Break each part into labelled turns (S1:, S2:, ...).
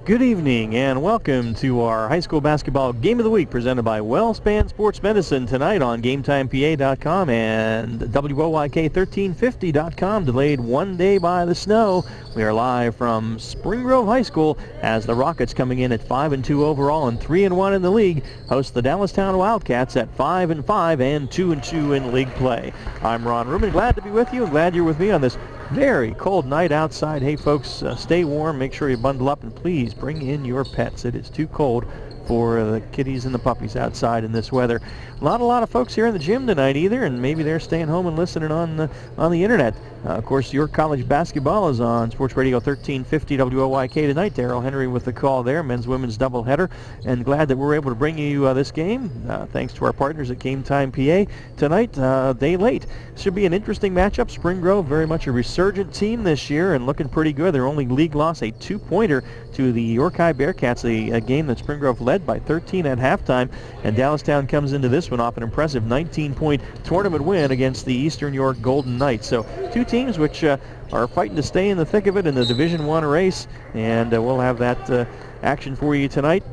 S1: Good evening and welcome to our high school basketball game of the week presented by WellSpan Sports Medicine tonight on GameTimePA.com and WOYK1350.com. Delayed one day by the snow. We are live from Spring Grove High School as the Rockets, coming in at 5-2 overall and 3-1 in the league, host the Dallastown Wildcats at 5-5 and 2-2 in league play. I'm Ron Ruman, glad to be with you and glad you're with me on this very cold night outside. Hey folks, stay warm, make sure you bundle up, and please bring in your pets. It is too cold for the kitties and the puppies outside in this weather. Not a lot of folks here in the gym tonight either, and maybe they're staying home and listening on the internet. Of course, your college basketball is on Sports Radio 1350 WOYK tonight. Darrell Henry with the call there, men's women's doubleheader, and glad that we're able to bring you this game thanks to our partners at GameTimePA tonight, day late. Should be an interesting matchup. Spring Grove, very much a resurgent team this year and looking pretty good. Their only league loss, a two-pointer to the York High Bearcats, a game that Spring Grove led by 13 at halftime, and Dallastown comes into this one off an impressive 19-point tournament win against the Eastern York Golden Knights. So two teams which are fighting to stay in the thick of it in the Division I race, and we'll have that action for you tonight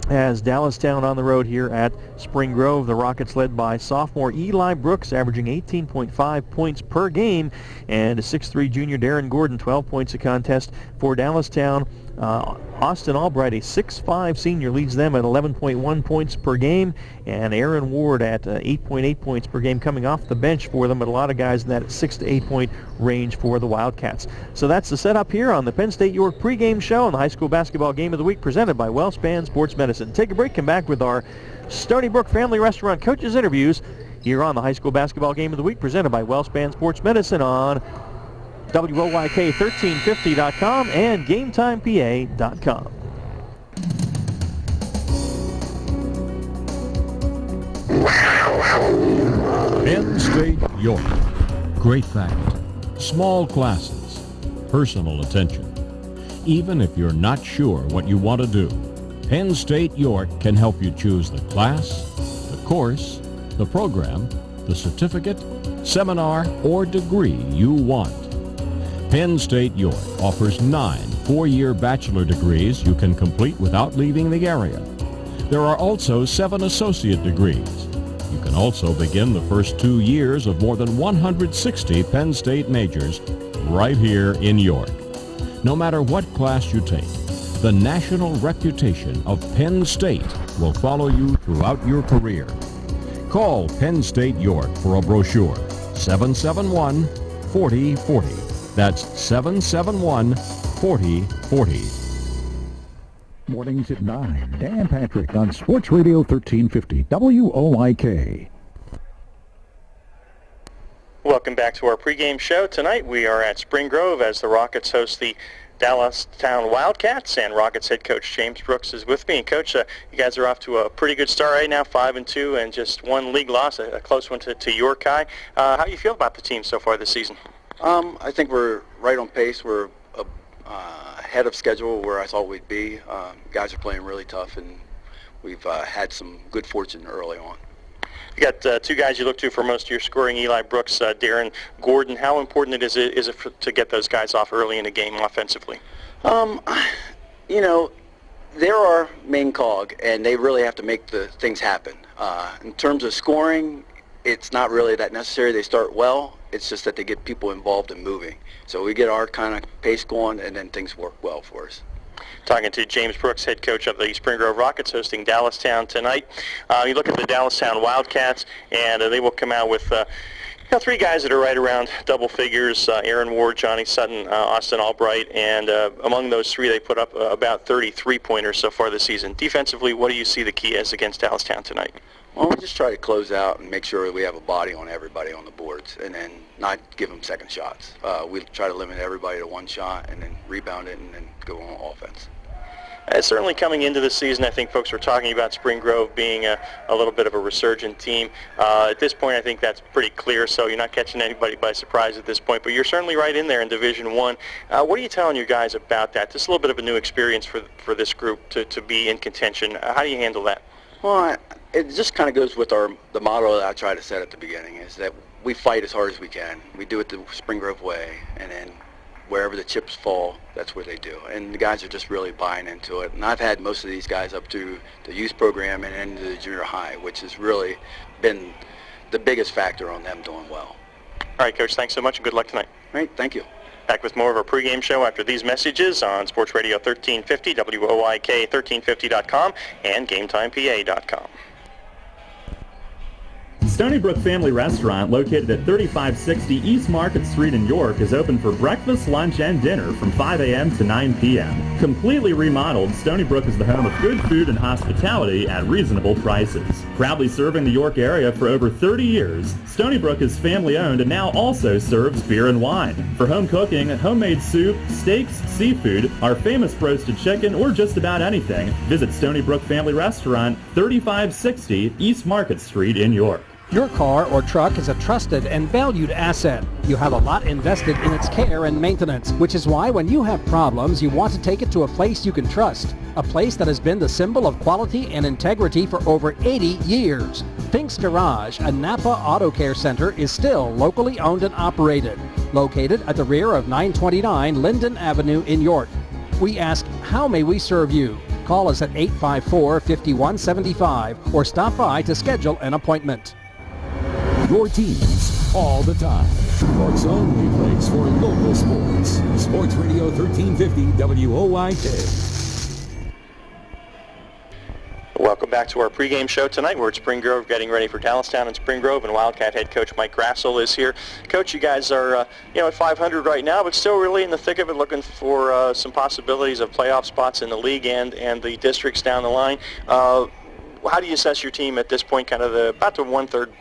S1: as Dallastown on the road here at Spring Grove. The Rockets led by sophomore Eli Brooks, averaging 18.5 points per game, and a 6'3 junior Darren Gordon, 12 points a contest for Dallastown. Austin Albright, a 6'5 senior, leads them at 11.1 points per game, and Aaron Ward at 8.8 points per game coming off the bench for them, but a lot of guys in that 6 to 8 point range for the Wildcats. So that's the setup here on the Penn State York pregame show on the high school basketball game of the week presented by WellSpan Sports Medicine. Take a break, come back with our Stony Brook Family Restaurant coaches interviews here on the high school basketball game of the week presented by WellSpan Sports Medicine on WOYK1350.com and GameTimePA.com.
S2: Penn State York. Great faculty, small classes, personal attention. Even if you're not sure what you want to do, Penn State York can help you choose the class, the course, the program, the certificate, seminar, or degree you want. Penn State York offers 9 four-year bachelor degrees you can complete without leaving the area. There are also 7 associate degrees. You can also begin the first 2 years of more than 160 Penn State majors right here in York. No matter what class you take, the national reputation of Penn State will follow you throughout your career. Call Penn State York for a brochure, 771-4040. That's 771-4040.
S3: Mornings at 9. Dan Patrick on Sports Radio 1350 WOYK.
S1: Welcome back to our pregame show. Tonight we are at Spring Grove as the Rockets host the Dallastown Wildcats, and Rockets head coach James Brooks is with me. And Coach, you guys are off to a pretty good start right now, 5-2 and just one league loss, a close one to York High. How do you feel about the team so far this season?
S4: I think we're right on pace. We're ahead of schedule where I thought we'd be. Guys are playing really tough, and we've had some good fortune early on.
S1: You got two guys you look to for most of your scoring, Eli Brooks, Darren Gordon. How important is it to get those guys off early in the game offensively?
S4: They're our main cog, and they really have to make the things happen. In terms of scoring, it's not really that necessary. They start well. It's just that they get people involved in moving. So we get our kind of pace going, and then things work well for us.
S1: Talking to James Brooks, head coach of the Spring Grove Rockets, hosting Dallastown tonight. You look at the Dallastown Wildcats, and they will come out with 3 guys that are right around double figures, Aaron Ward, Johnny Sutton, Austin Albright, and among those 3 they put up about 33-pointers so far this season. Defensively, what do you see the key is against Dallastown tonight?
S4: Well, we just try to close out and make sure we have a body on everybody on the boards, and then not give them second shots. We try to limit everybody to one shot and then rebound it and then go on offense.
S1: Certainly coming into the season, I think folks were talking about Spring Grove being a little bit of a resurgent team. At this point, I think that's pretty clear, so you're not catching anybody by surprise at this point, but you're certainly right in there in Division I. What are you telling your guys about that? Just a little bit of a new experience for this group to be in contention. How do you handle that?
S4: Well, it just kind of goes with the motto that I try to set at the beginning, is that we fight as hard as we can. We do it the Spring Grove way, and then wherever the chips fall, that's where they do. And the guys are just really buying into it. And I've had most of these guys up to the youth program and into the junior high, which has really been the biggest factor on them doing well.
S5: All right, Coach, thanks so much and good luck tonight.
S4: Great, thank you.
S5: Back with more of our pregame show after these messages on Sports Radio 1350, WOIK1350.com, and GameTimePA.com.
S6: Stony Brook Family Restaurant, located at 3560 East Market Street in York, is open for breakfast, lunch, and dinner from 5 a.m. to 9 p.m. Completely remodeled, Stony Brook is the home of good food and hospitality at reasonable prices. Proudly serving the York area for over 30 years, Stony Brook is family-owned and now also serves beer and wine. For home cooking, homemade soup, steaks, seafood, our famous roasted chicken, or just about anything, visit Stony Brook Family Restaurant, 3560 East Market Street in York.
S7: Your car or truck is a trusted and valued asset. You have a lot invested in its care and maintenance, which is why when you have problems, you want to take it to a place you can trust. A place that has been the symbol of quality and integrity for over 80 years. Pink's Garage, a Napa Auto Care Center, is still locally owned and operated. Located at the rear of 929 Linden Avenue in York. We ask, how may we serve you? Call us at 854-5175 or stop by to schedule an appointment.
S2: Your teams all the time. York's only place for local sports. Sports Radio 1350 WOIK.
S5: Welcome back to our pregame show tonight. We're at Spring Grove getting ready for Dallastown and Spring Grove, and Wildcat head coach Mike Grassel is here. Coach, you guys are at 500 right now, but still really in the thick of it, looking for some possibilities of playoff spots in the league and the districts down the line. How do you assess your team at this point, kind of about the one-third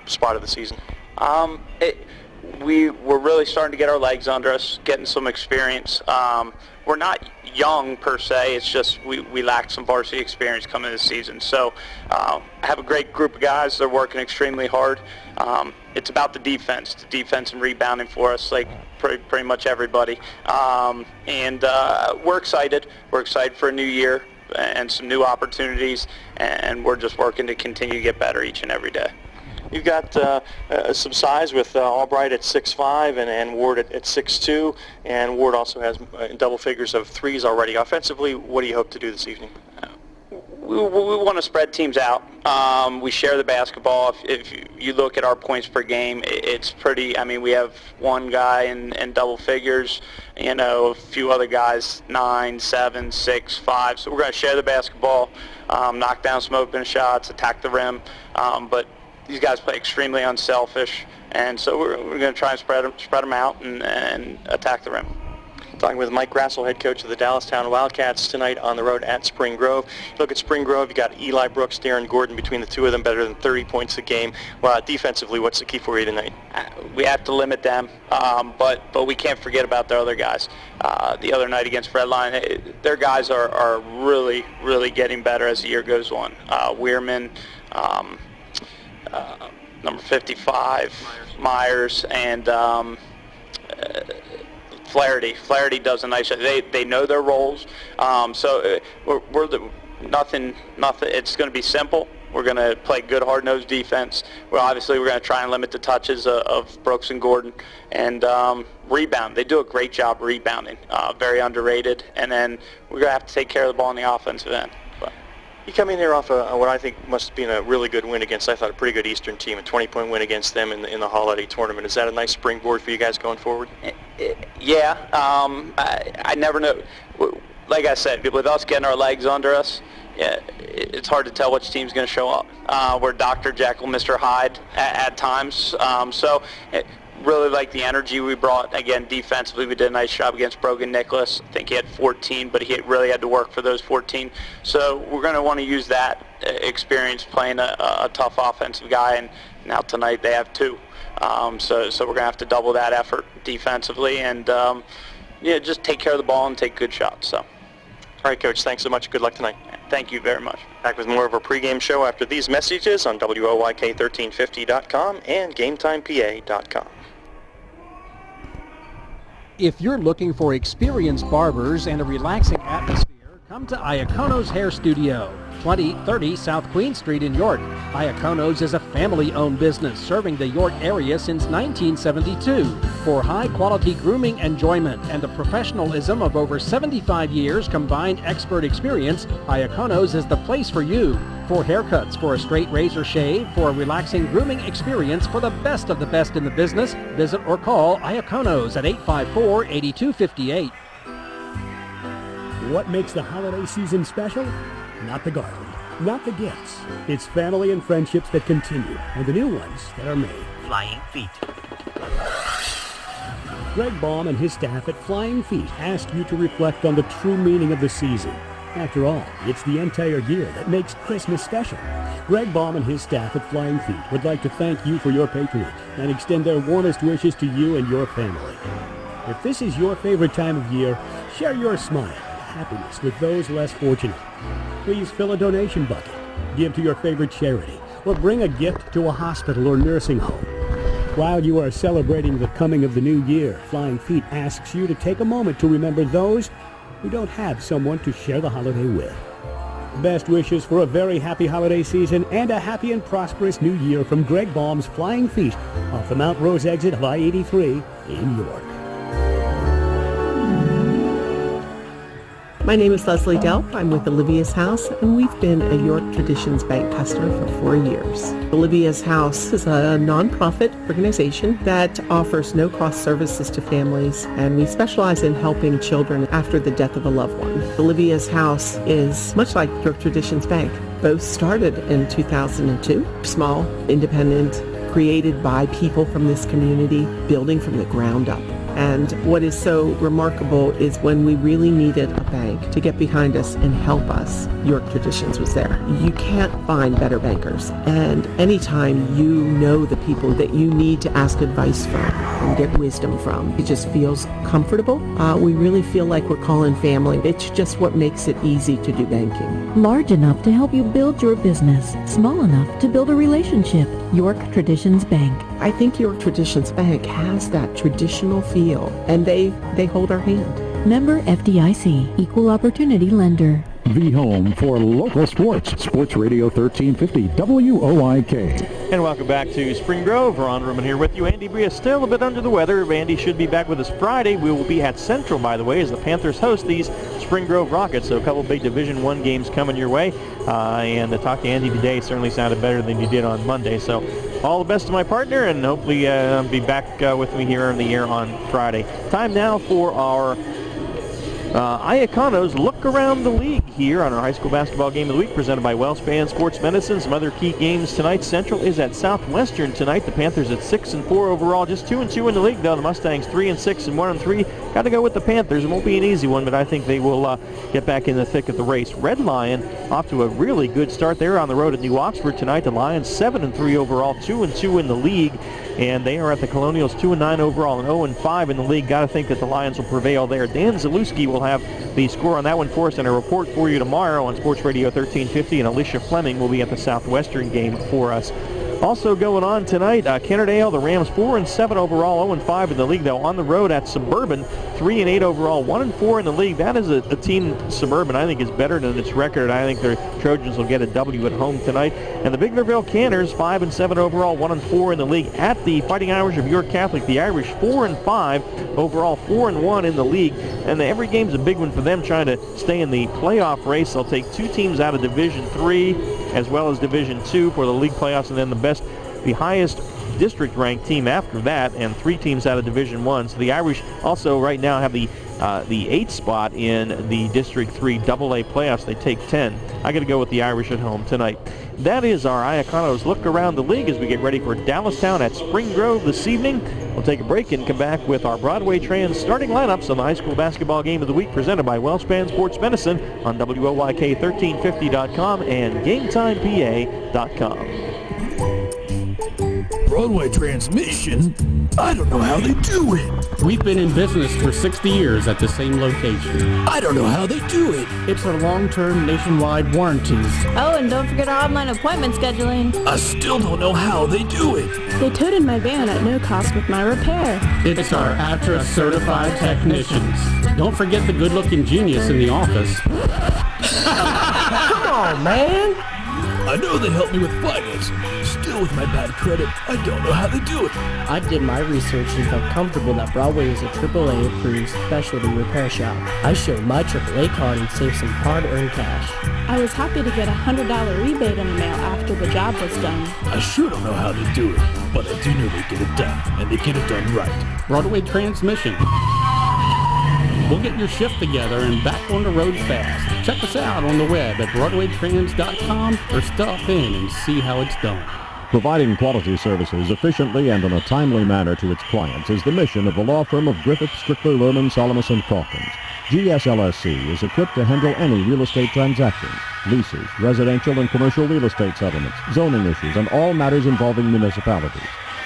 S5: spot of the season?
S8: We're really starting to get our legs under us, getting some experience. We're not young per se, it's just we lack some varsity experience coming this season. So I have a great group of guys. They're working extremely hard. It's about the defense and rebounding for us, like pretty much everybody. And we're excited. We're excited for a new year and some new opportunities, and we're just working to continue to get better each and every day.
S5: You've got some size with Albright at 6'5" and Ward at 6'2", and Ward also has double figures of threes already. Offensively, what do you hope to do this evening?
S8: We want to spread teams out. We share the basketball. If you look at our points per game, it's pretty. I mean, we have one guy in double figures, a few other guys 9, 7, 6, 5. So we're going to share the basketball, knock down some open shots, attack the rim. But these guys play extremely unselfish, and so we're going to try and spread them out and attack the rim.
S5: Talking with Mike Grassel, head coach of the Dallastown Wildcats tonight on the road at Spring Grove. Look at Spring Grove, you got Eli Brooks, Darren Gordon between the two of them, better than 30 points a game. Well, defensively, what's the key for you tonight?
S8: We have to limit them, but we can't forget about their other guys. The other night against Redline, their guys are really, really getting better as the year goes on. Weirman, number 55, Myers, and Flaherty. Flaherty does a nice job. They know their roles. So nothing. It's going to be simple. We're going to play good, hard-nosed defense. We're going to try and limit the touches of Brooks and Gordon, and rebound. They do a great job rebounding. Very underrated. And then we're going to have to take care of the ball on the offensive end.
S5: You come in here off what I think must have been a really good win against, I thought, a pretty good Eastern team, a 20-point win against them in the holiday tournament. Is that a nice springboard for you guys going forward?
S8: Yeah. I never know. Like I said, with us getting our legs under us, it's hard to tell which team's going to show up. We're Dr. Jekyll, Mr. Hyde at times. Really like the energy we brought. Again, defensively, we did a nice job against Brogan Nicholas. I think he had 14, but he really had to work for those 14. So we're going to want to use that experience playing a tough offensive guy, and now tonight they have 2. So we're going to have to double that effort defensively and just take care of the ball and take good shots. So.
S5: All right, Coach, thanks so much. Good luck tonight.
S8: Thank you very much.
S5: Back with more of our pregame show after these messages on WOIK1350.com and GameTimePA.com.
S7: If you're looking for experienced barbers and a relaxing atmosphere, come to Iacono's Hair Studio. 2030 South Queen Street in York. Iacono's is a family-owned business serving the York area since 1972. For high-quality grooming enjoyment and the professionalism of over 75 years combined expert experience, Iacono's is the place for you. For haircuts, for a straight razor shave, for a relaxing grooming experience, for the best of the best in the business, visit or call Iacono's at 854-8258.
S9: What makes the holiday season special? Not the garland, not the gifts. It's family and friendships that continue, and the new ones that are made.
S10: Flying Feet.
S9: Greg Baum and his staff at Flying Feet ask you to reflect on the true meaning of the season. After all, it's the entire year that makes Christmas special. Greg Baum and his staff at Flying Feet would like to thank you for your patronage and extend their warmest wishes to you and your family. If this is your favorite time of year, share your smile happiness with those less fortunate. Please fill a donation bucket, give to your favorite charity, or bring a gift to a hospital or nursing home. While you are celebrating the coming of the new year, Flying Feet asks you to take a moment to remember those who don't have someone to share the holiday with. Best wishes for a very happy holiday season and a happy and prosperous new year from Greg Baum's Flying Feet off the Mount Rose exit of I-83 in York.
S11: My name is Leslie Delp. I'm with Olivia's House, and we've been a York Traditions Bank customer for 4 years. Olivia's House is a nonprofit organization that offers no-cost services to families, and we specialize in helping children after the death of a loved one. Olivia's House is much like York Traditions Bank. Both started in 2002, small, independent, created by people from this community, building from the ground up. And what is so remarkable is when we really needed a bank to get behind us and help us, York Traditions was there. You can't find better bankers. And anytime you know the people that you need to ask advice from and get wisdom from, it just feels comfortable. We really feel like we're calling family. It's just what makes it easy to do banking.
S12: Large enough to help you build your business. Small enough to build a relationship. York Traditions Bank.
S11: I think York Traditions Bank has that traditional feel, and they hold our hand.
S12: Member FDIC, Equal Opportunity Lender.
S3: The home for local sports. Sports Radio 1350 WOIK.
S1: And welcome back to Spring Grove. Ron Ruman here with you. Andy Bria still a bit under the weather. Andy should be back with us Friday. We will be at Central, by the way, as the Panthers host these Spring Grove Rockets. So a couple big Division I games coming your way. And to talk to Andy today certainly sounded better than you did on Monday. So all the best to my partner, and hopefully be back with me here in the air on Friday. Time now for our Iacono's Look Around the League here on our high school basketball game of the week, presented by WellSpan Sports Medicine. Some other key games tonight. Central is at Southwestern tonight. The Panthers at 6-4 overall, just 2-2 in the league though. The Mustangs 3-6 and 1-3. Got to go with the Panthers. It won't be an easy one, but I think they will get back in the thick of the race. Red Lion off to a really good start there on the road at New Oxford tonight. The Lions 7-3 overall, 2-2 in the league. And they are at the Colonials 2-9 overall and 0-5 in the league. Got to think that the Lions will prevail there. Dan Zalewski will have the score on that one for us and a report for you tomorrow on Sports Radio 1350. And Alicia Fleming will be at the Southwestern game for us. Also going on tonight, Kennerdale, the Rams 4-7 overall, 0-5 in the league, though, on the road at Suburban, 3-8 overall, 1-4 in the league. That is a team, Suburban, I think is better than its record. I think their Trojans will get a W at home tonight. And the Biglerville Canners, 5-7 overall, 1-4 in the league at the Fighting Irish of York Catholic. The Irish 4-5 overall, 4-1 in the league. And every game's a big one for them, trying to stay in the playoff race. They'll take two teams out of Division III as well as Division II for the league playoffs, and then the highest district-ranked team after that, and 3 teams out of Division I. So the Irish also right now have the 8th spot in the District 3 AA playoffs. They take 10. I got to go with the Irish at home tonight. That is our Iacono's Look Around the League as we get ready for Dallastown at Spring Grove this evening. We'll take a break and come back with our Broadway Trans starting lineups on the high school basketball game of the week, presented by WellSpan Sports Medicine on WOIK1350.com and GameTimePA.com.
S13: Broadway transmission? I don't know how they do it.
S14: We've been in business for 60 years at the same location.
S13: I don't know how they do it.
S14: It's our long-term nationwide warranties.
S15: Oh, and don't forget our online appointment scheduling.
S13: I still don't know how they do it.
S15: They toted my van at no cost with my repair.
S14: It's our ATRA certified technicians. Don't forget the good-looking genius in the office.
S13: Come on, man. I know they helped me with finance. Still, with my bad credit, I don't know how they do it.
S10: I did my research and felt comfortable that Broadway is a AAA-approved specialty repair shop. I showed my AAA card and saved some hard-earned cash.
S15: I was happy to get a $100 rebate in the mail after the job was done.
S13: I sure don't know how they do it, but I do know they get it done, and they get it done right.
S14: Broadway Transmission. We'll get your shift together and back on the road fast. Check us out on the web at BroadwayTrans.com or stop in and see how it's done.
S2: Providing quality services efficiently and in a timely manner to its clients is the mission of the law firm of Griffith, Strickler, Lerman, Solomon & Calkins. GSLSC is equipped to handle any real estate transactions, leases, residential and commercial real estate settlements, zoning issues, and all matters involving municipalities.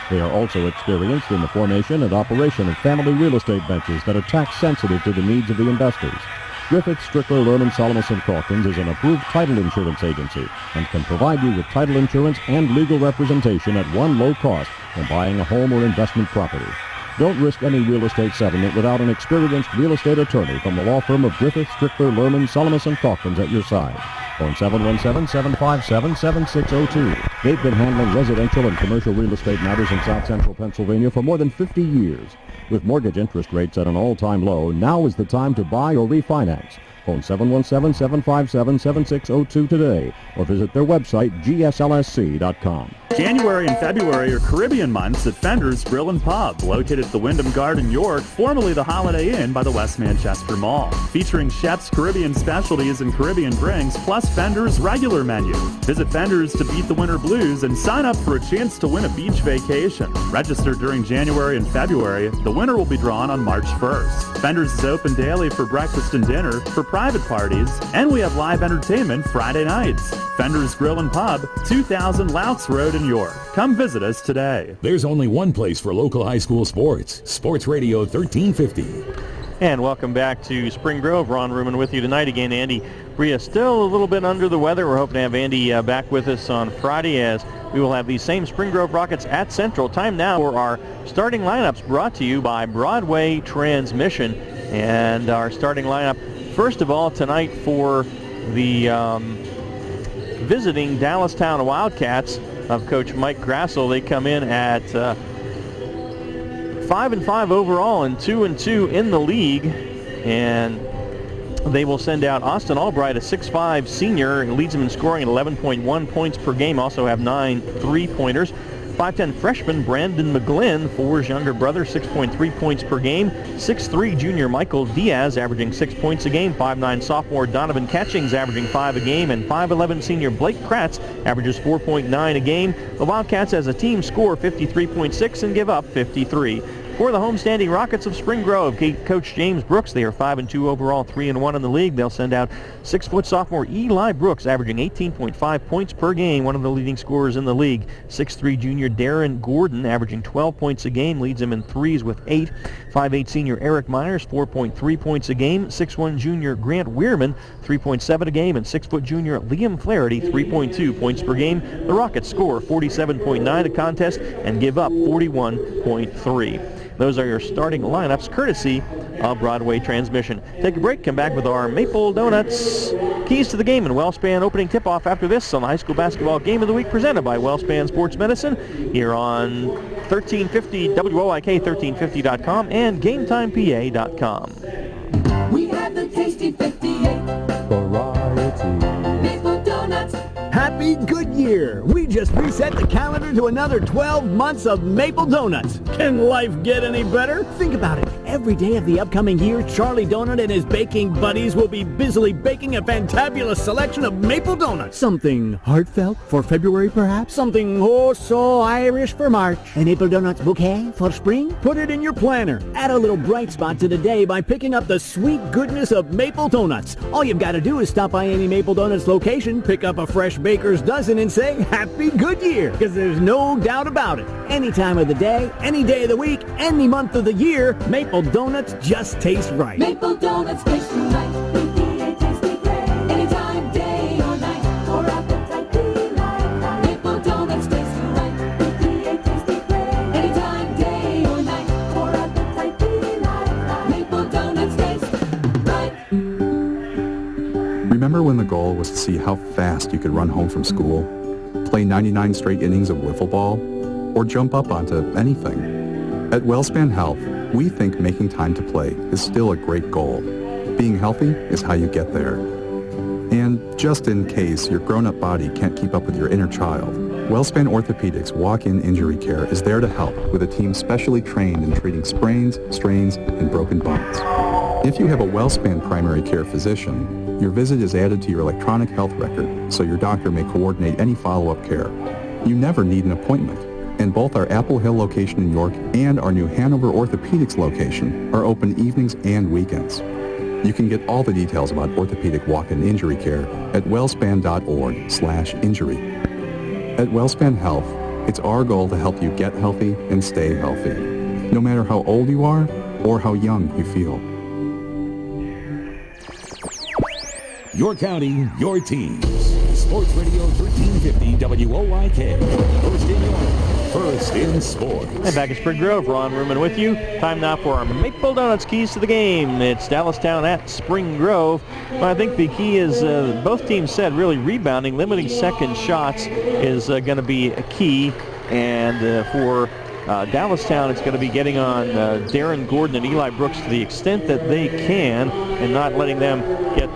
S2: They are also experienced in the formation and operation of family real estate ventures that are tax sensitive to the needs of the investors. Griffith, Strickler, Lerman, Solomon & Calkins is an approved title insurance agency and can provide you with title insurance and legal representation at one low cost when buying a home or investment property. Don't risk any real estate settlement without an experienced real estate attorney from the law firm of Griffith, Strickler, Lerman, Solomon & Calkins at your side. Phone 717-757-7602. They've been handling residential and commercial real estate matters in South Central Pennsylvania for more than 50 years. With mortgage interest rates at an all-time low, now is the time to buy or refinance. Phone 717-757-7602 today or visit their website, gslsc.com.
S6: January and February are Caribbean months at Fender's Grill and Pub, located at the Wyndham Garden, York, formerly the Holiday Inn by the West Manchester Mall. Featuring chef's Caribbean specialties and Caribbean drinks, plus Fender's regular menu. Visit Fender's to beat the winter blues and sign up for a chance to win a beach vacation. Register during January and February. The winner will be drawn on March 1st. Fender's is open daily for breakfast and dinner, for private parties, and we have live entertainment Friday nights. Fender's Grill and Pub, 2000 Louts Road in York. Come visit us today.
S13: There's only one place for local high school sports. Sports Radio 1350.
S1: And welcome back to Spring Grove. Ron Ruman with you tonight again. Andy Bria still a little bit under the weather. We're hoping to have Andy back with us on Friday as we will have these same Spring Grove Rockets at Central. Time now for our starting lineups brought to you by Broadway Transmission. And our starting lineup, first of all, tonight for the visiting Dallastown Wildcats of Coach Mike Grassel. They come in at 5-5 overall and 2-2 in the league, and they will send out Austin Albright, a 6'5 senior, and leads them in scoring at 11.1 points per game. Also have 9 3-pointers. 5'10 freshman Brandon McGlynn, 4's younger brother, 6.3 points per game. 6'3 junior Michael Diaz, averaging 6 points a game. 5'9 sophomore Donovan Catchings, averaging 5 a game. And 5'11 senior Blake Kratz averages 4.9 a game. The Wildcats as a team score 53.6 and give up 53. For the homestanding Rockets of Spring Grove, Coach James Brooks, they are 5-2 overall, 3-1 in the league. They'll send out 6-foot sophomore Eli Brooks, averaging 18.5 points per game, one of the leading scorers in the league. 6'3 junior Darren Gordon, averaging 12 points a game, leads him in threes with 8. 5'8 senior Eric Myers, 4.3 points a game. 6'1 junior Grant Weirman, 3.7 a game. And 6-foot junior Liam Flaherty, 3.2 points per game. The Rockets score 47.9 a contest and give up 41.3. Those are your starting lineups, courtesy of Broadway Transmission. Take a break, come back with our Maple Donuts Keys to the Game and WellSpan opening tip-off after this on the high school basketball game of the week presented by WellSpan Sports Medicine here on 1350 WOIK 1350.com and GameTimePA.com.
S16: We have the tasty 58 variety Maple Donuts.
S17: Happy Goodyear! We just reset the calendar to another 12 months of Maple Donuts. Can life get any better? Think about it. Every day of the upcoming year, Charlie Donut and his baking buddies will be busily baking a fantabulous selection of Maple Donuts. Something heartfelt for February, perhaps? Something oh so Irish for March? A Maple Donuts bouquet for spring? Put it in your planner. Add a little bright spot to the day by picking up the sweet goodness of Maple Donuts. All you've got to do is stop by any Maple Donuts location, pick up a fresh baker's dozen, and say, Happy Goodyear! Because there's no doubt about it. Any time of the day, any day of the week, any month of the year, Maple Donuts just taste right.
S16: Maple Donuts taste right. Tasty great. Anytime, day or night, for appetite delight. Maple Donuts taste right. Tasty great. Anytime, day or night, for appetite delight. Maple Donuts taste right.
S18: Remember when the goal was to see how fast you could run home from school, play 99 straight innings of wiffle ball, or jump up onto anything? At WellSpan Health, we think making time to play is still a great goal. Being healthy is how you get there. And just in case your grown-up body can't keep up with your inner child, WellSpan Orthopedics walk-in injury care is there to help with a team specially trained in treating sprains, strains, and broken bones. If you have a WellSpan primary care physician, your visit is added to your electronic health record so your doctor may coordinate any follow-up care. You never need an appointment, and both our Apple Hill location in York and our new Hanover Orthopedics location are open evenings and weekends. You can get all the details about orthopedic walk-in injury care at wellspan.org/injury. At WellSpan Health, it's our goal to help you get healthy and stay healthy, no matter how old you are or how young you feel.
S3: Your county, your teams. Sports Radio 1350 WOIK. First in York, first in sports.
S1: And back at Spring Grove, Ron Ruman with you. Time now for our Maple Donuts keys to the game. It's Dallastown at Spring Grove. Well, I think the key is, both teams said, really rebounding, limiting second shots is going to be a key. And for Dallastown, it's going to be getting on Darren Gordon and Eli Brooks to the extent that they can and not letting them get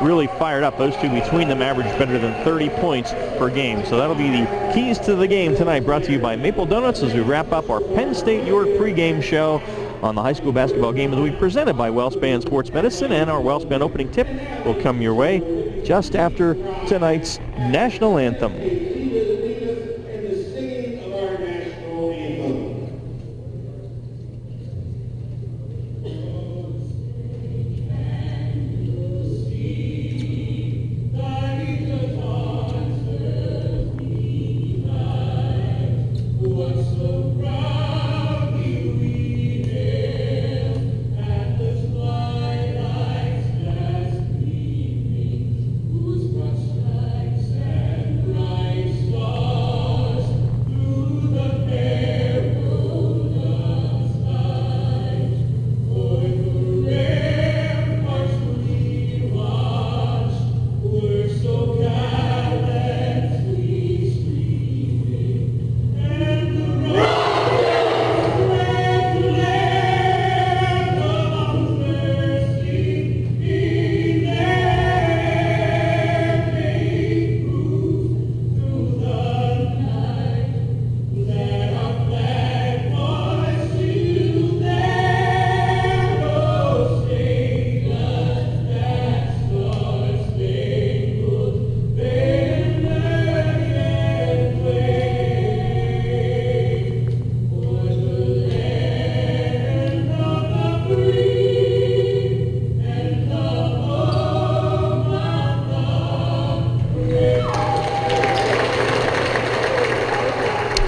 S1: really fired up. Those two between them average better than 30 points per game. So that'll be the keys to the game tonight, brought to you by Maple Donuts as we wrap up our Penn State York pregame show on the high school basketball game of the week, presented by WellSpan Sports Medicine. And our WellSpan opening tip will come your way just after tonight's national anthem.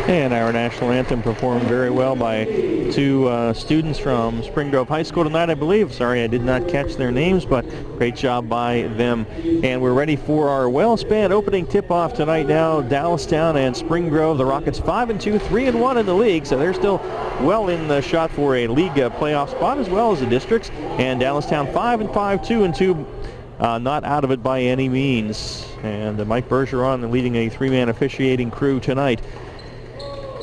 S1: And our national anthem performed very well by two students from Spring Grove High School tonight, I believe. Sorry, I did not catch their names, but great job by them. And we're ready for our WellSpan opening tip-off tonight now. Dallastown and Spring Grove, the Rockets 5-2, 3-1 in the league, so they're still well in the shot for a league playoff spot as well as the districts. And Dallastown 5-5, 2-2. Not out of it by any means. And Mike Bergeron leading a three-man officiating crew tonight.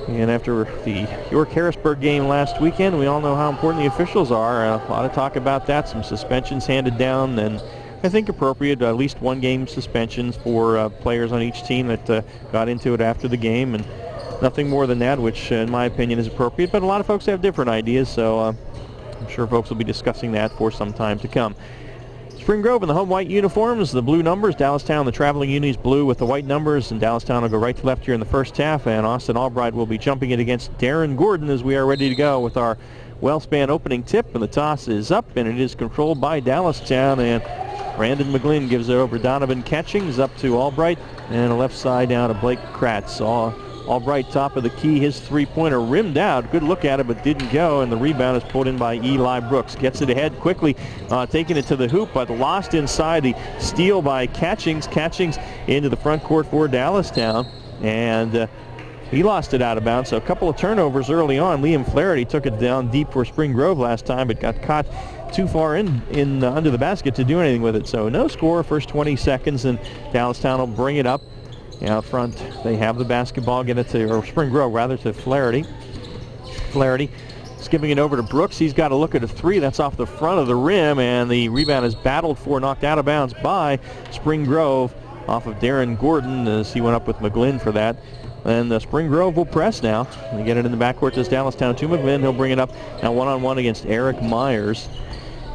S1: And after the York-Harrisburg game last weekend, we all know how important the officials are. A lot of talk about that, some suspensions handed down, and I think appropriate, at least one game suspensions for players on each team that got into it after the game, and nothing more than that, which in my opinion is appropriate. But a lot of folks have different ideas, so I'm sure folks will be discussing that for some time to come. Spring Grove in the home white uniforms, the blue numbers. Dallastown, the traveling unis, blue with the white numbers, and Dallastown will go right to left here in the first half, and Austin Albright will be jumping it against Darren Gordon as we are ready to go with our WellSpan opening tip, and the toss is up, and it is controlled by Dallastown, and Brandon McGlynn gives it over. Donovan Catchings up to Albright, and a left side down to Blake Kratz. Albright top of the key, his three-pointer rimmed out. Good look at it, but didn't go, and the rebound is pulled in by Eli Brooks. Gets it ahead quickly, taking it to the hoop, but lost inside. The steal by Catchings. Catchings into the front court for Dallastown, and he lost it out of bounds. So a couple of turnovers early on. Liam Flaherty took it down deep for Spring Grove last time, but got caught too far in under the basket to do anything with it. So no score first 20 seconds, and Dallastown will bring it up. Out front, they have the basketball, get it to, or Spring Grove rather, to Flaherty. Flaherty is giving it over to Brooks. He's got to look at a three. That's off the front of the rim, and the rebound is battled for, knocked out of bounds by Spring Grove off of Darren Gordon as he went up with McGlynn for that. And Spring Grove will press now. They get it in the backcourt to Dallastown to McGlynn. He'll bring it up now one-on-one against Eric Myers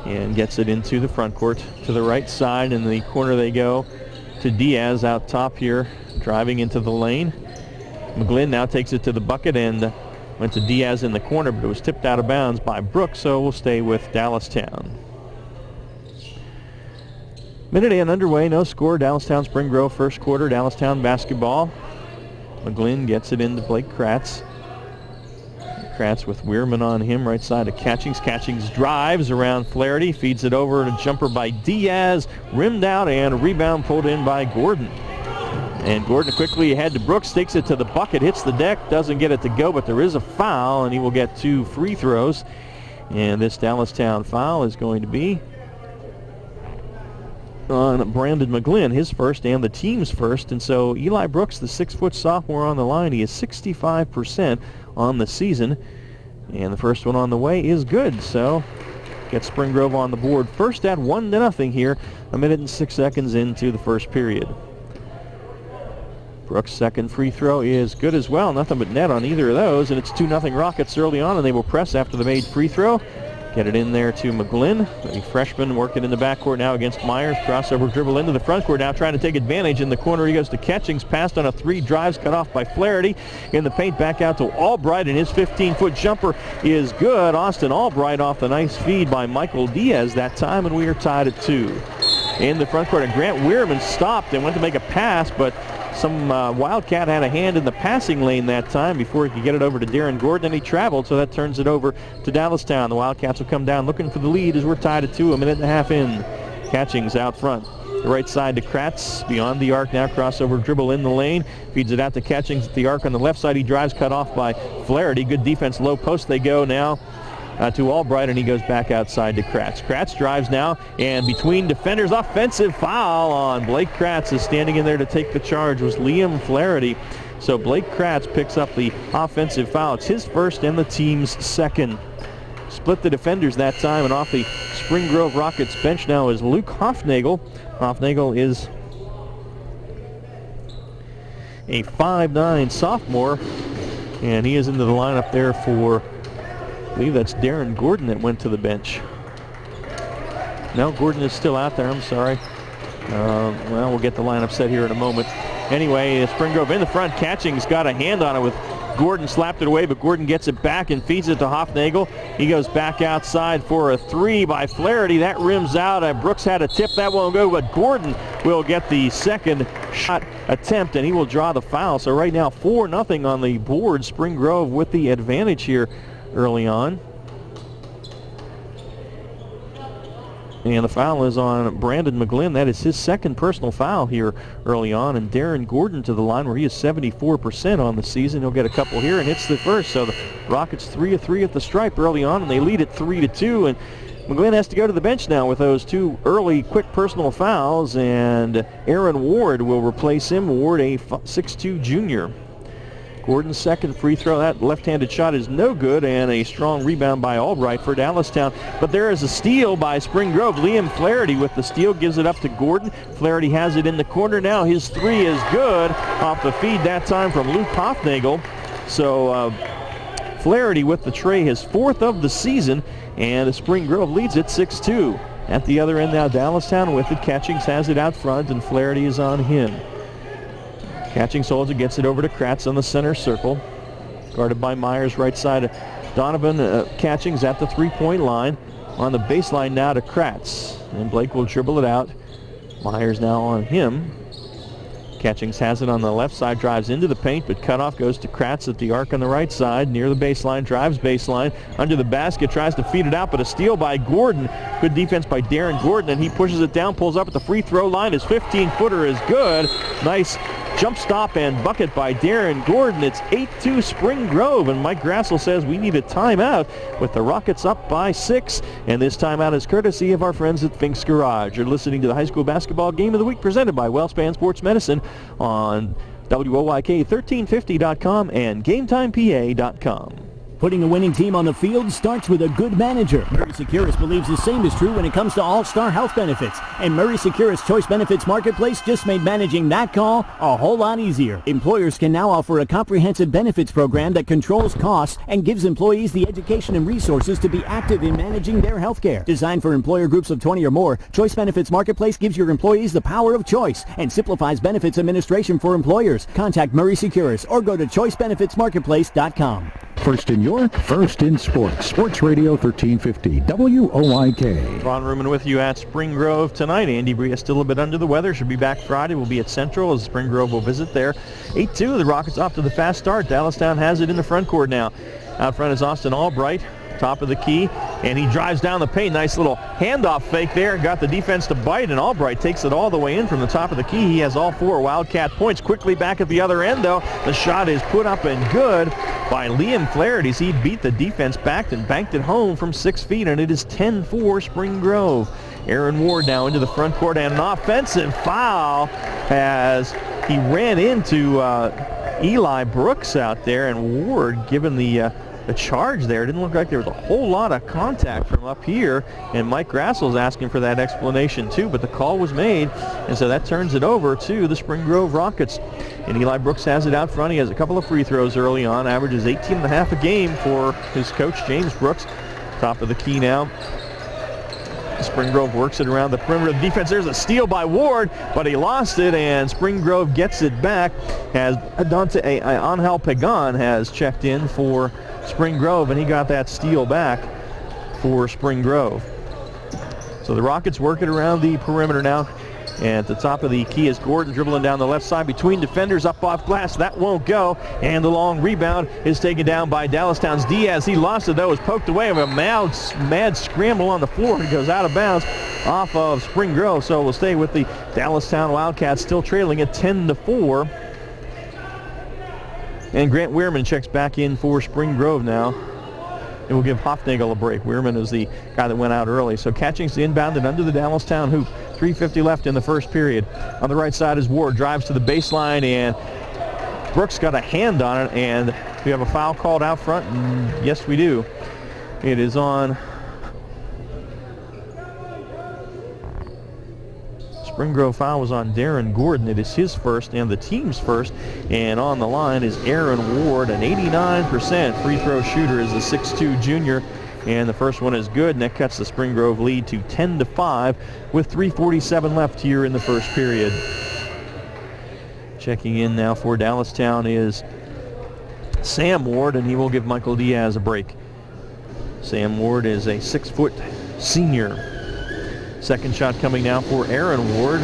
S1: and gets it into the front court to the right side. In the corner they go to Diaz out top here, driving into the lane. McGlynn now takes it to the bucket and went to Diaz in the corner, but it was tipped out of bounds by Brooks, so we'll stay with Dallastown. Minute and underway, no score. Dallastown Spring Grove first quarter. Dallastown basketball. McGlynn gets it into Blake Kratz. Kratz with Weirman on him, right side of Catchings. Catchings drives around Flaherty, feeds it over, and a jumper by Diaz, rimmed out, and a rebound pulled in by Gordon. And Gordon quickly ahead to Brooks, takes it to the bucket, hits the deck, doesn't get it to go, but there is a foul, and he will get 2 free throws. And this Dallastown foul is going to be on Brandon McGlynn, his first and the team's first. And so Eli Brooks, the 6-foot sophomore, on the line. He is 65% on the season. And the first one on the way is good. So gets Spring Grove on the board first at 1-0 here, a minute and 6 seconds into the first period. Brooks' second free throw is good as well. Nothing but net on either of those. And it's 2-0 Rockets early on, and they will press after the made free throw. Get it in there to McGlynn, the freshman, working in the backcourt now against Myers. Crossover dribble into the front court now, trying to take advantage. In the corner he goes to Catchings, passed on a 3, drives, cut off by Flaherty. In the paint, back out to Albright, and his 15-foot jumper is good. Austin Albright off the nice feed by Michael Diaz that time, and we are tied at 2. In the front court, and Grant Weirman stopped and went to make a pass, but some Wildcat had a hand in the passing lane that time before he could get it over to Darren Gordon, and he traveled, so that turns it over to Dallastown. The Wildcats will come down looking for the lead as we're tied at 2, a minute and a half in. Catchings out front. The right side to Kratz, beyond the arc now, crossover dribble in the lane, feeds it out to Catchings at the arc on the left side. He drives, cut off by Flaherty. Good defense, low post they go now. To Albright, and he goes back outside to Kratz. Kratz drives now, and between defenders, offensive foul on Blake Kratz. Is standing in there to take the charge was Liam Flaherty. So Blake Kratz picks up the offensive foul. It's his first and the team's second. Split the defenders that time, and off the Spring Grove Rockets bench now is Luke Hofnagel. Hofnagel is a 5'9" sophomore, and he is into the lineup there for, I believe that's Darren Gordon that went to the bench. No, Gordon is still out there, I'm sorry. Well, we'll get the lineup set here in a moment. Anyway, Spring Grove in the front. Catchings got a hand on it with Gordon, slapped it away, but Gordon gets it back and feeds it to Hofnagel. He goes back outside for a 3 by Flaherty. That rims out. Brooks had a tip. That won't go, but Gordon will get the second shot attempt, and he will draw the foul. So right now, 4-0 on the board. Spring Grove with the advantage here early on. And the foul is on Brandon McGlynn. That is his second personal foul here early on. And Darren Gordon to the line where he is 74% on the season. He'll get a couple here and hits the first. So the Rockets 3 of 3 at the stripe early on, and they lead it 3-2. And McGlynn has to go to the bench now with those 2 early quick personal fouls. And Aaron Ward will replace him. Ward, a 6'2" junior. Gordon's second free throw, that left-handed shot is no good, and a strong rebound by Albright for Dallastown. But there is a steal by Spring Grove. Liam Flaherty with the steal, gives it up to Gordon. Flaherty has it in the corner now. His 3 is good off the feed that time from Luke Hofnagel. So Flaherty with the tray, his 4th of the season, and Spring Grove leads it 6-2. At the other end now, Dallastown with it. Catchings has it out front, and Flaherty is on him. Catchings holds it, gets it over to Kratz on the center circle. Guarded by Myers, right side. Donovan Catchings at the 3-point line. On the baseline now to Kratz. And Blake will dribble it out. Myers now on him. Catchings has it on the left side, drives into the paint, but cutoff goes to Kratz at the arc on the right side, near the baseline, drives baseline, under the basket, tries to feed it out, but a steal by Gordon. Good defense by Darren Gordon, and he pushes it down, pulls up at the free throw line. His 15-footer is good. Nice jump stop and bucket by Darren Gordon. It's 8-2 Spring Grove, and Mike Grassel says we need a timeout with the Rockets up by 6. And this timeout is courtesy of our friends at Fink's Garage. You're listening to the high school basketball game of the week presented by WellSpan Sports Medicine on WOYK1350.com and GameTimePA.com.
S17: Putting a winning team on the field starts with a good manager. Murray Securus believes the same is true when it comes to all-star health benefits. And Murray Securus Choice Benefits Marketplace just made managing that call a whole lot easier. Employers can now offer a comprehensive benefits program that controls costs and gives employees the education and resources to be active in managing their health care. Designed for employer groups of 20 or more, Choice Benefits Marketplace gives your employees the power of choice and simplifies benefits administration for employers. Contact Murray Securus or go to choicebenefitsmarketplace.com.
S19: First in York, first in sports. Sports Radio 1350, WOYK.
S1: Ron Ruman with you at Spring Grove tonight. Andy Bria still a bit under the weather. Should be back Friday. We'll be at Central as Spring Grove will visit there. 8-2, the Rockets off to the fast start. Dallastown has it in the front court now. Out front is Austin Albright, top of the key, and he drives down the paint. Nice little handoff fake there. Got the defense to bite, and Albright takes it all the way in from the top of the key. He has all 4 Wildcat points. Quickly back at the other end, though. The shot is put up and good by Liam Flaherty. He beat the defense back and banked it home from 6 feet, and it is 10-4 Spring Grove. Aaron Ward now into the front court, and an offensive foul as he ran into Eli Brooks out there, and Ward, given the charge there, didn't look like there was a whole lot of contact from up here, and Mike Grassel's asking for that explanation too, but the call was made, and so that turns it over to the Spring Grove Rockets. And Eli Brooks has it out front. He has a couple of free throws early on, averages 18.5 a game for his coach, James Brooks. Top of the key now. Spring Grove works it around the perimeter of the defense. There's a steal by Ward, but he lost it, and Spring Grove gets it back as Angel Pagan has checked in for Spring Grove, and he got that steal back for Spring Grove. So the Rockets work it around the perimeter now. And at the top of the key is Gordon dribbling down the left side between defenders, up off glass. That won't go. And the long rebound is taken down by Dallastown's Diaz. He lost it, though. It was poked away with a mad scramble on the floor. It goes out of bounds off of Spring Grove. So we'll stay with the Dallastown Wildcats still trailing at 10-4. And Grant Weirman checks back in for Spring Grove now. And we'll give Hofnagel a break. Weirman is the guy that went out early. So catching's the inbound and under the Dallastown hoop. 3:50 left in the first period. On the right side is Ward. Drives to the baseline, and Brooks got a hand on it. And we have a foul called out front. And yes, we do. It is on Spring Grove. Foul was on Darren Gordon. It is his first and the team's first. And on the line is Aaron Ward, an 89% free throw shooter, is a 6'2 junior. And the first one is good, and that cuts the Spring Grove lead to 10-5 with 3:47 left here in the first period. Checking in now for Dallastown is Sam Ward, and he will give Michael Diaz a break. Sam Ward is a 6-foot senior. Second shot coming now for Aaron Ward.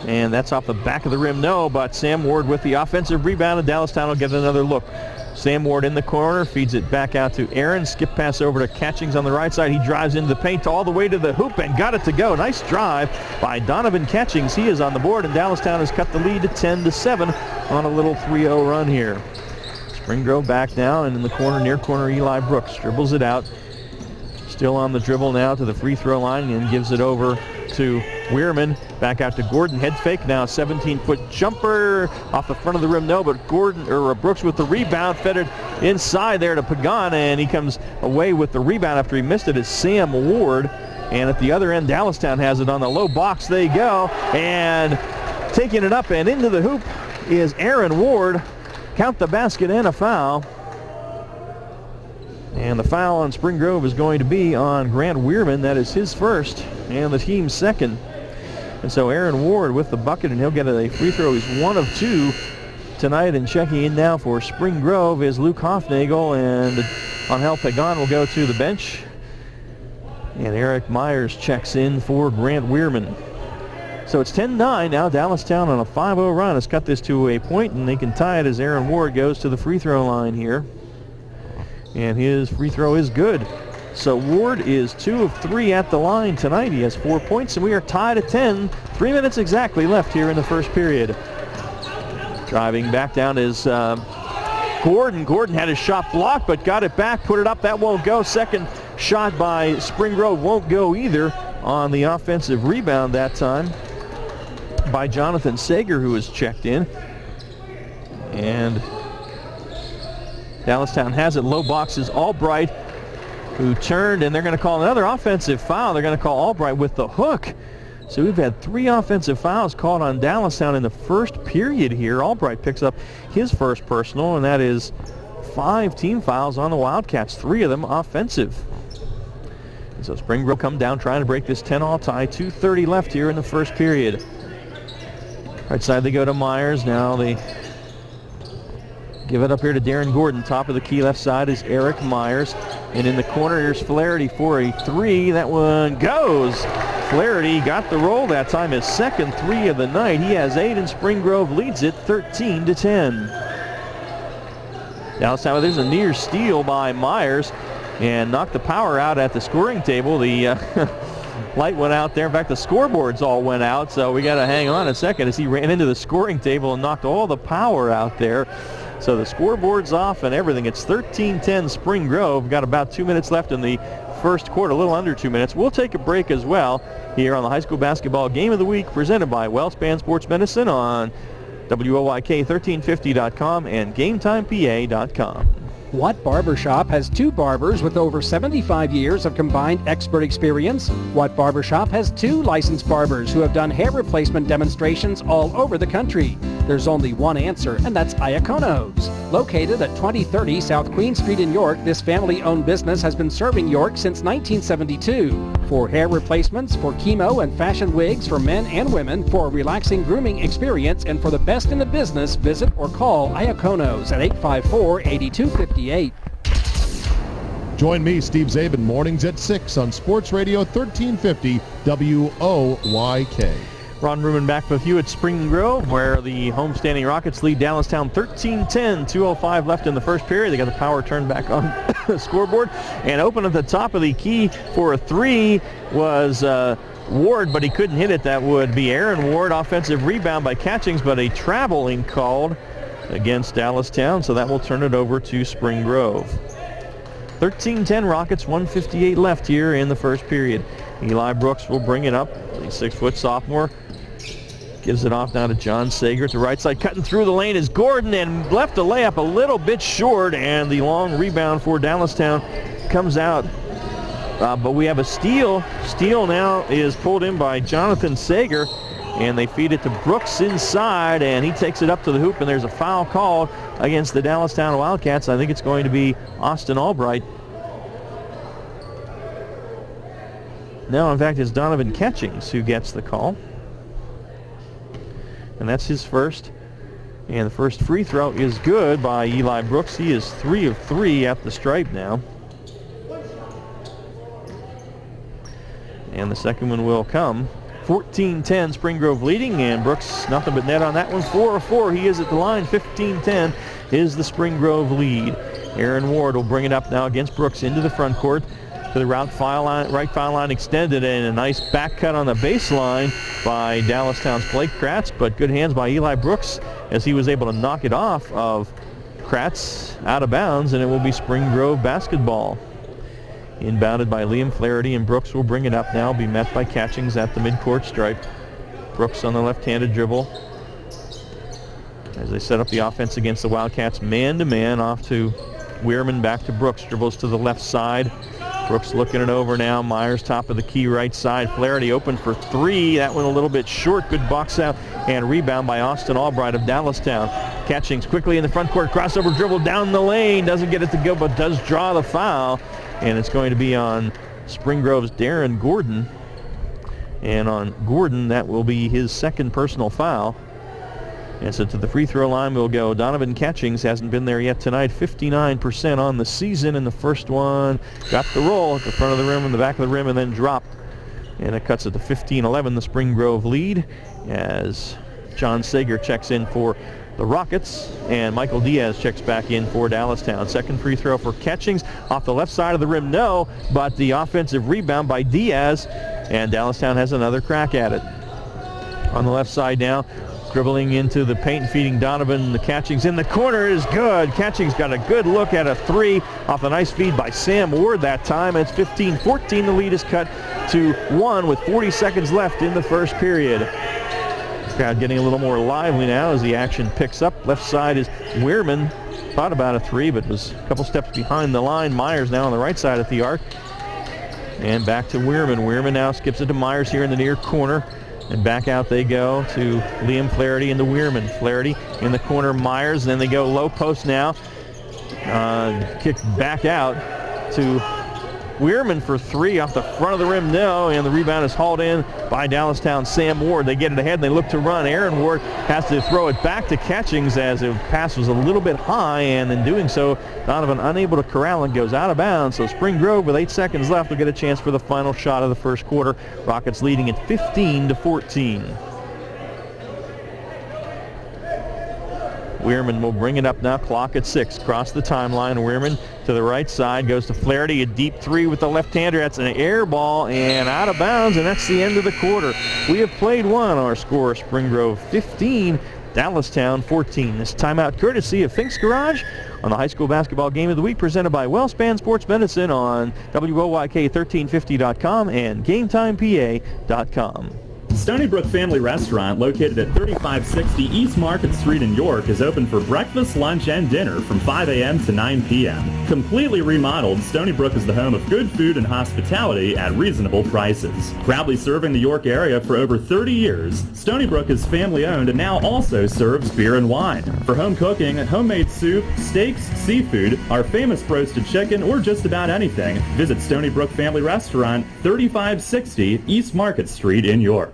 S1: And that's off the back of the rim. No, but Sam Ward with the offensive rebound, and Dallastown will get another look. Sam Ward in the corner, feeds it back out to Aaron. Skip pass over to Catchings on the right side. He drives into the paint all the way to the hoop and got it to go. Nice drive by Donovan Catchings. He is on the board, and Dallastown has cut the lead to 10-7 on a little 3-0 run here. Spring Grove back now, and in the corner, near corner, Eli Brooks dribbles it out. Still on the dribble now to the free throw line and gives it over to Weirman. Back out to Gordon. Head fake now. 17-foot jumper off the front of the rim. No, but Brooks with the rebound. Fed it inside there to Pagan, and he comes away with the rebound after he missed it. Is Sam Ward. And at the other end, Dallastown has it on the low box. They go. And taking it up and into the hoop is Aaron Ward. Count the basket and a foul. And the foul on Spring Grove is going to be on Grant Weirman. That is his first and the team's second. And so Aaron Ward with the bucket, and he'll get a free throw. He's 1 of 2 tonight, and checking in now for Spring Grove is Luke Hofnagel, and Angel Pagan will go to the bench. And Eric Myers checks in for Grant Weirman. So it's 10-9 now. Dallastown on a 5-0 run has cut this to a point, and they can tie it as Aaron Ward goes to the free throw line here. And his free throw is good. So Ward is 2 of 3 at the line tonight. He has 4 points, and we are tied at 10. 3 minutes exactly left here in the first period. Driving back down is Gordon. Gordon had his shot blocked, but got it back, put it up. That won't go. Second shot by Spring Grove won't go either on the offensive rebound that time by Jonathan Sager, who was checked in. And Dallastown has it. Low box is Albright, who turned, and they're going to call another offensive foul. They're going to call Albright with the hook. So we've had 3 offensive fouls called on Dallastown in the first period here. Albright picks up his first personal, and that is 5 team fouls on the Wildcats, 3 of them offensive. And so Spring Grove come down trying to break this 10-all tie. 2:30 left here in the first period. Right side they go to Myers. Now they give it up here to Darren Gordon. Top of the key left side is Eric Myers. And in the corner, here's Flaherty for a 3. That one goes. Flaherty got the roll that time, his second 3 of the night. He has 8, and Spring Grove leads it 13-10. Dallastown, there's a near steal by Myers and knocked the power out at the scoring table. The light went out there. In fact, the scoreboards all went out, so we got to hang on a second as he ran into the scoring table and knocked all the power out there. So the scoreboard's off and everything. It's 13-10 Spring Grove. Got about 2 minutes left in the first quarter, a little under 2 minutes. We'll take a break as well here on the High School Basketball Game of the Week presented by WellSpan Sports Medicine on WOYK1350.com and GameTimePA.com.
S7: Watt Barbershop has 2 barbers with over 75 years of combined expert experience. Watt Barbershop has 2 licensed barbers who have done hair replacement demonstrations all over the country. There's only one answer, and that's Iacono's. Located at 2030 South Queen Street in York, this family-owned business has been serving York since 1972. For hair replacements, for chemo and fashion wigs for men and women, for a relaxing grooming experience, and for the best in the business, visit or call Iacono's at 854-8258.
S20: Join me, Steve Zabin, mornings at 6 on Sports Radio 1350 WOYK.
S1: Ron Ruman back with you at Spring Grove, where the homestanding Rockets lead Dallastown 13-10. 2:05 left in the first period. They got the power turned back on the scoreboard. And open at the top of the key for a 3 was Ward, but he couldn't hit it. That would be Aaron Ward. Offensive rebound by Catchings, but a traveling called against Dallastown, so that will turn it over to Spring Grove. 13-10 Rockets, 1:58 left here in the first period. Eli Brooks will bring it up. The 6-foot sophomore gives it off now to John Sager at the right side. Cutting through the lane is Gordon and left the layup a little bit short, and the long rebound for Dallastown comes out. But we have a steal. Steal now is pulled in by Jonathan Sager, and they feed it to Brooks inside, and he takes it up to the hoop, and there's a foul called against the Dallastown Wildcats. I think it's going to be Austin Albright. No, in fact, it's Donovan Catchings who gets the call. And that's his first. And the first free throw is good by Eli Brooks. He is 3 of 3 at the stripe now. And the second one will come. 14-10 Spring Grove leading, and Brooks nothing but net on that one. 4 of 4. He is at the line. 15-10 is the Spring Grove lead. Aaron Ward will bring it up now against Brooks into the front court. To the right foul line extended, and a nice back cut on the baseline by Dallastown's Blake Kratz, but good hands by Eli Brooks as he was able to knock it off of Kratz out of bounds, and it will be Spring Grove basketball. Inbounded by Liam Flaherty, and Brooks will bring it up now, be met by Catchings at the midcourt stripe. Brooks on the left-handed dribble as they set up the offense against the Wildcats man-to-man off to Weirman, back to Brooks, dribbles to the left side. Brooks looking it over now. Myers top of the key right side. Flaherty open for 3. That one a little bit short. Good box out and rebound by Austin Albright of Dallastown. Catchings quickly in the front court. Crossover dribble down the lane. Doesn't get it to go, but does draw the foul. And it's going to be on Spring Grove's Darren Gordon. And on Gordon, that will be his second personal foul. And so to the free throw line will go Donovan Catchings. Hasn't been there yet tonight. 59% on the season in the first one. Got the roll at the front of the rim and the back of the rim and then dropped. And it cuts it to 15-11, the Spring Grove lead, as John Sager checks in for the Rockets, and Michael Diaz checks back in for Dallastown. Second free throw for Catchings off the left side of the rim, no, but the offensive rebound by Diaz, and Dallastown has another crack at it. On the left side now, Dribbling into the paint, feeding Donovan. The catching's in the corner is good. Catching's got a good look at a three off a nice feed by Sam Ward that time. It's 15-14. The lead is cut to 1 with 40 seconds left in the first period. Crowd getting a little more lively now as the action picks up. Left side is Weirman. Thought about a three, but was a couple steps behind the line. Myers now on the right side at the arc. And back to Weirman. Weirman now skips it to Myers here in the near corner. And back out they go to Liam Flaherty and the Weirman. Flaherty in the corner, Myers. Then they go low post now. Kicked back out to Weirman for three off the front of the rim, no, and the rebound is hauled in by Dallastown Sam Ward. They get it ahead and they look to run. Aaron Ward has to throw it back to Catchings as the pass was a little bit high, and in doing so, Donovan unable to corral and goes out of bounds. So Spring Grove with 8 seconds left will get a chance for the final shot of the first quarter. Rockets leading at 15-14. Weirman will bring it up now, clock at 6. Across the timeline, Weirman to the right side, goes to Flaherty, a deep three with the left-hander. That's an air ball and out of bounds, and that's the end of the quarter. We have played one. Our score, Spring Grove 15, Dallastown 14. This timeout courtesy of Fink's Garage on the high school basketball game of the week, presented by Wellspan Sports Medicine on WOYK1350.com and GameTimePA.com.
S6: Stony Brook Family Restaurant, located at 3560 East Market Street in York, is open for breakfast, lunch, and dinner from 5 a.m. to 9 p.m. Completely remodeled, Stony Brook is the home of good food and hospitality at reasonable prices. Proudly serving the York area for over 30 years, Stony Brook is family-owned and now also serves beer and wine. For home cooking, homemade soup, steaks, seafood, our famous roasted chicken, or just about anything, visit Stony Brook Family Restaurant, 3560 East Market Street in York.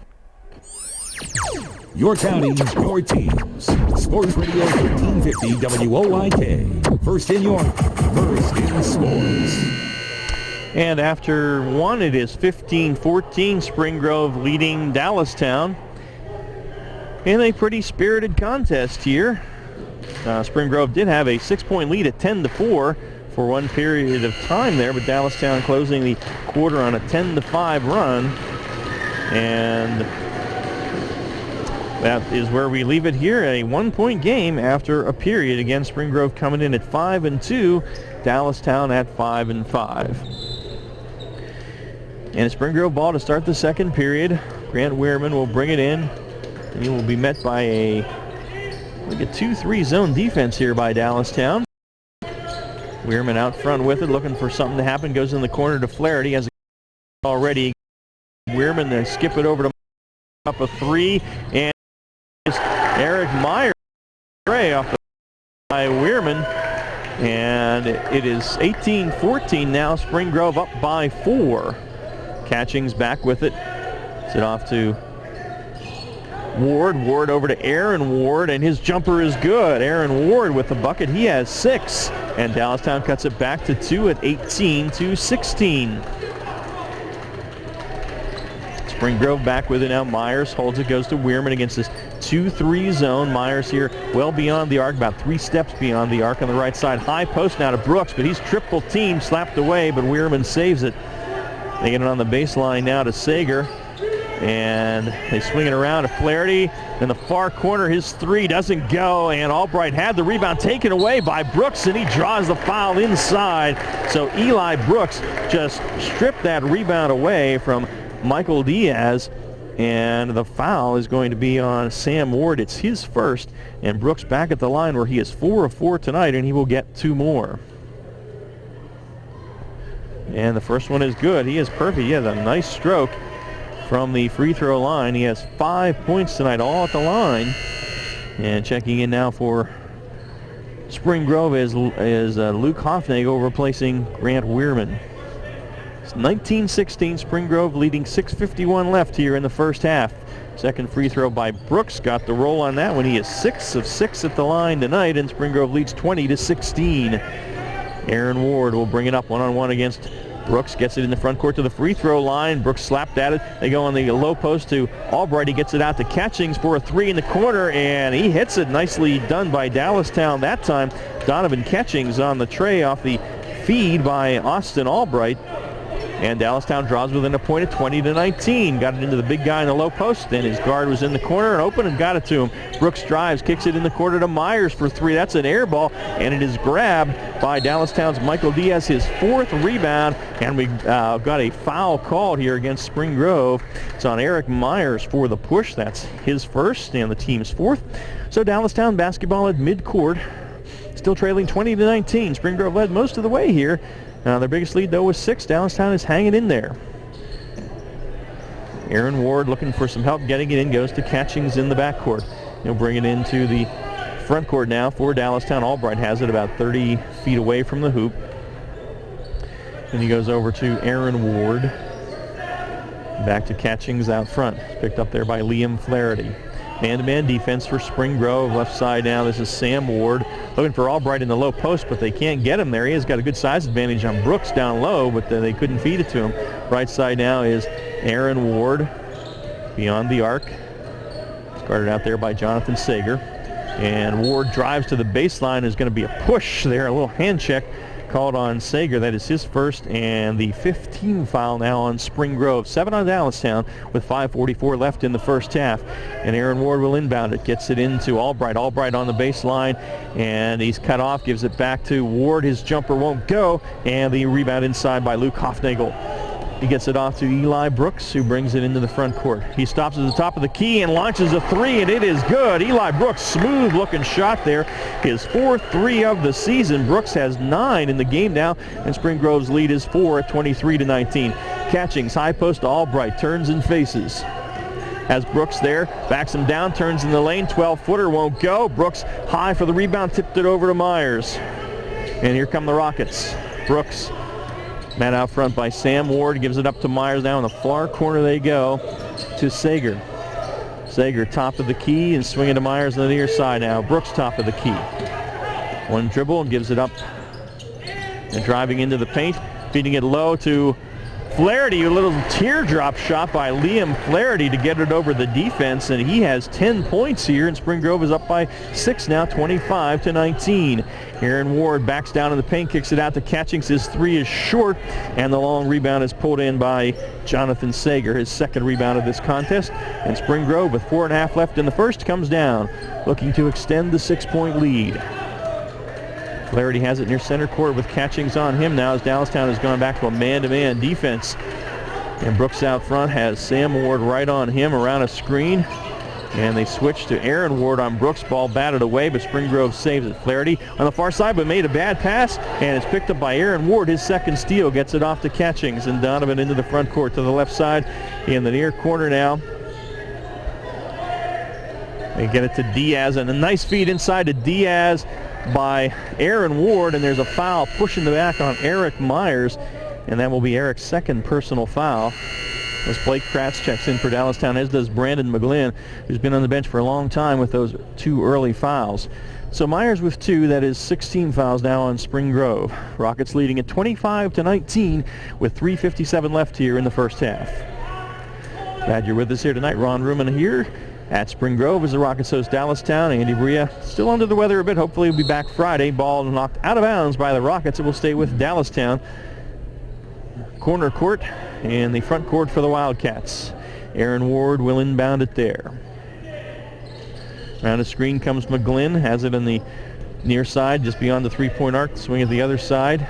S3: Your county, your teams. Sports Radio 1350 WOYK. First in York, first in sports.
S1: And after one, it is 15-14. Spring Grove leading Dallastown in a pretty spirited contest here. Spring Grove did have a 6-point lead at 10-4 for one period of time there, but Dallastown closing the quarter on a 10-5 run. And that is where we leave it here, a 1-point game after a period. Again, Spring Grove coming in at 5-2, Dallastown at 5-5. And Spring Grove ball to start the second period. Grant Weirman will bring it in, and he will be met by a 2-3 zone defense here by Dallastown. Weirman out front with it, looking for something to happen, goes in the corner to Flaherty, has already. Weirman then skip it over to up a three, and Eric Myers off the by Weirman, and it is 18-14 now. Spring Grove up by 4. Catchings back with it. It's it off to Ward. Ward over to Aaron Ward, and his jumper is good. Aaron Ward with the bucket. He has 6, and Dallastown cuts it back to 2 at 18-16. Spring Grove back with it now. Myers holds it, goes to Weirman against this 2-3 zone. Myers here well beyond the arc, about 3 steps beyond the arc on the right side. High post now to Brooks, but he's triple teamed, slapped away, but Weirman saves it. They get it on the baseline now to Sager, and they swing it around to Flaherty. In the far corner, his 3 doesn't go, and Albright had the rebound taken away by Brooks, and he draws the foul inside. So Eli Brooks just stripped that rebound away from Michael Diaz, and the foul is going to be on Sam Ward. It's his first, and Brooks back at the line where he is 4 of 4 tonight, and he will get 2 more. And the first one is good. He is perfect. He has a nice stroke from the free throw line. He has 5 points tonight, all at the line. And checking in now for Spring Grove is Luke Hoffnagel replacing Grant Weirman. It's 19-16, Spring Grove leading 6:51 left here in the first half. Second free throw by Brooks, got the roll on that one. He is 6 of 6 at the line tonight, and Spring Grove leads 20-16. Aaron Ward will bring it up one-on-one against Brooks, gets it in the front court to the free throw line. Brooks slapped at it. They go on the low post to Albright. He gets it out to Catchings for a 3 in the corner, and he hits it. Nicely done by Dallastown that time. Donovan Catchings on the tray off the feed by Austin Albright. And Dallastown draws within a point at 20-19. Got it into the big guy in the low post, and his guard was in the corner and open and got it to him. Brooks drives, kicks it in the corner to Myers for three. That's an air ball, and it is grabbed by Dallastown's Michael Diaz, his fourth rebound, and we got a foul called here against Spring Grove. It's on Eric Myers for the push. That's his first and the team's fourth. So Dallastown basketball at midcourt, still trailing 20-19. Spring Grove led most of the way here. Their biggest lead, though, was 6. Dallastown is hanging in there. Aaron Ward looking for some help getting it in, goes to Catchings in the backcourt. He'll bring it into the front court now for Dallastown. Albright has it about 30 feet away from the hoop. And he goes over to Aaron Ward. Back to Catchings out front. Picked up there by Liam Flaherty. Man-to-man defense for Spring Grove. Left side now, this is Sam Ward. Looking for Albright in the low post, but they can't get him there. He has got a good size advantage on Brooks down low, but they couldn't feed it to him. Right side now is Aaron Ward beyond the arc. Guarded out there by Jonathan Sager. And Ward drives to the baseline. There's going to be a push there, a little hand check called on Sager. That is his first and the 15th foul now on Spring Grove. 7 on Dallastown with 5:44 left in the first half. And Aaron Ward will inbound it. Gets it into Albright. Albright on the baseline, and he's cut off. Gives it back to Ward. His jumper won't go, and the rebound inside by Luke Hofnagel. He gets it off to Eli Brooks, who brings it into the front court. He stops at the top of the key and launches a three, and it is good. Eli Brooks, smooth looking shot there. His fourth three of the season. Brooks has 9 in the game now, and Spring Grove's lead is 4 at 23-19. Catchings, high post to Albright, turns and faces. Has Brooks there, backs him down, turns in the lane, 12-footer won't go. Brooks high for the rebound, tipped it over to Myers. And here come the Rockets. Brooks, met out front by Sam Ward, gives it up to Myers. Now in the far corner they go to Sager. Sager top of the key and swinging to Myers on the near side now. Brooks top of the key. One dribble and gives it up. And driving into the paint, feeding it low to Flaherty. A little teardrop shot by Liam Flaherty to get it over the defense, and he has 10 points here, and Spring Grove is up by 6 now, 25-19. Aaron Ward backs down in the paint, kicks it out to Catchings. His three is short, and the long rebound is pulled in by Jonathan Sager, his second rebound of this contest. And Spring Grove, with 4.5 left in the first, comes down, looking to extend the 6-point lead. Flaherty has it near center court with Catchings on him now as Dallastown has gone back to a man-to-man defense. And Brooks out front has Sam Ward right on him around a screen. And they switch to Aaron Ward on Brooks. Ball batted away, but Spring Grove saves it. Flaherty on the far side, but made a bad pass, and it's picked up by Aaron Ward. His second steal gets it off to Catchings, and Donovan into the front court to the left side in the near corner now. They get it to Diaz, and a nice feed inside to Diaz by Aaron Ward, and there's a foul pushing the back on Eric Myers, and that will be Eric's second personal foul. As Blake Kratz checks in for Dallastown, as does Brandon McGlynn, who's been on the bench for a long time with those 2 early fouls. So Myers with 2, that is 16 fouls now on Spring Grove. Rockets leading at 25-19 with 3:57 left here in the first half. Glad you're with us here tonight. Ron Ruman here at Spring Grove as the Rockets host Dallastown. Andy Bria still under the weather a bit. Hopefully he'll be back Friday. Ball knocked out of bounds by the Rockets. It will stay with Dallastown. Corner court and the front court for the Wildcats. Aaron Ward will inbound it there. Around the screen comes McGlynn. Has it in the near side just beyond the three-point arc. Swing at the other side.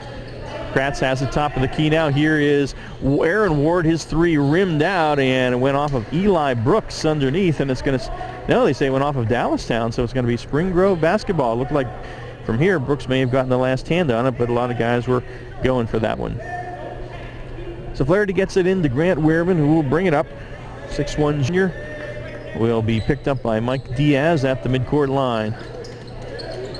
S1: Kratz has the top of the key now. Here is Aaron Ward. His three rimmed out and went off of Eli Brooks underneath, and it's going to, no, they say it went off of Dallastown, so it's going to be Spring Grove basketball. It looked like from here Brooks may have gotten the last hand on it, but a lot of guys were going for that one. So Flaherty gets it in to Grant Weirman, who will bring it up. 6'1" junior will be picked up by Mike Diaz at the midcourt line.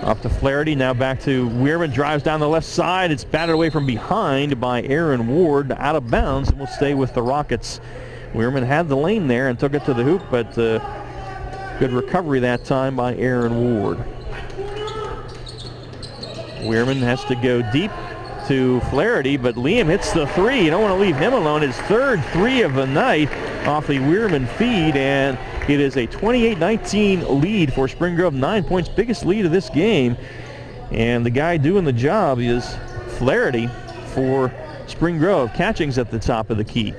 S1: Off to Flaherty, now back to Weirman, drives down the left side. It's batted away from behind by Aaron Ward, out of bounds, and will stay with the Rockets. Weirman had the lane there and took it to the hoop, but good recovery that time by Aaron Ward. Weirman has to go deep to Flaherty, but Liam hits the three. You don't want to leave him alone. His third three of the night off the Weirman feed, and it is a 28-19 lead for Spring Grove. 9 points, biggest lead of this game. And the guy doing the job is Flaherty for Spring Grove. Catching's at the top of the key.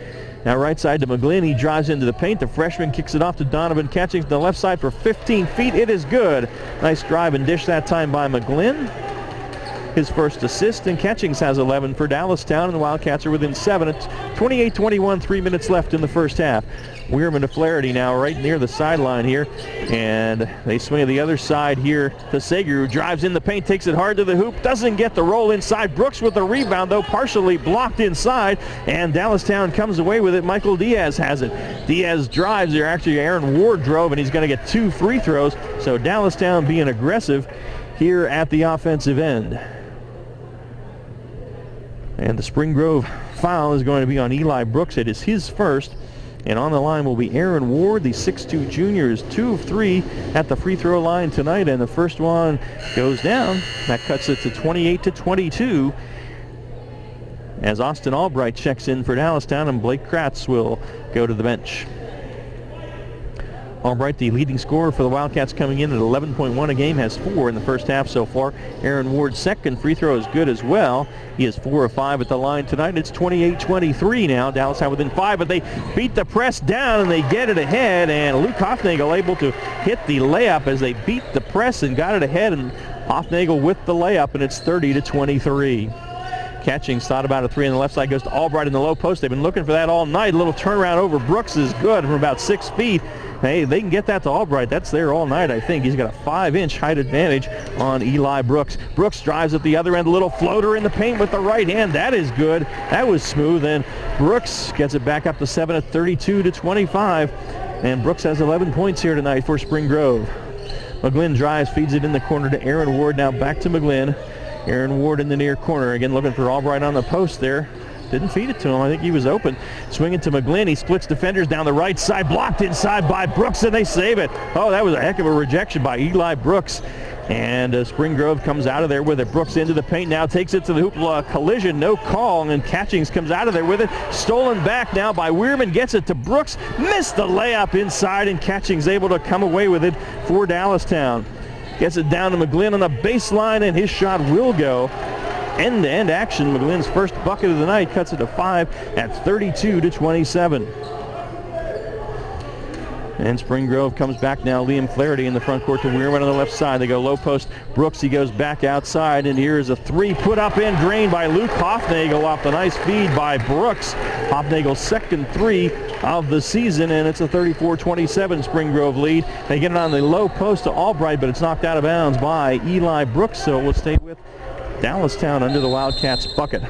S1: Now right side to McGlynn. He drives into the paint. The freshman kicks it off to Donovan. Catching's to the left side for 15 feet. It is good. Nice drive and dish that time by McGlynn. His first assist, and Catchings has 11 for Dallastown, and the Wildcats are within 7. It's 28-21, 3 minutes left in the first half. Weirman to Flaherty now right near the sideline here, and they swing to the other side here to Sager, who drives in the paint, takes it hard to the hoop, doesn't get the roll inside. Brooks with the rebound, though, partially blocked inside, and Dallastown comes away with it. Michael Diaz has it. Diaz drives there. Actually, Aaron Ward drove, and he's going to get 2 free throws, so Dallastown being aggressive here at the offensive end. And the Spring Grove foul is going to be on Eli Brooks. It is his first. And on the line will be Aaron Ward, the 6'2 junior, is 2 of 3 at the free throw line tonight. And the first one goes down. That cuts it to 28-22. As Austin Albright checks in for Dallastown, and Blake Kratz will go to the bench. Albright, the leading scorer for the Wildcats, coming in at 11.1 a game, has 4 in the first half so far. Aaron Ward's second free throw is good as well. He is 4 of 5 at the line tonight. It's 28-23 now. Dallastown within 5, but they beat the press down and they get it ahead. And Luke Hofnagel able to hit the layup as they beat the press and got it ahead. And Hofnagel with the layup, and it's 30-23. Catchings thought about a 3 on the left side, goes to Albright in the low post. They've been looking for that all night. A little turnaround over Brooks is good from about 6 feet. Hey, they can get that to Albright. That's there all night, I think. He's got a 5-inch height advantage on Eli Brooks. Brooks drives at the other end, a little floater in the paint with the right hand. That is good. That was smooth. And Brooks gets it back up to 7 at 32-25. And Brooks has 11 points here tonight for Spring Grove. McGlynn drives, feeds it in the corner to Aaron Ward. Now back to McGlynn. Aaron Ward in the near corner. Again, looking for Albright on the post there. Didn't feed it to him. I think he was open. Swinging to McGlynn. He splits defenders down the right side. Blocked inside by Brooks, and they save it. Oh, that was a heck of a rejection by Eli Brooks. And Spring Grove comes out of there with it. Brooks into the paint now. Takes it to the hoop. Collision. No call. And Catchings comes out of there with it. Stolen back now by Weirman. Gets it to Brooks. Missed the layup inside. And Catchings able to come away with it for Dallastown. Gets it down to McGlynn on the baseline. And his shot will go. End-to-end action. McGlynn's first bucket of the night cuts it to 5 at 32-27. And Spring Grove comes back now. Liam Flaherty in the front court to Weirman on the left side. They go low post. Brooks, he goes back outside, and here's a 3 put up and drained by Luke Hofnagel off the nice feed by Brooks. Hofnagel's second 3 of the season, and it's a 34-27 Spring Grove lead. They get it on the low post to Albright, but it's knocked out of bounds by Eli Brooks, so we'll stay with Dallastown under the Wildcats bucket.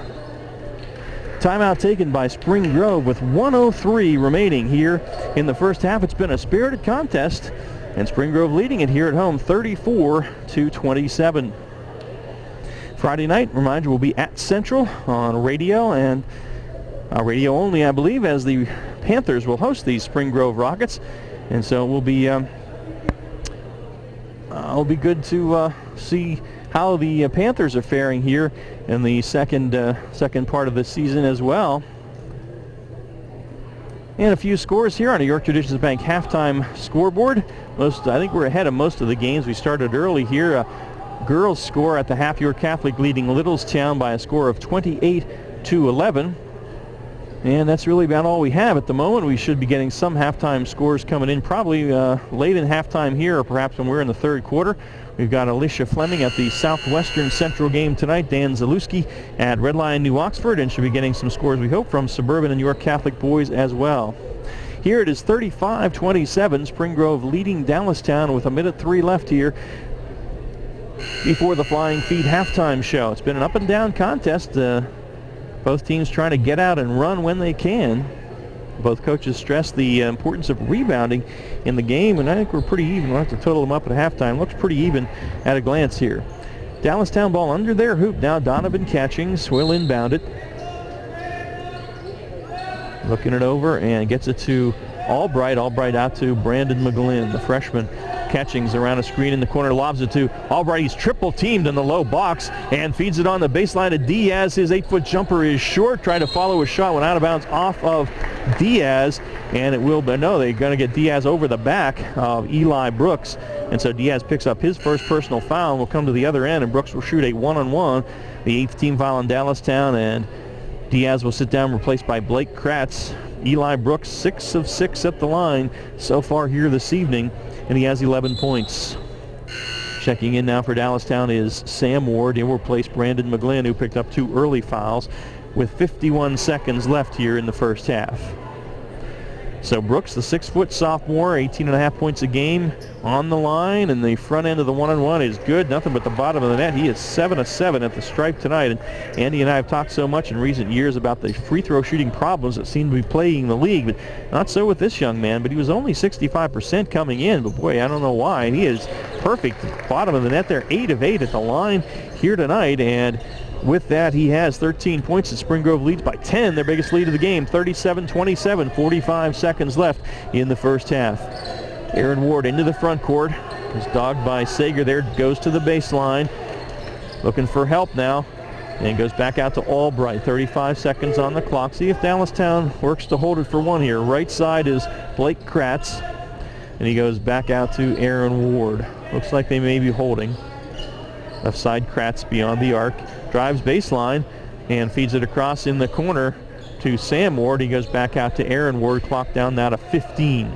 S1: Timeout taken by Spring Grove with 1:03 remaining here in the first half. It's been a spirited contest, and Spring Grove leading it here at home 34-27. Friday night, reminder, will be at Central on radio, and radio only, I believe, as the Panthers will host these Spring Grove Rockets. And so it'll be good to see how the Panthers are faring here in the second part of the season as well. And a few scores here on a York Traditions Bank halftime scoreboard. I think we're ahead of most of the games. We started early here. Girls score at the half, York Catholic leading Littlestown by a score of 28-11. And that's really about all we have at the moment. We should be getting some halftime scores coming in probably late in halftime here, or perhaps when we're in the third quarter. We've got Alicia Fleming at the Southwestern Central game tonight. Dan Zalewski at Red Lion New Oxford, and should be getting some scores, we hope, from Suburban and York Catholic boys as well. Here it is 35-27. Spring Grove leading Dallastown with 1:03 left here before the Flying Feet halftime show. It's been an up and down contest. Both teams trying to get out and run when they can. Both coaches stress the importance of rebounding in the game, and I think we're pretty even. We'll have to total them up at halftime. Looks pretty even at a glance here. Dallastown ball under their hoop now. Donovan Catchings will inbound it. Looking it over and gets it to Albright. Albright out to Brandon McGlynn, the freshman. Catchings around a screen in the corner, lobs it to Albright. He's triple teamed in the low box and feeds it on the baseline to Diaz. His 8-foot jumper is short. Tried to follow a shot, went out of bounds off of Diaz, and it will, but no, they're going to get Diaz over the back of Eli Brooks. And so Diaz picks up his first personal foul and will come to the other end, and Brooks will shoot a 1-on-1, the 8th team foul in Dallastown, and Diaz will sit down, replaced by Blake Kratz. Eli Brooks, 6 of 6 at the line so far here this evening, and he has 11 points. Checking in now for Dallastown is Sam Ward. He'll replace Brandon McGlynn, who picked up 2 early fouls, with 51 seconds left here in the first half. So Brooks, the 6-foot sophomore, 18.5 points a game on the line, and the front end of the one-on-one is good. Nothing but the bottom of the net. He is 7 of 7 at the stripe tonight. And Andy and I have talked so much in recent years about the free throw shooting problems that seem to be plaguing the league, but not so with this young man. But he was only 65% coming in, but boy, I don't know why. He is perfect bottom of the net there, 8 of 8 at the line here tonight, and with that, he has 13 points, and Spring Grove leads by 10, their biggest lead of the game, 37-27, 45 seconds left in the first half. Aaron Ward into the front court, is dogged by Sager there, goes to the baseline, looking for help now, and goes back out to Albright. 35 seconds on the clock. See if Dallastown works to hold it for one here. Right side is Blake Kratz, and he goes back out to Aaron Ward. Looks like they may be holding. Left side, Kratz beyond the arc. Drives baseline and feeds it across in the corner to Sam Ward. He goes back out to Aaron Ward. Clock down now to 15.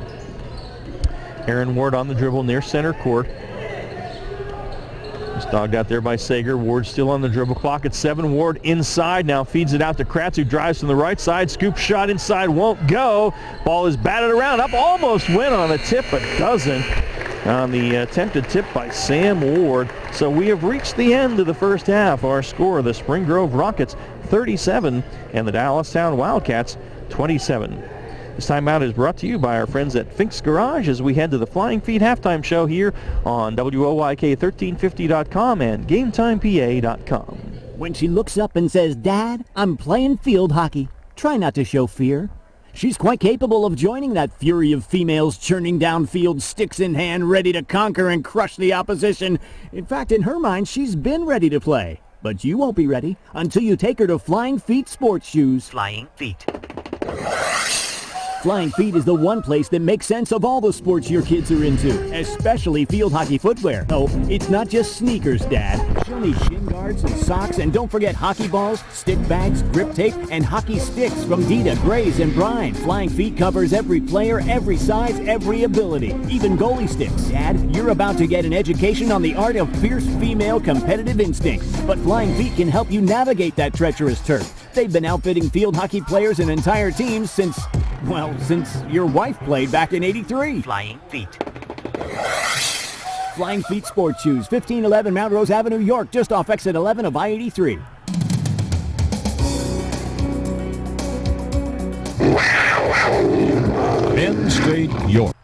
S1: Aaron Ward on the dribble near center court. He's dogged out there by Sager. Ward still on the dribble. Clock at 7. Ward inside now, feeds it out to Kratz, who drives from the right side. Scoop shot inside, won't go. Ball is batted around. Up, almost went on a tip, but doesn't. On the attempted tip by Sam Ward. So we have reached the end of the first half. Our score, the Spring Grove Rockets 37 and the Dallastown Wildcats 27. This timeout is brought to you by our friends at Fink's Garage as we head to the Flying Feet halftime show here on WOYK1350.com and GameTimePA.com.
S17: When she looks up and says, "Dad, I'm playing field hockey," try not to show fear. She's quite capable of joining that fury of females churning downfield, sticks in hand, ready to conquer and crush the opposition. In fact, in her mind, she's been ready to play. But you won't be ready until you take her to Flying Feet sports shoes. Flying Feet. Flying Feet is the one place that makes sense of all the sports your kids are into, especially field hockey footwear. Oh, it's not just sneakers, Dad. She'll need shin guards and socks, and don't forget hockey balls, stick bags, grip tape, and hockey sticks from Dita, Grays, and Brine. Flying Feet covers every player, every size, every ability, even goalie sticks. Dad, you're about to get an education on the art of fierce female competitive instinct, but Flying Feet can help you navigate that treacherous turf. They've been outfitting field hockey players and entire teams since your wife played back in '83. Flying Feet. Flying Feet sports shoes, 1511 Mount Rose Avenue, York, just off exit 11 of I-83.
S2: Penn State York.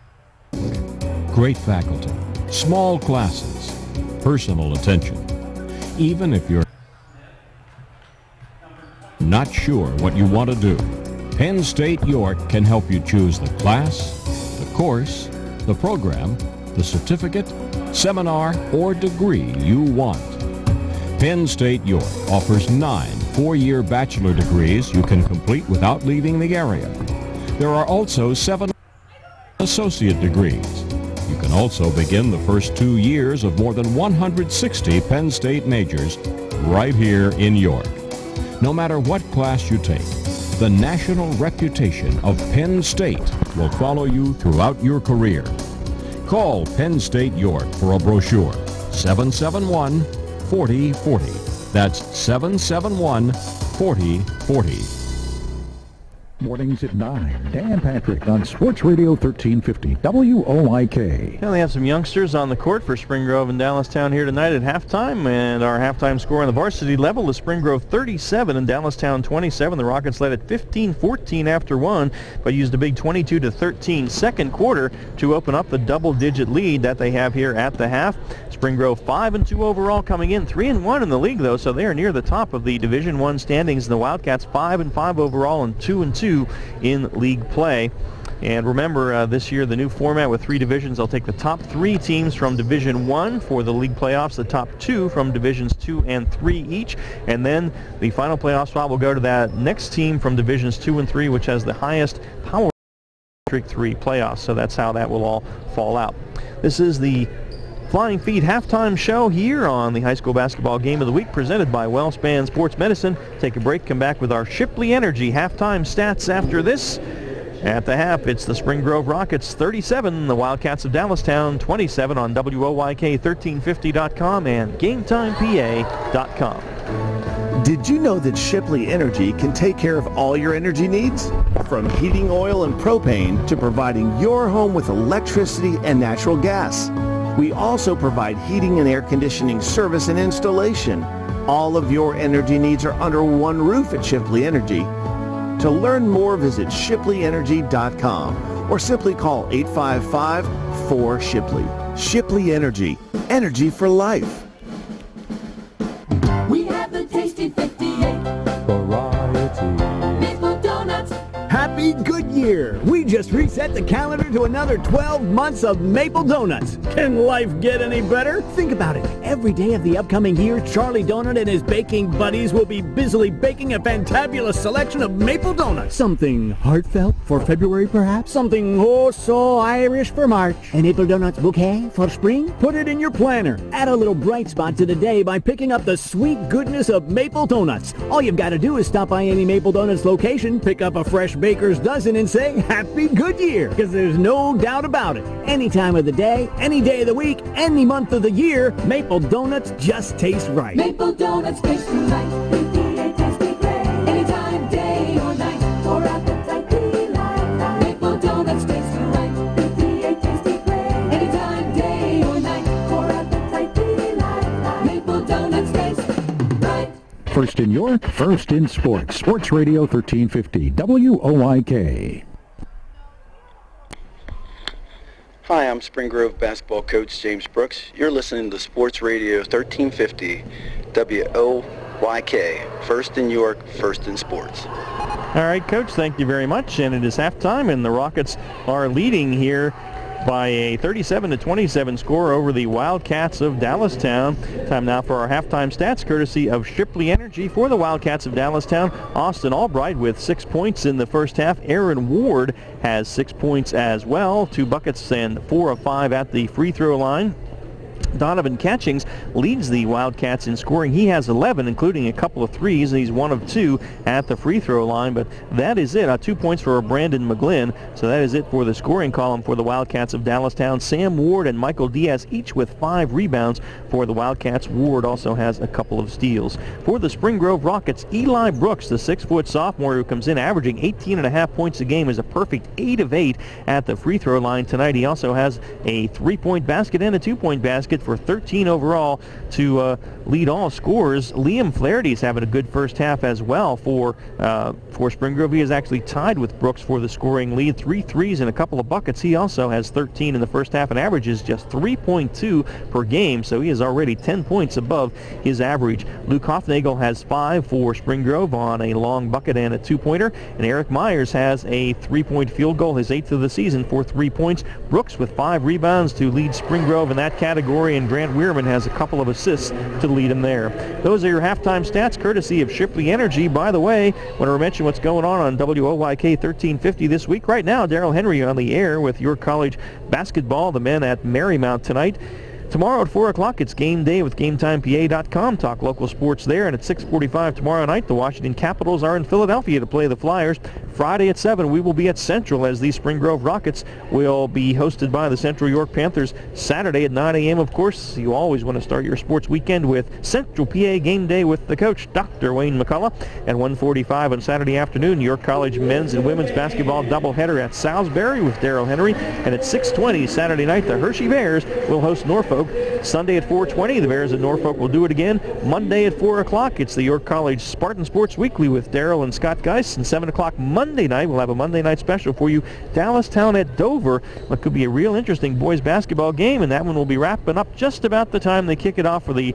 S2: Great faculty, small classes, personal attention. Even if you're not sure what you want to do, Penn State York can help you choose the class, the course, the program, the certificate, seminar, or degree you want. Penn State York offers 9 4-year bachelor degrees you can complete without leaving the area. There are also 7 associate degrees. You can also begin the first 2 years of more than 160 Penn State majors right here in York. No matter what class you take, the national reputation of Penn State will follow you throughout your career. Call Penn State York for a brochure. 771-4040. That's 771-4040.
S19: Mornings at 9. Dan Patrick on Sports Radio 1350 WOYK.
S1: Now they have some youngsters on the court for Spring Grove and Dallastown here tonight at halftime, and our halftime score on the varsity level is Spring Grove 37 and Dallastown 27. The Rockets led at 15-14 after one, but used a big 22-13 second quarter to open up the double-digit lead that they have here at the half. Spring Grove 5-2 overall coming in, 3-1 in the league though, so they are near the top of the Division I standings. And the Wildcats 5-5 overall and 2-2 in league play. And remember, this year the new format with 3 divisions. They'll take the top 3 teams from Division I for the league playoffs, the top 2 from Divisions 2 and 3 each, and then the final playoff spot will go to that next team from Divisions 2 and 3, which has the highest power District 3 playoffs. So that's how that will all fall out. This is the Flying Feet halftime show here on the high school basketball game of the week presented by WellSpan Sports Medicine. Take a break, come back with our Shipley Energy halftime stats after this. At the half, it's the Spring Grove Rockets 37, the Wildcats of Dallastown 27 on WOYK1350.com and GameTimePA.com.
S21: Did you know that Shipley Energy can take care of all your energy needs? From heating oil and propane to providing your home with electricity and natural gas. We also provide heating and air conditioning service and installation. All of your energy needs are under one roof at Shipley Energy. To learn more, visit ShipleyEnergy.com or simply call 855-4SHIPLEY. Shipley Energy. Energy for life.
S16: We have the tasty 58
S17: Variety.
S16: Maple Donuts.
S17: Happy Good Year! We just reset the calendar to another 12 months of Maple Donuts. Can life get any better? Think about it. Every day of the upcoming year, Charlie Donut and his baking buddies will be busily baking a fantabulous selection of Maple Donuts. Something heartfelt for February, perhaps? Something oh so Irish for March? A Maple Donuts bouquet for spring? Put it in your planner. Add a little bright spot to the day by picking up the sweet goodness of Maple Donuts. All you've got to do is stop by any Maple Donuts location, pick up a fresh baker's dozen, and say Happy Good Year, because there's no doubt about it. Any time of the day, any day of the week, any month of the year, Maple Donuts just taste right.
S16: Maple Donuts taste right. 58 tasty great. Anytime, day or night, for appetite delight. Maple Donuts taste right. 58 tasty great. Anytime, day or night, for appetite delight. Maple Donuts taste right.
S19: First in York, first in sports. Sports Radio 1350, WOYK.
S4: Hi, I'm Spring Grove basketball coach James Brooks. You're listening to Sports Radio 1350 WOYK. First in York, first in sports.
S1: All right, Coach, thank you very much. And it is halftime, and the Rockets are leading here by a 37-27 score over the Wildcats of Dallastown. Time now for our halftime stats, courtesy of Shipley Energy for the Wildcats of Dallastown. Austin Albright with 6 points in the first half. Aaron Ward has 6 points as well, 2 buckets and 4 of 5 at the free throw line. Donovan Catchings leads the Wildcats in scoring. He has 11, including a couple of threes, and he's 1 of 2 at the free throw line. But that is it. 2 points for Brandon McGlynn. So that is it for the scoring column for the Wildcats of Dallastown. Sam Ward and Michael Diaz each with 5 rebounds for the Wildcats. Ward also has a couple of steals. For the Spring Grove Rockets, Eli Brooks, the 6-foot sophomore who comes in averaging 18.5 points a game, is a perfect 8 of 8 at the free throw line tonight. He also has a 3-point basket and a 2-point basket for 13 overall to lead all scorers. Liam Flaherty's having a good first half as well for Spring Grove. He is actually tied with Brooks for the scoring lead. 3 threes and a couple of buckets. He also has 13 in the first half and averages just 3.2 per game, so he is already 10 points above his average. Luke Hoffnagel has 5 for Spring Grove on a long bucket and a 2-pointer, and Eric Myers has a 3-point field goal, his 8th of the season, for 3 points. Brooks with 5 rebounds to lead Spring Grove in that category, and Grant Weirman has a couple of assists to lead him there. Those are your halftime stats, courtesy of Shipley Energy. By the way, I want to mention what's going on WOYK 1350 this week. Right now, Daryl Henry on the air with York College basketball, the men at Marymount tonight. Tomorrow at 4 o'clock, it's game day with GameTimePA.com. Talk local sports there. And at 6:45 tomorrow night, the Washington Capitals are in Philadelphia to play the Flyers. Friday at 7, we will be at Central as the Spring Grove Rockets will be hosted by the Central York Panthers. Saturday at 9 a.m., of course, you always want to start your sports weekend with Central PA Game Day with the coach, Dr. Wayne McCullough. At 1:45 on Saturday afternoon, York College men's and women's basketball doubleheader at Salisbury with Daryl Henry. And at 6:20 Saturday night, the Hershey Bears will host Norfolk. Sunday at 4:20, the Bears at Norfolk will do it again. Monday at 4 o'clock, it's the York College Spartan Sports Weekly with Daryl and Scott Geis. And 7 o'clock Monday night, we'll have a Monday night special for you. Dallastown at Dover. What could be a real interesting boys basketball game, and that one will be wrapping up just about the time they kick it off for the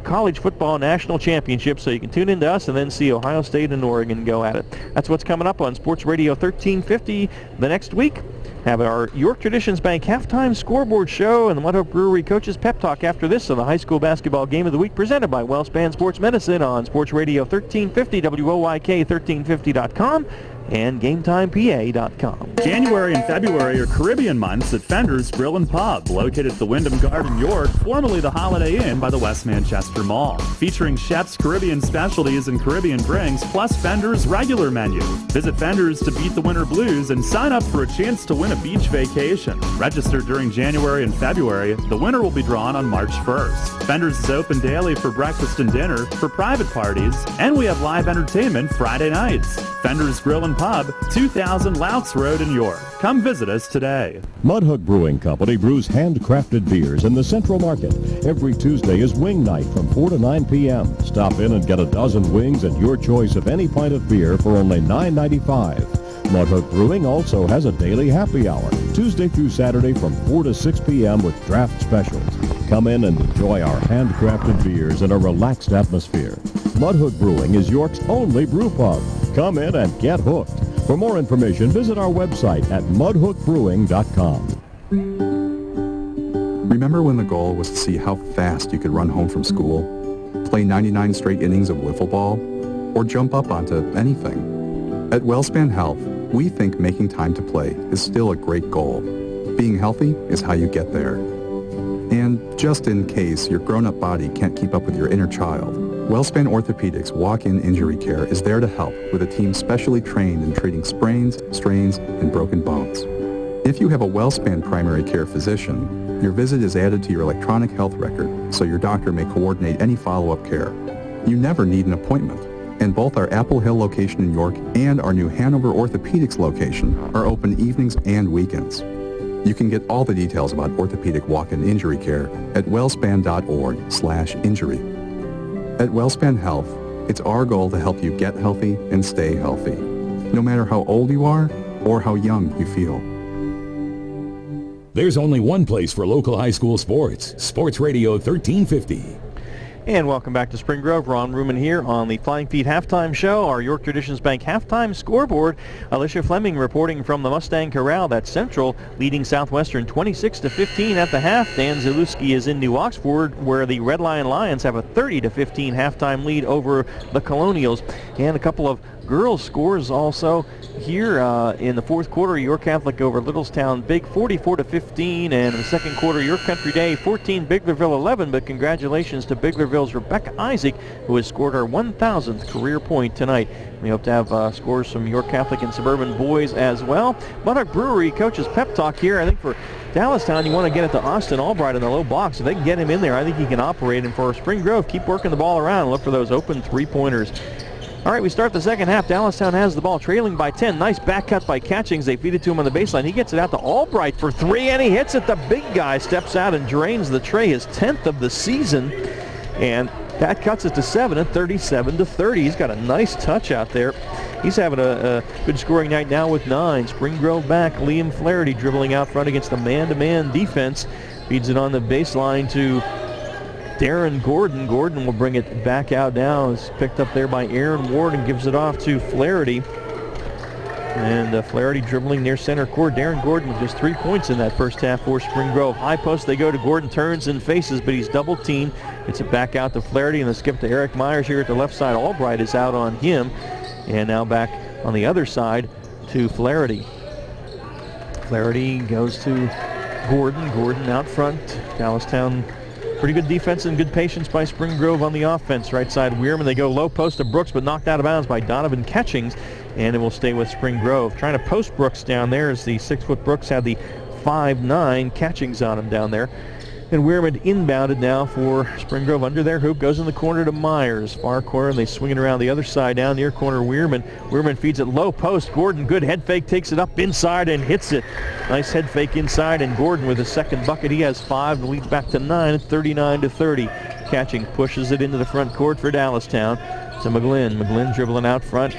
S1: College Football National Championship, so you can tune in to us and then see Ohio State and Oregon go at it. That's what's coming up on Sports Radio 1350 the next week. Have our York Traditions Bank halftime scoreboard show and the Mud Hope Brewery Coaches Pep Talk after this on the high school basketball game of the week presented by WellSpan Sports Medicine on Sports Radio 1350, WOYK1350.com and GameTimePA.com.
S6: January and February are Caribbean months at Fender's Grill and Pub, located at the Wyndham Garden, York, formerly the Holiday Inn by the West Manchester Mall. Featuring chef's Caribbean specialties and Caribbean drinks, plus Fender's regular menu. Visit Fender's to beat the winter blues and sign up for a chance to win a beach vacation. Register during January and February. The winner will be drawn on March 1st. Fender's is open daily for breakfast and dinner, for private parties, and we have live entertainment Friday nights. Fender's Grill and Pub, 2000 Louts Road in York. Come visit us today.
S2: Mudhook Brewing Company brews handcrafted beers in the Central Market. Every Tuesday is wing night from 4 to 9 p.m. Stop in and get a dozen wings and your choice of any pint of beer for only $9.95. Mudhook Brewing also has a daily happy hour, Tuesday through Saturday from 4 to 6 p.m. with draft specials. Come in and enjoy our handcrafted beers in a relaxed atmosphere. Mudhook Brewing is York's only brew pub. Come in and get hooked. For more information, visit our website at mudhookbrewing.com.
S18: Remember when the goal was to see how fast you could run home from school, play 99 straight innings of wiffle ball, or jump up onto anything? At WellSpan Health, we think making time to play is still a great goal. Being healthy is how you get there. And just in case your grown-up body can't keep up with your inner child, WellSpan Orthopedics walk-in injury care is there to help with a team specially trained in treating sprains, strains, and broken bones. If you have a WellSpan primary care physician, your visit is added to your electronic health record so your doctor may coordinate any follow-up care. You never need an appointment, and both our Apple Hill location in York and our new Hanover Orthopedics location are open evenings and weekends. You can get all the details about orthopedic walk-in injury care at wellspan.org/injury. At WellSpan Health, it's our goal to help you get healthy and stay healthy, no matter how old you are or how young you feel.
S3: There's only one place for local high school sports. Sports Radio 1350.
S1: And welcome back to Spring Grove. Ron Ruman here on the Flying Feet Halftime Show. Our York Traditions Bank halftime scoreboard. Alicia Fleming reporting from the Mustang Corral. That's Central leading Southwestern 26-15 at the half. Dan Zalewski is in New Oxford, where the Red Lion Lions have a 30-15 halftime lead over the Colonials. And a couple of girls scores also here in the fourth quarter. York Catholic over Littlestown Big 44-15, and in the second quarter York Country Day 14, Biglerville 11. But congratulations to Biglerville's Rebecca Isaac, who has scored her 1,000th career point tonight. We hope to have scores from York Catholic and Suburban boys as well. Mudhook Brewery coaches pep talk here. I think for Dallastown, you want to get it to Austin Albright in the low box. If they can get him in there, I think he can operate. And for Spring Grove, keep working the ball around and look for those open three-pointers. All right, we start the second half. Dallastown has the ball, trailing by 10. Nice back cut by Catchings. They feed it to him on the baseline. He gets it out to Albright for three, and he hits it. The big guy steps out and drains the tray, his 10th of the season. And that cuts it to 7 at 37-30. He's got a nice touch out there. He's having a good scoring night now with 9. Spring Grove back. Liam Flaherty dribbling out front against the man-to-man defense. Feeds it on the baseline to Darren Gordon. Gordon will bring it back out now. It's picked up there by Aaron Ward and gives it off to Flaherty. And Flaherty dribbling near center court. Darren Gordon with just 3 points in that first half for Spring Grove. High post they go to Gordon, turns and faces, but he's double teamed. It's it back out to Flaherty, and the skip to Eric Myers here at the left side. Albright is out on him. And now back on the other side to Flaherty. Flaherty goes to Gordon. Gordon out front. Dallastown, pretty good defense and good patience by Spring Grove on the offense. Right side Weirman. They go low post to Brooks, but knocked out of bounds by Donovan Catchings, and it will stay with Spring Grove. Trying to post Brooks down there as the 6-foot Brooks had the 5'9" Catchings on him down there. And Weirman inbounded now for Spring Grove under their hoop. Goes in the corner to Myers. Far corner, and they swing it around the other side down near corner Weirman. Weirman feeds it low post. Gordon, good head fake, takes it up inside and hits it. Nice head fake inside, and Gordon with his second bucket. He has 5 to lead back to 9, 39-30. Catching pushes it into the front court for Dallastown to McGlynn. McGlynn dribbling out front.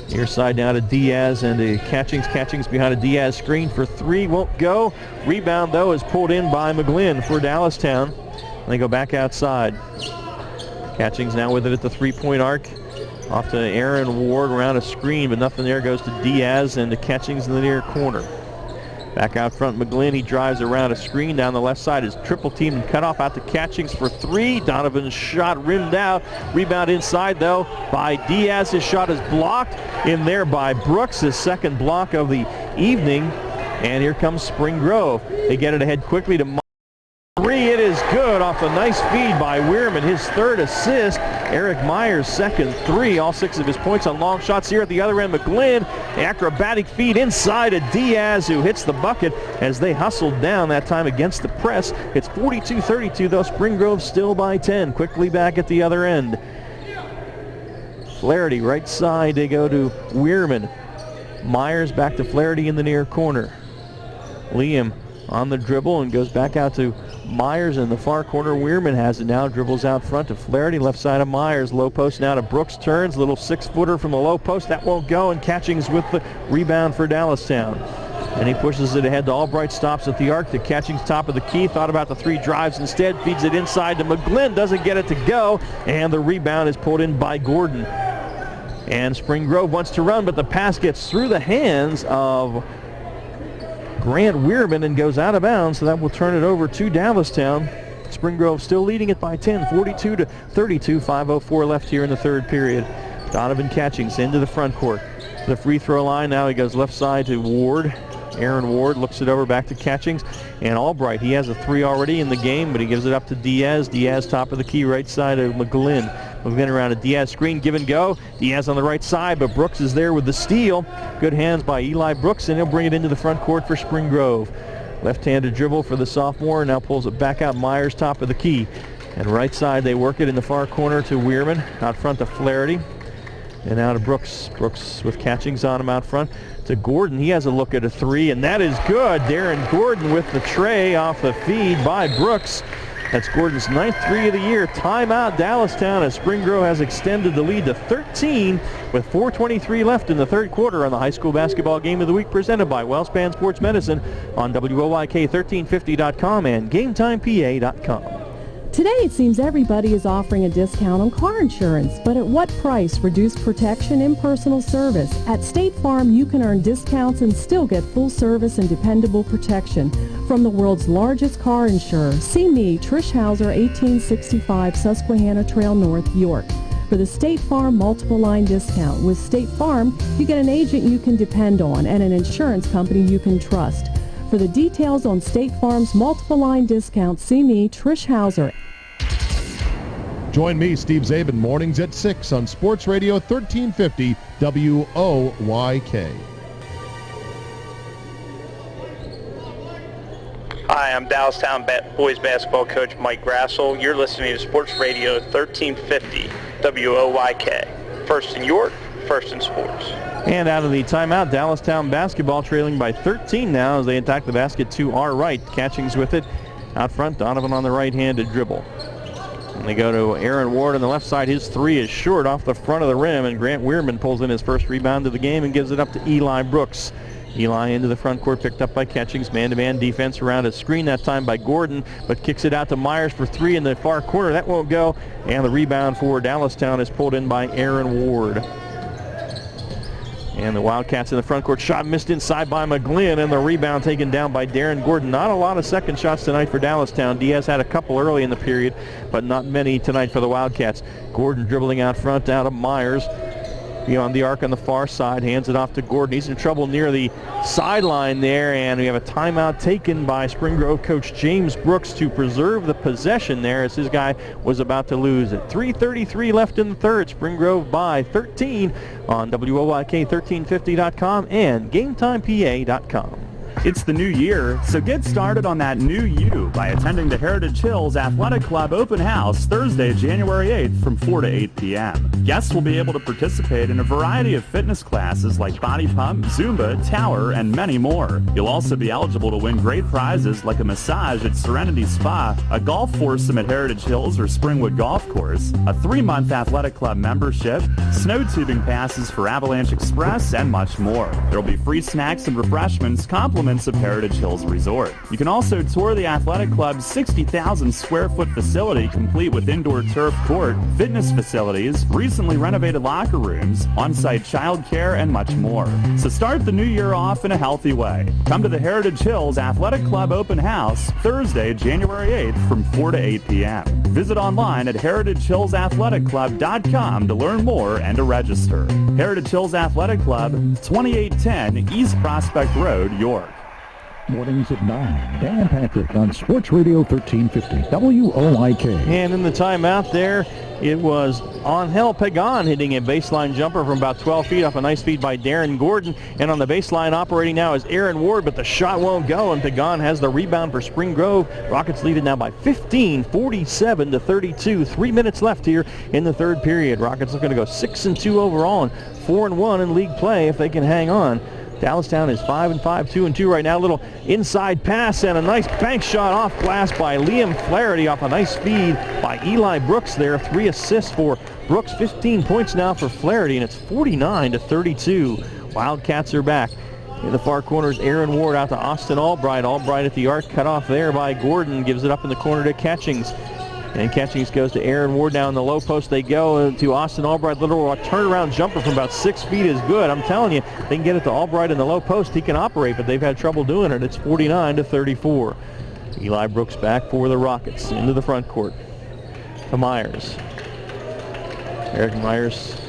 S1: Near side now to Diaz, and Catchings behind a Diaz screen for 3, won't go. Rebound, though, is pulled in by McGlynn for Dallastown. They go back outside. Catchings now with it at the three-point arc. Off to Aaron Ward around a screen, but nothing there. Goes to Diaz and to Catchings in the near corner. Back out front, McGlynn, he drives around a screen down the left side, is triple teamed and cut off out to Catchings for three. Donovan's shot rimmed out. Rebound inside, though, by Diaz. His shot is blocked in there by Brooks, his second block of the evening. And here comes Spring Grove. They get it ahead quickly to three. It is good off a nice feed by Weirman, his third assist. Eric Myers' second three. All 6 of his points on long shots here at the other end. McGlynn, acrobatic feed inside of Diaz, who hits the bucket as they hustled down that time against the press. It's 42-32, though. Spring Grove still by 10. Quickly back at the other end. Flaherty right side. They go to Weirman. Myers back to Flaherty in the near corner. Liam on the dribble and goes back out to Myers in the far corner. Weirman has it now, dribbles out front to Flaherty, left side of Myers. Low post now to Brooks, turns, little 6-footer from the low post. That won't go, and Catchings with the rebound for Dallastown. And he pushes it ahead to Albright, stops at the arc to Catchings, top of the key. Thought about the 3 drives instead, feeds it inside to McGlynn, doesn't get it to go, and the rebound is pulled in by Gordon. And Spring Grove wants to run, but the pass gets through the hands of Grant Weirman and goes out of bounds, so that will turn it over to Dallastown. Spring Grove still leading it by 10, 42-32, 5:04 left here in the third period. Donovan Catchings into the front court. The free throw line, now he goes left side to Ward. Aaron Ward looks it over back to Catchings, and Albright, he has a 3 already in the game, but he gives it up to Diaz. Diaz top of the key, right side of McGlynn. McGlynn around a Diaz screen, give and go. Diaz on the right side, but Brooks is there with the steal. Good hands by Eli Brooks, and he'll bring it into the front court for Spring Grove. Left-handed dribble for the sophomore, now pulls it back out. Myers top of the key. And right side, they work it in the far corner to Weirman. Out front to Flaherty. And now to Brooks. Brooks with Catchings on him out front. To Gordon, he has a look at a 3, and that is good. Darren Gordon with the tray off the feed by Brooks. That's Gordon's 9th 3 of the year. Timeout Dallastown as Spring Grove has extended the lead to 13 with 4:23 left in the third quarter on the high school basketball game of the week presented by WellSpan Sports Medicine on WOYK1350.com and GameTimePA.com.
S8: Today it seems everybody is offering a discount on car insurance, but at what price? Reduced protection, impersonal service. At State Farm, you can earn discounts and still get full service and dependable protection from the world's largest car insurer. See me, Trish Hauser, 1865 Susquehanna Trail North, York, for the State Farm multiple line discount. With State Farm, you get an agent you can depend on and an insurance company you can trust. For the details on State Farm's multiple line discount, see me, Trish Hauser.
S20: Join me, Steve Zabin, mornings at 6 on Sports Radio 1350 WOYK.
S5: Hi, I'm Dallastown boys basketball coach Mike Grassel. You're listening to Sports Radio 1350 WOYK. First in York, first in sports.
S1: And out of the timeout, Dallastown basketball trailing by 13 now as they attack the basket to our right. Catchings with it. Out front, Donovan on the right-handed dribble. And they go to Aaron Ward on the left side. His 3 is short off the front of the rim, and Grant Weirman pulls in his first rebound of the game and gives it up to Eli Brooks. Eli into the front court, picked up by Catchings. Man-to-man defense around a screen that time by Gordon, but kicks it out to Myers for 3 in the far corner. That won't go, and the rebound for Dallastown is pulled in by Aaron Ward. And the Wildcats in the front court, shot missed inside by McGlynn, and the rebound taken down by Darren Gordon. Not a lot of second shots tonight for Dallastown. Diaz had a couple early in the period, but not many tonight for the Wildcats. Gordon dribbling out front, out of Myers. Beyond the arc on the far side, hands it off to Gordon. He's in trouble near the sideline there, and we have a timeout taken by Spring Grove coach James Brooks to preserve the possession there as his guy was about to lose it. 3:33 left in the third. Spring Grove by 13 on WOYK1350.com and GameTimePA.com.
S6: It's the new year, so get started on that new you by attending the Heritage Hills Athletic Club Open House Thursday, January 8th from 4 to 8 p.m. Guests will be able to participate in a variety of fitness classes like body pump, Zumba, tower, and many more. You'll also be eligible to win great prizes like a massage at Serenity Spa, a golf foursome at Heritage Hills or Springwood Golf Course, a 3-month athletic club membership, snow tubing passes for Avalanche Express, and much more. There will be free snacks and refreshments complimentary elements of Heritage Hills Resort. You can also tour the athletic club's 60,000 square foot facility, complete with indoor turf court, fitness facilities, recently renovated locker rooms, on-site child care, and much more. So start the new year off in a healthy way. Come to the Heritage Hills Athletic Club Open House Thursday, January 8th from 4 to 8 p.m. Visit online at heritagehillsathletic.com to learn more and to register. Heritage Hills Athletic Club, 2810 East Prospect Road, York.
S19: Mornings at 9. Dan Patrick on Sports Radio 1350 WOIK.
S1: And in the timeout there, it was Angel Pagan hitting a baseline jumper from about 12 feet off a nice feed by Darren Gordon. And on the baseline operating now is Aaron Ward, but the shot won't go, and Pagan has the rebound for Spring Grove. Rockets lead it now by 15, 47-32. 3 minutes left here in the third period. Rockets looking to go 6-2 overall and 4-1 in league play if they can hang on. Dallastown is 5-5, 2-2 right now. Little inside pass and a nice bank shot off glass by Liam Flaherty off a nice feed by Eli Brooks there. 3 assists for Brooks, 15 points now for Flaherty, and it's 49-32. Wildcats are back. In the far corner is Aaron Ward out to Austin Albright. Albright at the arc, cut off there by Gordon. Gives it up in the corner to Catchings. And Catchings goes to Aaron Ward. Now in the low post they go to Austin Albright. Little turnaround jumper from about 6 feet is good. I'm telling you, they can get it to Albright in the low post. He can operate, but they've had trouble doing it. It's 49-34. Eli Brooks back for the Rockets into the front court. To Myers. Eric Myers,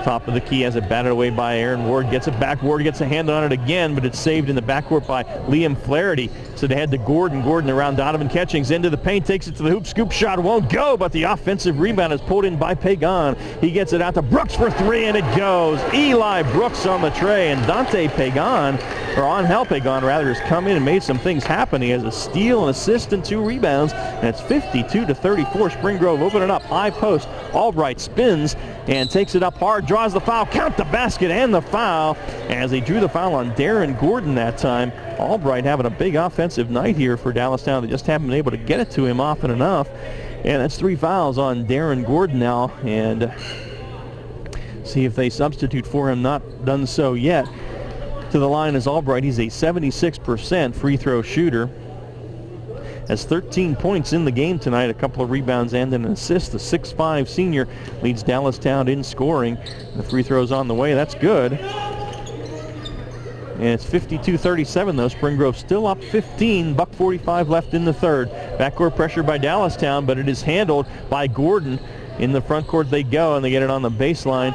S1: top of the key, has it batted away by Aaron Ward. Gets it back. Ward gets a hand on it again, but it's saved in the backcourt by Liam Flaherty. So they head to Gordon. Gordon around Donovan Catchings into the paint, takes it to the hoop. Scoop shot won't go, but the offensive rebound is pulled in by Pagan. He gets it out to Brooks for 3, and it goes. Eli Brooks on the tray, and Dante Pagan, or Angel Pagan rather, has come in and made some things happen. He has a steal, an assist, and 2 rebounds, and it's 52-34. Spring Grove open it up. High post. Albright spins and takes it up hard, draws the foul, count the basket and the foul, as he drew the foul on Darren Gordon that time. Albright having a big offensive night here for Dallastown. They just haven't been able to get it to him often enough. And that's 3 fouls on Darren Gordon now, and see if they substitute for him. Not done so yet. To the line is Albright. He's a 76% free throw shooter. Has 13 points in the game tonight, a couple of rebounds and an assist. The 6'5 senior leads Dallastown in scoring. The free throw's on the way. That's good. And it's 52-37 though. Spring Grove still up 15. $1:45 left in the third. Backcourt pressure by Dallastown, but it is handled by Gordon. In the front court they go, and they get it on the baseline.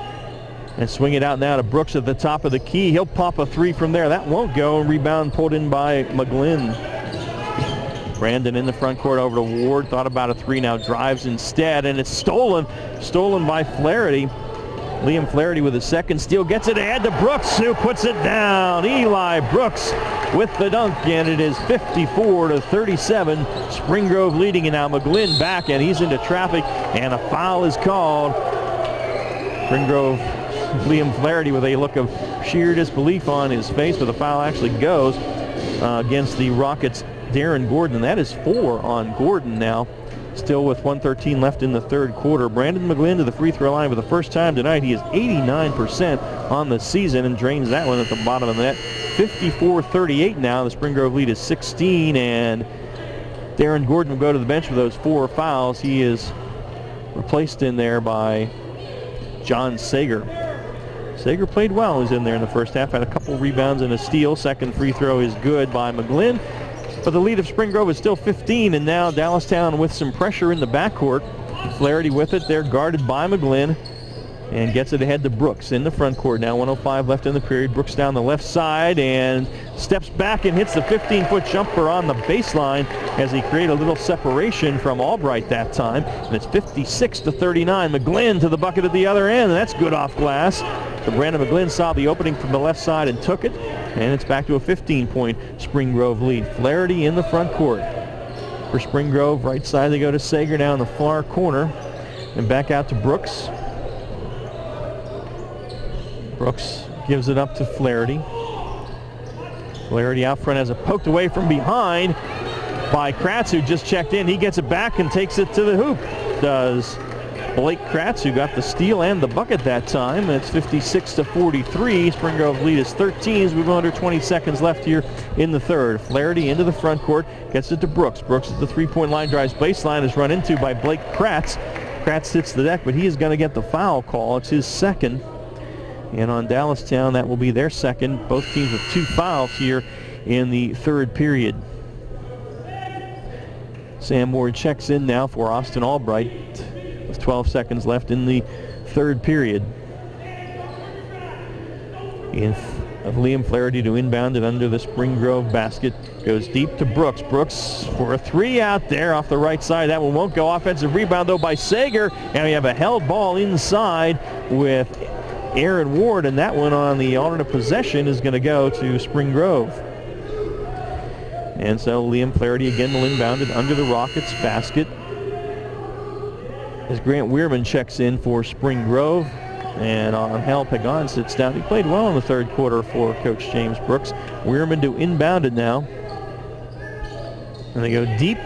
S1: And swing it out now to Brooks at the top of the key. He'll pop a 3 from there. That won't go. Rebound pulled in by McGlynn. Brandon in the front court over to Ward. Thought about a 3, now drives instead, and it's stolen. Stolen by Flaherty. Liam Flaherty with a second steal. Gets it ahead to Brooks, who puts it down. Eli Brooks with the dunk, and it is 54-37. Spring Grove leading, and now McGlynn back, and he's into traffic, and a foul is called. Spring Grove, Liam Flaherty with a look of sheer disbelief on his face, but the foul actually goes against the Rockets' Darren Gordon, and that is 4 on Gordon now. Still with 1:13 left in the third quarter. Brandon McGlynn to the free throw line for the first time tonight. He is 89% on the season and drains that one at the bottom of the net. 54-38 now. The Spring Grove lead is 16, and Darren Gordon will go to the bench with those 4 fouls. He is replaced in there by John Sager. Sager played well. He was in there in the first half, had a couple rebounds and a steal. Second free throw is good by McGlynn. But the lead of Spring Grove is still 15, and now Dallastown with some pressure in the backcourt. Flaherty with it. They're guarded by McGlynn, and gets it ahead to Brooks in the front court. Now 1:05 left in the period. Brooks down the left side and steps back and hits the 15-foot jumper on the baseline as he created a little separation from Albright that time. And it's 56-39. McGlynn to the bucket at the other end, and that's good off glass. So Brandon McGlynn saw the opening from the left side and took it. And it's back to a 15-point Spring Grove lead. Flaherty in the front court for Spring Grove. Right side they go to Sager now in the far corner. And back out to Brooks. Brooks gives it up to Flaherty. Flaherty out front has it poked away from behind by Kratz, who just checked in. He gets it back and takes it to the hoop. Does Blake Kratz, who got the steal and the bucket that time. It's 56-43. Spring Grove lead is 13 as we've under 20 seconds left here in the third. Flaherty into the front court, gets it to Brooks. Brooks at the three-point line, drives baseline, is run into by Blake Kratz. Kratz hits the deck, but he is going to get the foul call. It's his second. And on Dallastown, that will be their second. Both teams with 2 fouls here in the third period. Sam Ward checks in now for Austin Albright with 12 seconds left in the third period. Of Liam Flaherty to inbound it under the Spring Grove basket. Goes deep to Brooks. Brooks for a 3 out there off the right side. That one won't go. Offensive rebound though by Sager. And we have a held ball inside with Aaron Ward, and that one on the alternate possession is going to go to Spring Grove. And so Liam Flaherty again will inbound it under the Rockets basket as Grant Weirman checks in for Spring Grove. And Hal Pagan sits down. He played well in the third quarter for Coach James Brooks. Weirman to inbound it now. And they go deep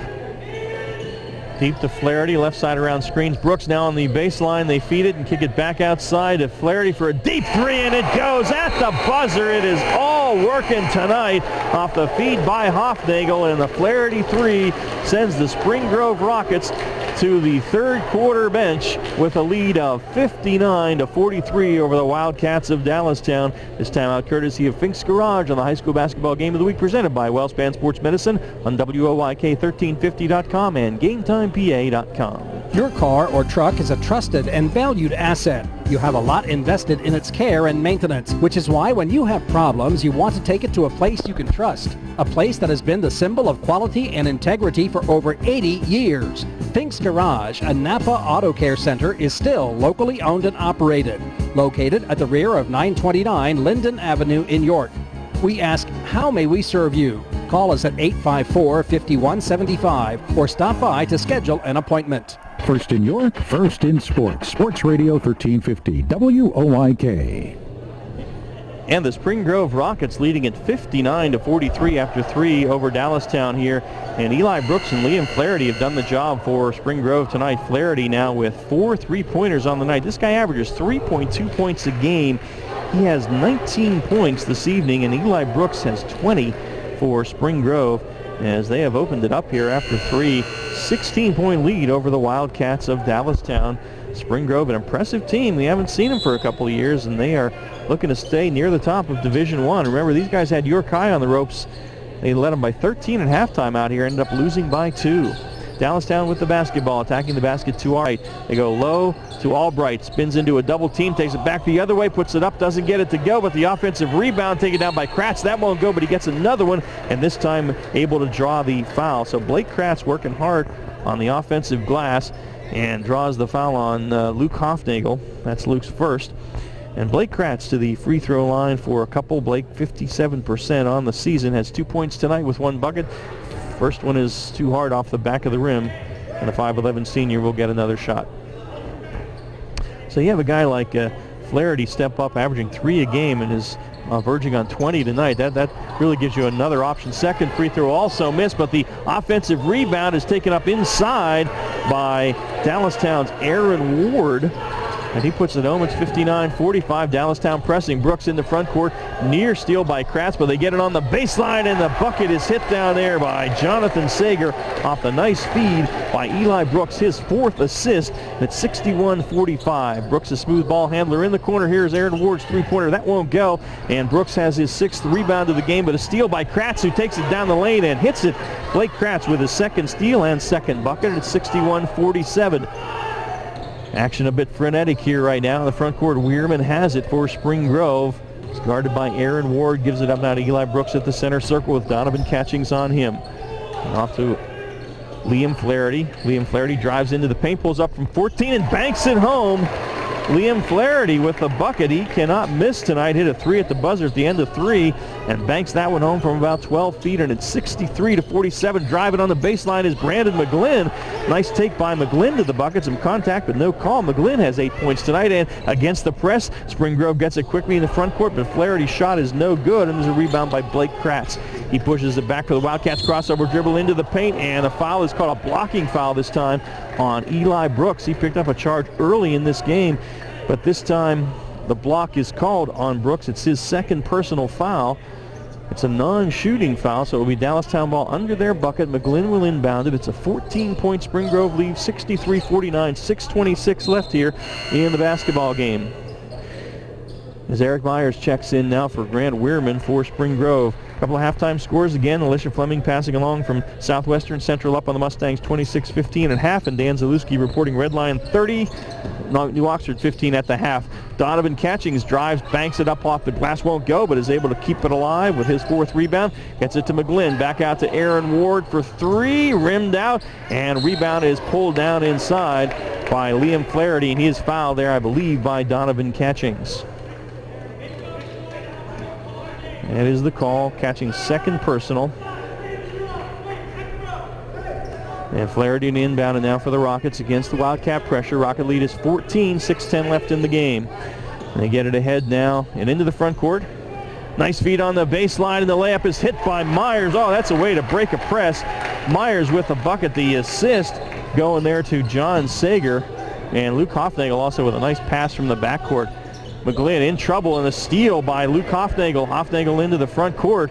S1: to Flaherty, left side around screens. Brooks now on the baseline. They feed it and kick it back outside to Flaherty for a deep 3, and it goes at the buzzer. It is all working tonight off the feed by Hofnagel, and the Flaherty 3 sends the Spring Grove Rockets to the third quarter bench with a lead of 59-43 over the Wildcats of Dallastown. This timeout courtesy of Fink's Garage on the High School Basketball Game of the Week, presented by Wellspan Sports Medicine on WOYK1350.com and GameTimePA.com.
S7: Your car or truck is a trusted and valued asset. You have a lot invested in its care and maintenance, which is why when you have problems, you want to take it to a place you can trust. A place that has been the symbol of quality and integrity for over 80 years. Fink's Garage, a Napa Auto Care Center, is still locally owned and operated. Located at the rear of 929 Linden Avenue in York. We ask, how may we serve you? Call us at 854-5175 or stop by to schedule an appointment.
S19: First in York, first in sports. Sports Radio 1350, WOYK.
S1: And the Spring Grove Rockets leading at 59-43 after 3 over Dallastown here. And Eli Brooks and Liam Flaherty have done the job for Spring Grove tonight. Flaherty now with 4 3-pointers on the night. This guy averages 3.2 points a game. He has 19 points this evening, and Eli Brooks has 20 for Spring Grove as they have opened it up here after 3. 16-point lead over the Wildcats of Dallastown. Spring Grove, an impressive team. We haven't seen them for a couple of years, and they are looking to stay near the top of Division I. Remember, these guys had York High on the ropes. They led them by 13 at halftime out here, ended up losing by 2. Dallastown with the basketball, attacking the basket to our right. They go low to Albright, spins into a double team, takes it back the other way, puts it up, doesn't get it to go, but the offensive rebound taken down by Kratz. That won't go, but he gets another one, and this time able to draw the foul. So Blake Kratz working hard on the offensive glass and draws the foul on Luke Hofnagel. That's Luke's first. And Blake Kratz to the free throw line for a couple. Blake 57% on the season, has 2 points tonight with 1 bucket. First one is too hard off the back of the rim, and the 5'11 senior will get another shot. So you have a guy like Flaherty step up, averaging 3 a game, and is verging on 20 tonight. That really gives you another option. Second free throw also missed, but the offensive rebound is taken up inside by Dallastown's Aaron Ward. And he puts it home. It's 59-45. Dallastown pressing. Brooks in the front court. Near steal by Kratz, but they get it on the baseline, and the bucket is hit down there by Jonathan Sager off the nice feed by Eli Brooks, his 4th assist. It's 61-45. Brooks, a smooth ball handler in the corner. Here's Aaron Ward's 3-pointer. That won't go, and Brooks has his 6th rebound of the game, but a steal by Kratz, who takes it down the lane and hits it. Blake Kratz with his 2nd steal and 2nd bucket. It's 61-47. Action a bit frenetic here right now in the front court. Weirman has it for Spring Grove. It's guarded by Aaron Ward. Gives it up now to Eli Brooks at the center circle with Donovan Catchings on him. And off to Liam Flaherty. Liam Flaherty drives into the paint, pulls up from 14 and banks it home. Liam Flaherty with the bucket. He cannot miss tonight. Hit a 3 at the buzzer at the end of 3 and banks that one home from about 12 feet, and it's 63-47. Driving on the baseline is Brandon McGlynn. Nice take by McGlynn to the bucket. Some contact, but no call. McGlynn has 8 points tonight, and against the press, Spring Grove gets it quickly in the front court, but Flaherty's shot is no good, and there's a rebound by Blake Kratz. He pushes it back for the Wildcats. Crossover dribble into the paint, and the foul is called a blocking foul this time on Eli Brooks. He picked up a charge early in this game, but this time the block is called on Brooks. It's his second personal foul. It's a non-shooting foul, so it will be Dallastown ball under their bucket. McGlynn will inbound it. It's a 14-point Spring Grove lead, 63-49, 6:26 left here in the basketball game. As Eric Myers checks in now for Grant Weirman for Spring Grove. A couple of halftime scores again. Alicia Fleming passing along from Southwestern Central up on the Mustangs 26-15 at half, and Dan Zalewski reporting Red Lion 30, New Oxford 15 at the half. Donovan Catchings drives, banks it up off the glass, won't go, but is able to keep it alive with his fourth rebound. Gets it to McGlynn, back out to Aaron Ward for three, rimmed out, and rebound is pulled down inside by Liam Flaherty, and he is fouled there, I believe, by Donovan Catchings. That is the call, Catchings' second personal. And Flaherty inbound now for the Rockets against the Wildcat pressure. Rocket lead is 14, 6:10 left in the game. And they get it ahead now and into the front court. Nice feed on the baseline, and the layup is hit by Myers. Oh, that's a way to break a press. Myers with the bucket, the assist going there to John Sager. And Luke Hoffnagel also with a nice pass from the backcourt. McGlynn in trouble, and a steal by Luke Hoffnagel. Hoffnagel into the front court.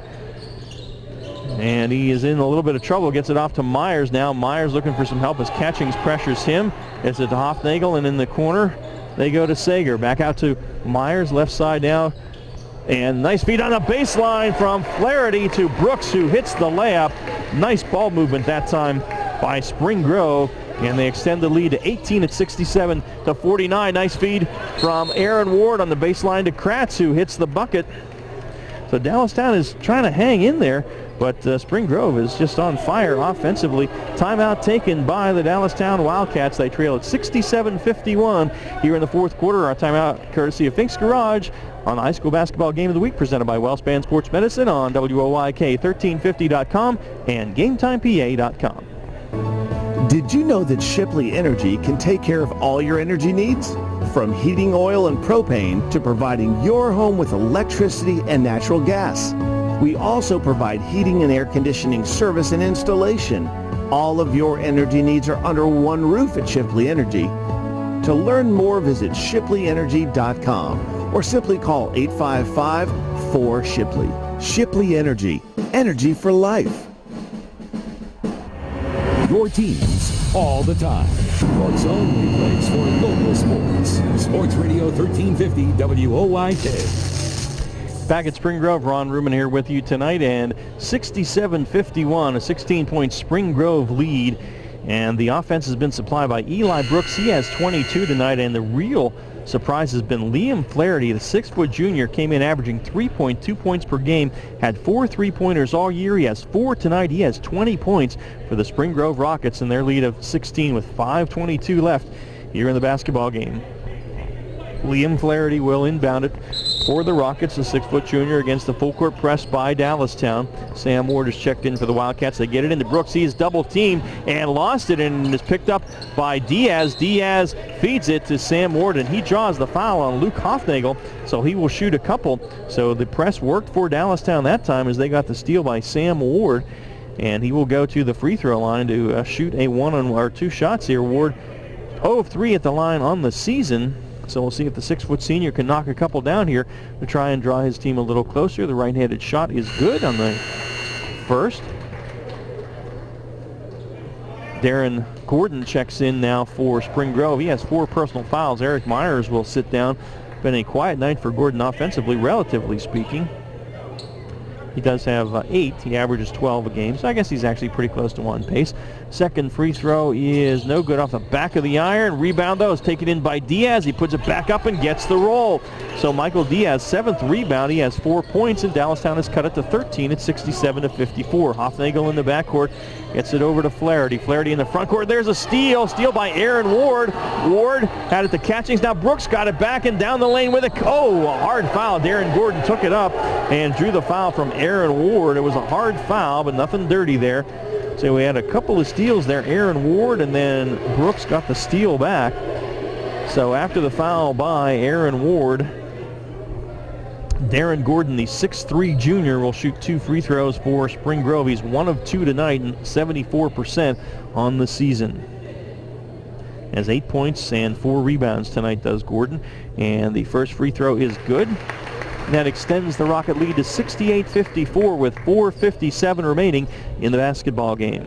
S1: And he is in a little bit of trouble. Gets it off to Myers now. Myers looking for some help as Catchings pressures him. Gets it to Hoffnagel, and in the corner they go to Sager. Back out to Myers, left side now. And nice feed on the baseline from Flaherty to Brooks, who hits the layup. Nice ball movement that time by Spring Grove. And they extend the lead to 18 at 67-49. Nice feed from Aaron Ward on the baseline to Kratz, who hits the bucket. So Dallastown is trying to hang in there, but Spring Grove is just on fire offensively. Timeout taken by the Dallastown Wildcats. They trail at 67-51 here in the fourth quarter. Our timeout courtesy of Fink's Garage on the High School Basketball Game of the Week, presented by Wellspan Sports Medicine on WOYK1350.com and GameTimePA.com.
S21: Did you know that Shipley Energy can take care of all your energy needs? From heating oil and propane to providing your home with electricity and natural gas. We also provide heating and air conditioning service and installation. All of your energy needs are under one roof at Shipley Energy. To learn more, visit ShipleyEnergy.com or simply call 855-4SHIPLEY. Shipley Energy. Energy for life.
S3: Your teams all the time. Sports only place for local sports. Sports Radio 1350 WOYK.
S1: Back at Spring Grove, Ron Ruman here with you tonight, and 67-51, a 16-point Spring Grove lead. And the offense has been supplied by Eli Brooks. He has 22 tonight, and the real surprise has been Liam Flaherty. The 6-foot junior came in averaging 3.2 points per game, had 4 3-pointers all year. He has 4 tonight. He has 20 points for the Spring Grove Rockets in their lead of 16 with 5:22 left here in the basketball game. Liam Flaherty will inbound it for the Rockets, the 6-foot junior, against the full court press by Dallastown. Sam Ward is checked in for the Wildcats. They get it into Brooks. He is double teamed and lost it, and is picked up by Diaz. Diaz feeds it to Sam Ward, and he draws the foul on Luke Hoffnagel, so he will shoot a couple. So the press worked for Dallastown that time as they got the steal by Sam Ward, and he will go to the free throw line to shoot a 2 shots here. Ward 0 of 3 at the line on the season. So we'll see if the 6-foot senior can knock a couple down here to try and draw his team a little closer. The right-handed shot is good on the first. Darren Gordon checks in now for Spring Grove. He has 4 personal fouls. Eric Myers will sit down. Been a quiet night for Gordon offensively, relatively speaking. He does have 8. He averages 12 a game, so I guess he's actually pretty close to on pace. Second free throw is no good off the back of the iron. Rebound, though, is taken in by Diaz. He puts it back up and gets the roll. So Michael Diaz, 7th rebound. He has 4 points, and Dallastown has cut it to 13 at 67-54. Hoffnagel in the backcourt gets it over to Flaherty. Flaherty in the front court. There's a steal. Steal by Aaron Ward. Ward had it to Catchings. Now Brooks got it back and down the lane with it. Oh, a hard foul. Darren Gordon took it up and drew the foul from Aaron Ward. It was a hard foul, but nothing dirty there. So we had a couple of steals there. Aaron Ward, and then Brooks got the steal back. So after the foul by Aaron Ward, Darren Gordon, the 6'3 junior, will shoot 2 free throws for Spring Grove. He's 1 of 2 tonight and 74% on the season. Has 8 points and 4 rebounds tonight, does Gordon. And the first free throw is good. And that extends the Rocket lead to 68-54 with 4:57 remaining in the basketball game.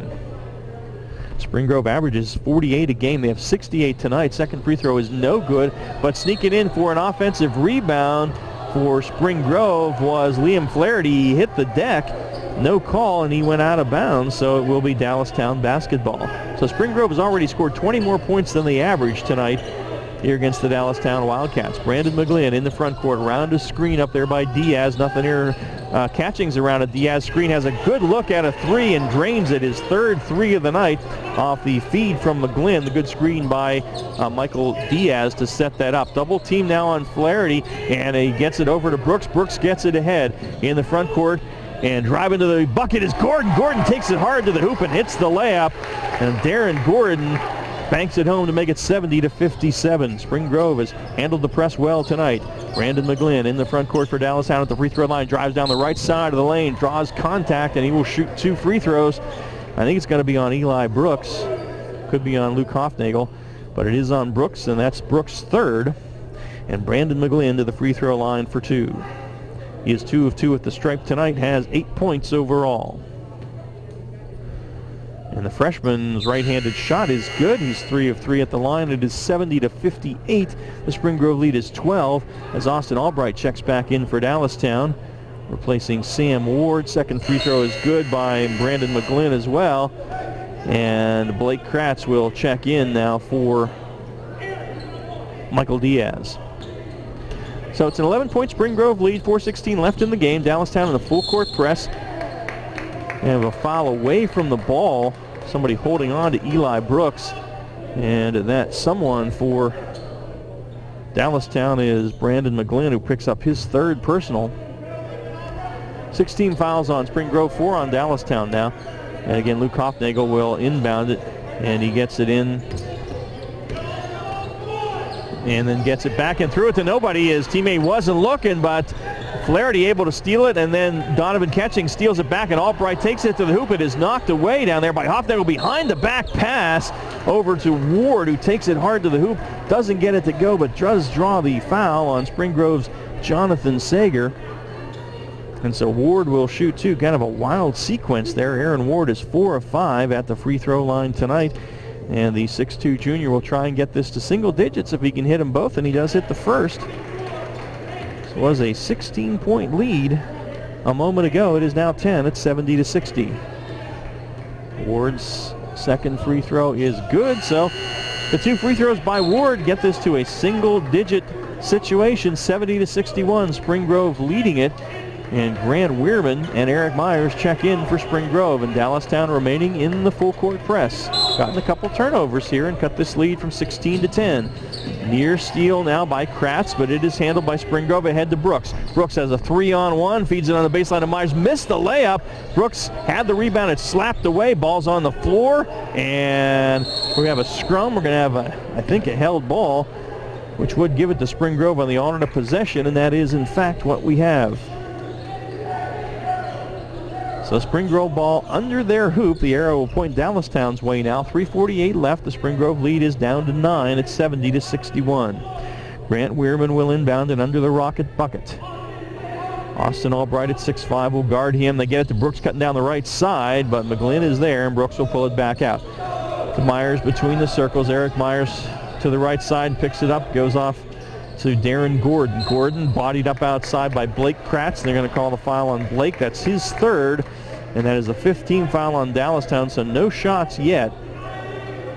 S1: Spring Grove averages 48 a game. They have 68 tonight. Second free throw is no good, but sneaking in for an offensive rebound for Spring Grove was Liam Flaherty. He hit the deck, no call, and he went out of bounds, so it will be Dallastown basketball. So Spring Grove has already scored 20 more points than the average tonight here against the Dallastown Wildcats. Brandon McGlynn in the front court, around a screen up there by Diaz. Nothing here. Catching's around a Diaz screen, has a good look at a three and drains it. His third three of the night off the feed from McGlynn. The good screen by Michael Diaz to set that up. Double team now on Flaherty, and he gets it over to Brooks. Brooks gets it ahead in the front court, and driving to the bucket is Gordon. Gordon takes it hard to the hoop and hits the layup, and Darren Gordon banks it home to make it 70-57. Spring Grove has handled the press well tonight. Brandon McGlynn in the front court for Dallastown at the free throw line, drives down the right side of the lane, draws contact, and he will shoot 2 free throws. I think it's going to be on Eli Brooks. Could be on Luke Hofnagel, but it is on Brooks, and that's Brooks' third. And Brandon McGlynn to the free throw line for 2. He is 2 of 2 at the stripe tonight, has 8 points overall. And the freshman's right-handed shot is good. He's 3 of 3 at the line. It is 70-58. The Spring Grove lead is 12 as Austin Albright checks back in for Dallastown, replacing Sam Ward. Second free throw is good by Brandon McGlynn as well. And Blake Kratz will check in now for Michael Diaz. So it's an 11-point Spring Grove lead, 4:16 left in the game. Dallastown in a full court press. And a foul away from the ball. Somebody holding on to Eli Brooks. And that someone for Dallastown is Brandon McGlynn, who picks up his third personal. 16 fouls on Spring Grove, 4 on Dallastown now. And again, Luke Hofnagel will inbound it, and he gets it in. And then gets it back and threw it to nobody. His teammate wasn't looking, but Flaherty able to steal it, and then Donovan Catching steals it back, and Albright takes it to the hoop. It is knocked away down there by Hofnagel behind the back pass over to Ward, who takes it hard to the hoop. Doesn't get it to go, but does draw the foul on Spring Grove's Jonathan Sager. And so Ward will shoot 2. Kind of a wild sequence there. Aaron Ward is 4 of 5 at the free throw line tonight. And the 6'2 junior will try and get this to single digits if he can hit them both, and he does hit the first. It was a 16-point lead a moment ago. It is now 10. It's 70-60. Ward's second free throw is good, so the 2 free throws by Ward get this to a single-digit situation, 70-61. Spring Grove leading it, and Grant Weirman and Eric Myers check in for Spring Grove, and Dallastown remaining in the full court press. Gotten a couple turnovers here and cut this lead from 16 to 10. Near steal now by Kratz, but it is handled by Spring Grove ahead to Brooks. Brooks has a 3-on-1, feeds it on the baseline of Myers, missed the layup. Brooks had the rebound, it slapped away, ball's on the floor, and we have a scrum. We're going to have, I think, a held ball, which would give it to Spring Grove on the alternate possession, and that is, in fact, what we have. So Spring Grove ball under their hoop. The arrow will point Dallastown's way now. 3:48 left. The Spring Grove lead is down to 9. It's 70-61. Grant Weirman will inbound it under the Rocket bucket. Austin Albright at 6'5" will guard him. They get it to Brooks cutting down the right side, but McGlynn is there, and Brooks will pull it back out. To Myers between the circles. Eric Myers to the right side, picks it up, goes off to Darren Gordon. Gordon bodied up outside by Blake Kratz. They're going to call the foul on Blake. That's his third, and that is the 15th foul on Dallastown, so no shots yet.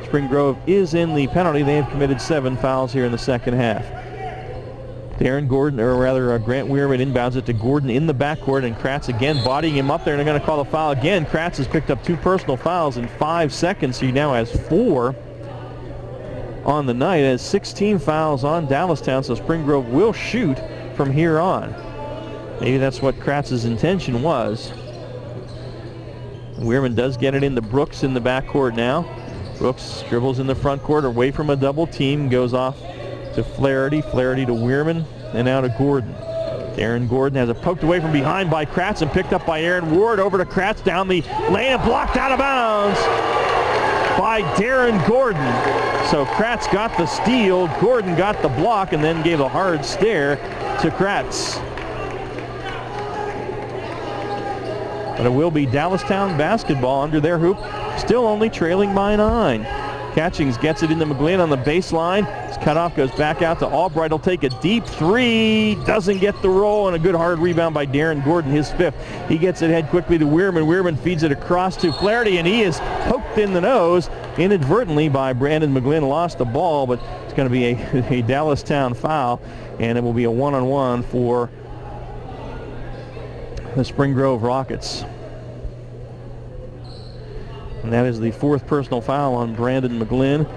S1: Spring Grove is in the penalty. They have committed 7 fouls here in the second half. Darren Gordon, or rather Grant Weirman inbounds it to Gordon in the backcourt, and Kratz again bodying him up there, and they're going to call the foul again. Kratz has picked up 2 personal fouls in 5 seconds. He now has 4 on the night, as 16 fouls on Dallastown, so Spring Grove will shoot from here on. Maybe that's what Kratz's intention was. Weirman does get it into Brooks in the backcourt now. Brooks dribbles in the front court away from a double team, goes off to Flaherty, Flaherty to Weirman, and now to Gordon. Darren Gordon has it poked away from behind by Kratz and picked up by Aaron Ward. Over to Kratz down the lane and blocked out of bounds by Darren Gordon. So Kratz got the steal, Gordon got the block, and then gave a hard stare to Kratz. But it will be Dallastown basketball under their hoop, still only trailing by 9. Catchings gets it into McGlynn on the baseline. His cutoff goes back out to Albright. He'll take a deep three. Doesn't get the roll, and a good hard rebound by Darren Gordon, his 5th. He gets it head quickly to Weirman. Weirman feeds it across to Flaherty, and he is poked in the nose inadvertently by Brandon McGlynn. Lost the ball, but it's going to be a Dallastown foul, and it will be a one-on-one for the Spring Grove Rockets. And that is the 4th personal foul on Brandon McGlynn.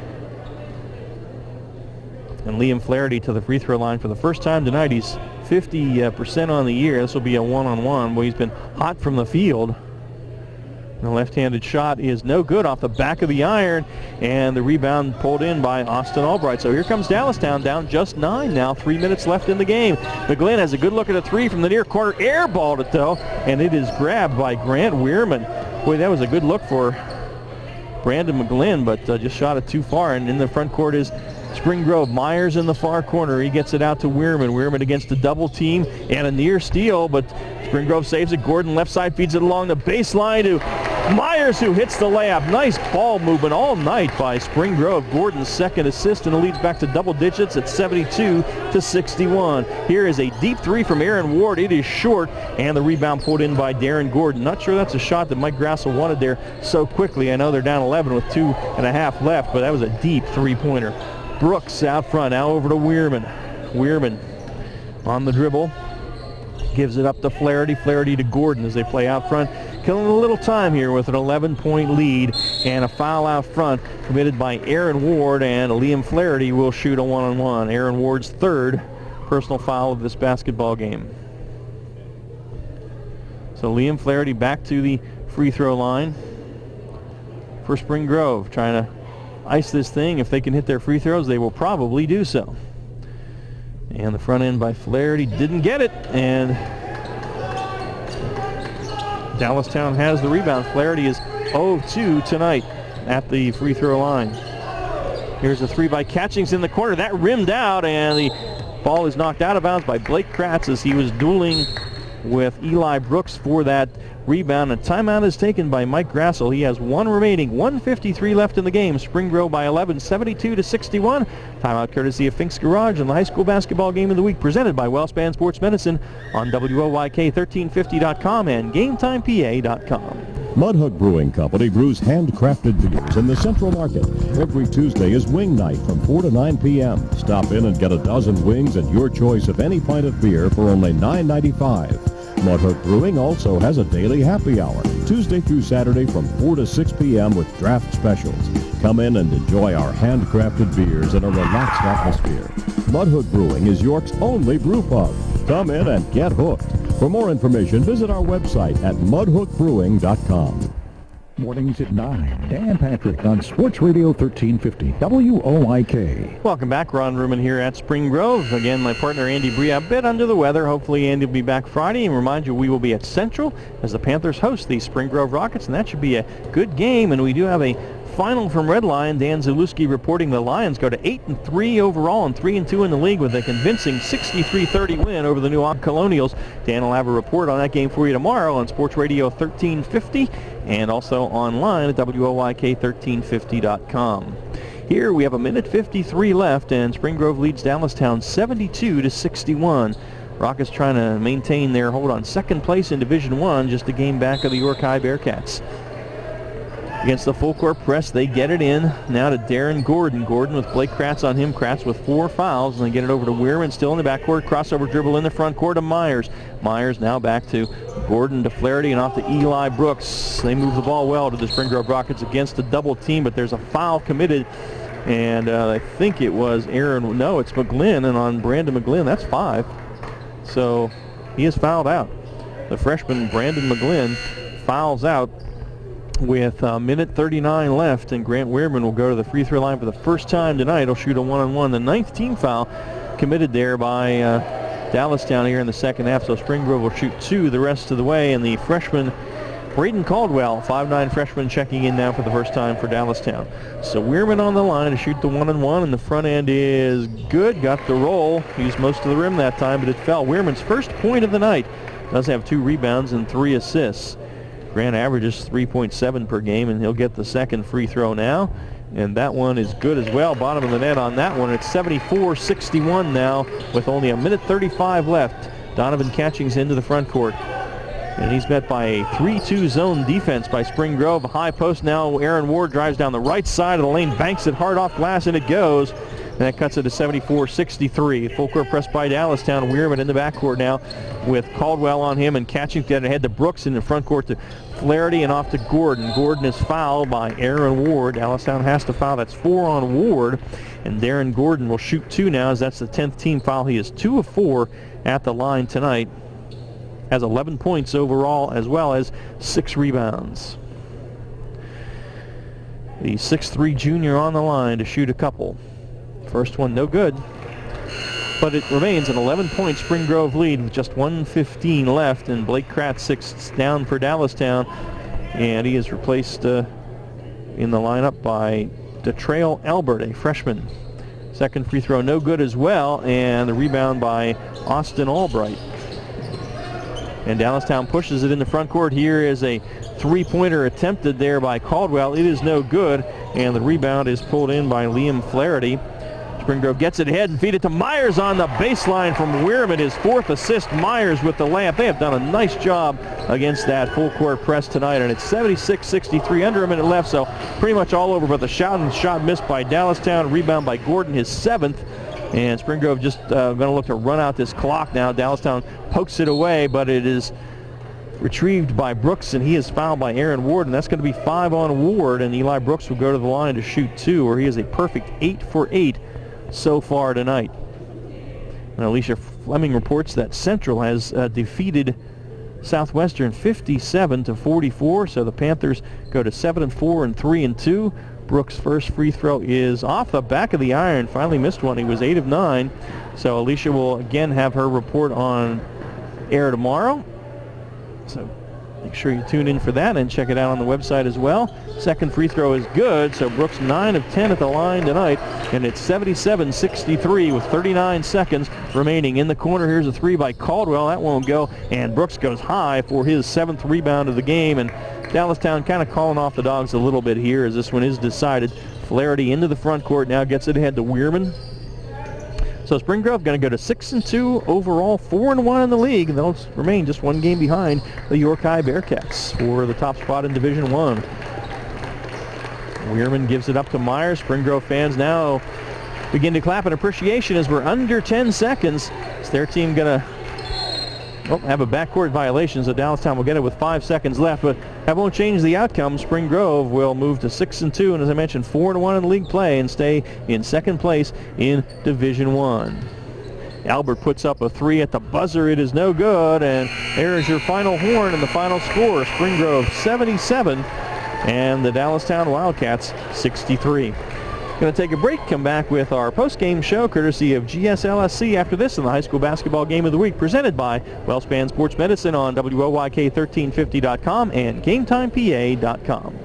S1: And Liam Flaherty to the free throw line for the first time tonight. He's 50% on the year. This will be a one-on-one. Well, he's been hot from the field. The left-handed shot is no good off the back of the iron, and the rebound pulled in by Austin Albright. So here comes Dallastown down just 9 now, 3 minutes left in the game. McGlynn has a good look at a 3 from the near corner, airballed it though, and it is grabbed by Grant Weirman. Boy, that was a good look for Brandon McGlynn, but just shot it too far, and in the front court is Spring Grove. Myers in the far corner. He gets it out to Weirman. Weirman against a double team and a near steal, but Spring Grove saves it. Gordon left side feeds it along the baseline to Myers, who hits the layup. Nice ball movement all night by Spring Grove. Gordon's 2nd assist, and it leads back to double digits at 72-61. Here is a deep 3 from Aaron Ward. It is short, and the rebound pulled in by Darren Gordon. Not sure that's a shot that Mike Grassel wanted there so quickly. I know they're down 11 with 2.5 left, but that was a deep 3-pointer. Brooks out front, now over to Weirman. Weirman on the dribble. Gives it up to Flaherty. Flaherty to Gordon as they play out front. Killing a little time here with an 11-point lead, and a foul out front committed by Aaron Ward, and Liam Flaherty will shoot a one-on-one. Aaron Ward's 3rd personal foul of this basketball game. So Liam Flaherty back to the free throw line for Spring Grove, trying to ice this thing. If they can hit their free throws, they will probably do so. And the front end by Flaherty didn't get it, and Dallastown has the rebound. Flaherty is 0-2 tonight at the free throw line. Here's a 3 by Catchings in the corner. That rimmed out, and the ball is knocked out of bounds by Blake Kratz as he was dueling with Eli Brooks for that rebound. A timeout is taken by Mike Grassel. He has 1 remaining, 1:53 left in the game. Spring Grove by 11, 72-61. Timeout courtesy of Fink's Garage and the high school basketball game of the week presented by WellSpan Sports Medicine on WOYK1350.com and GameTimePA.com.
S2: Mudhook Brewing Company brews handcrafted beers in the Central Market. Every Tuesday is wing night from 4 to 9 p.m. Stop in and get a dozen wings and your choice of any pint of beer for only $9.95. Mudhook Brewing also has a daily happy hour, Tuesday through Saturday from 4 to 6 p.m. with draft specials. Come in and enjoy our handcrafted beers in a relaxed atmosphere. Mudhook Brewing is York's only brew pub. Come in and get hooked. For more information, visit our website at mudhookbrewing.com.
S19: Mornings at 9. Dan Patrick on Sports Radio 1350 WOYK.
S1: Welcome back. Ron Ruman here at Spring Grove. Again, my partner Andy Bria a bit under the weather. Hopefully Andy will be back Friday. And remind you, we will be at Central as the Panthers host the Spring Grove Rockets, and that should be a good game. And we do have a final from Red Lion. Dan Zalewski reporting the Lions go to 8-3 overall and 3-2 in the league with a convincing 63-30 win over the New York Colonials. Dan will have a report on that game for you tomorrow on Sports Radio 1350 and also online at WOYK1350.com. Here we have a minute 53 left, and Spring Grove leads Dallastown 72-61. Rockets trying to maintain their hold on second place in Division I, just a game back of the York High Bearcats. Against the full court press, they get it in. Now to Darren Gordon. Gordon with Blake Kratz on him. Kratz with 4 fouls, and they get it over to Weirman, still in the backcourt. Crossover dribble in the front court to Myers. Myers now back to Gordon, to Flaherty, and off to Eli Brooks. They move the ball well to the Spring Grove Rockets against a double team, but there's a foul committed, and I think it was it's McGlynn, and on Brandon McGlynn, that's 5. So he is fouled out. The freshman Brandon McGlynn fouls out with a minute 39 left, and Grant Weirman will go to the free throw line for the first time tonight. He'll shoot a one-on-one. The 9th team foul committed there by Dallastown here in the second half, so Spring Grove will shoot 2 the rest of the way, and the freshman Braden Caldwell, 5'9" freshman, checking in now for the first time for Dallastown. So Weirman on the line to shoot the 1-and-1, and the front end is good. Got the roll. Used most of the rim that time, but it fell. Weirman's first point of the night. Does have 2 rebounds and 3 assists. Grant averages 3.7 per game, and he'll get the second free throw now. And that one is good as well. Bottom of the net on that one. It's 74-61 now with only 1:35 left. Donovan Catchings into the front court. And he's met by a 3-2 zone defense by Spring Grove. A high post now. Aaron Ward drives down the right side of the lane, banks it hard off glass, and it goes. And that cuts it to 74-63. Full court press by Dallastown. Weirman in the backcourt now with Caldwell on him, and catching to get ahead to Brooks in the front court to Flaherty and off to Gordon. Gordon is fouled by Aaron Ward. Dallastown has to foul. That's 4 on Ward. And Darren Gordon will shoot 2 now, as that's the 10th team foul. He is 2 of 4 at the line tonight. Has 11 points overall as well as 6 rebounds. The 6'3" junior on the line to shoot a couple. First one no good, but it remains an 11-point Spring Grove lead with just 1:15 left, and Blake Kratz 6 down for Dallastown, and he is replaced in the lineup by DeTrail Albert, a freshman. Second free throw no good as well, and the rebound by Austin Albright. And Dallastown pushes it in the front court. Here is a three-pointer attempted there by Caldwell. It is no good, and the rebound is pulled in by Liam Flaherty. Spring Grove gets it ahead and feed it to Myers on the baseline from Weirman. His 4th assist. Myers with the layup. They have done a nice job against that full court press tonight, and it's 76-63, under a minute left, so pretty much all over, but the shot missed by Dallastown. Rebound by Gordon, his 7th. And Spring Grove just going to look to run out this clock now. Dallastown pokes it away, but it is retrieved by Brooks, and he is fouled by Aaron Ward, and that's going to be 5 on Ward, and Eli Brooks will go to the line to shoot 2, where he is a perfect 8 for 8 so far tonight. And Alicia Fleming reports that Central has defeated Southwestern 57-44, so the Panthers go to 7-4 and 3-2. Brooks' first free throw is off the back of the iron. Finally missed one. He was 8 of 9. So Alicia will again have her report on air tomorrow. So make sure you tune in for that and check it out on the website as well. Second free throw is good. So Brooks 9 of 10 at the line tonight. And it's 77-63 with 39 seconds remaining. In the corner, here's a 3 by Caldwell. That won't go. And Brooks goes high for his 7th rebound of the game. And Dallastown kind of calling off the Dogs a little bit here as this one is decided. Flaherty into the front court now, gets it ahead to Weirman. So Spring Grove going to go to 6-2 overall, 4-1 in the league. They'll remain just 1 game behind the York High Bearcats for the top spot in Division 1. Weirman gives it up to Myers. Spring Grove fans now begin to clap in appreciation as we're under 10 seconds. It's their team going to have a backcourt violation, so Dallastown will get it with 5 seconds left, but that won't change the outcome. Spring Grove will move to 6-2, and as I mentioned, 4-1 in league play and stay in second place in Division 1. Albert puts up a 3 at the buzzer. It is no good, and there is your final horn and the final score. Spring Grove 77 and the Dallastown Wildcats 63. Going to take a break, come back with our post-game show courtesy of GSLSC after this in the high school basketball game of the week, presented by WellSpan Sports Medicine on WOYK1350.com and GameTimePA.com.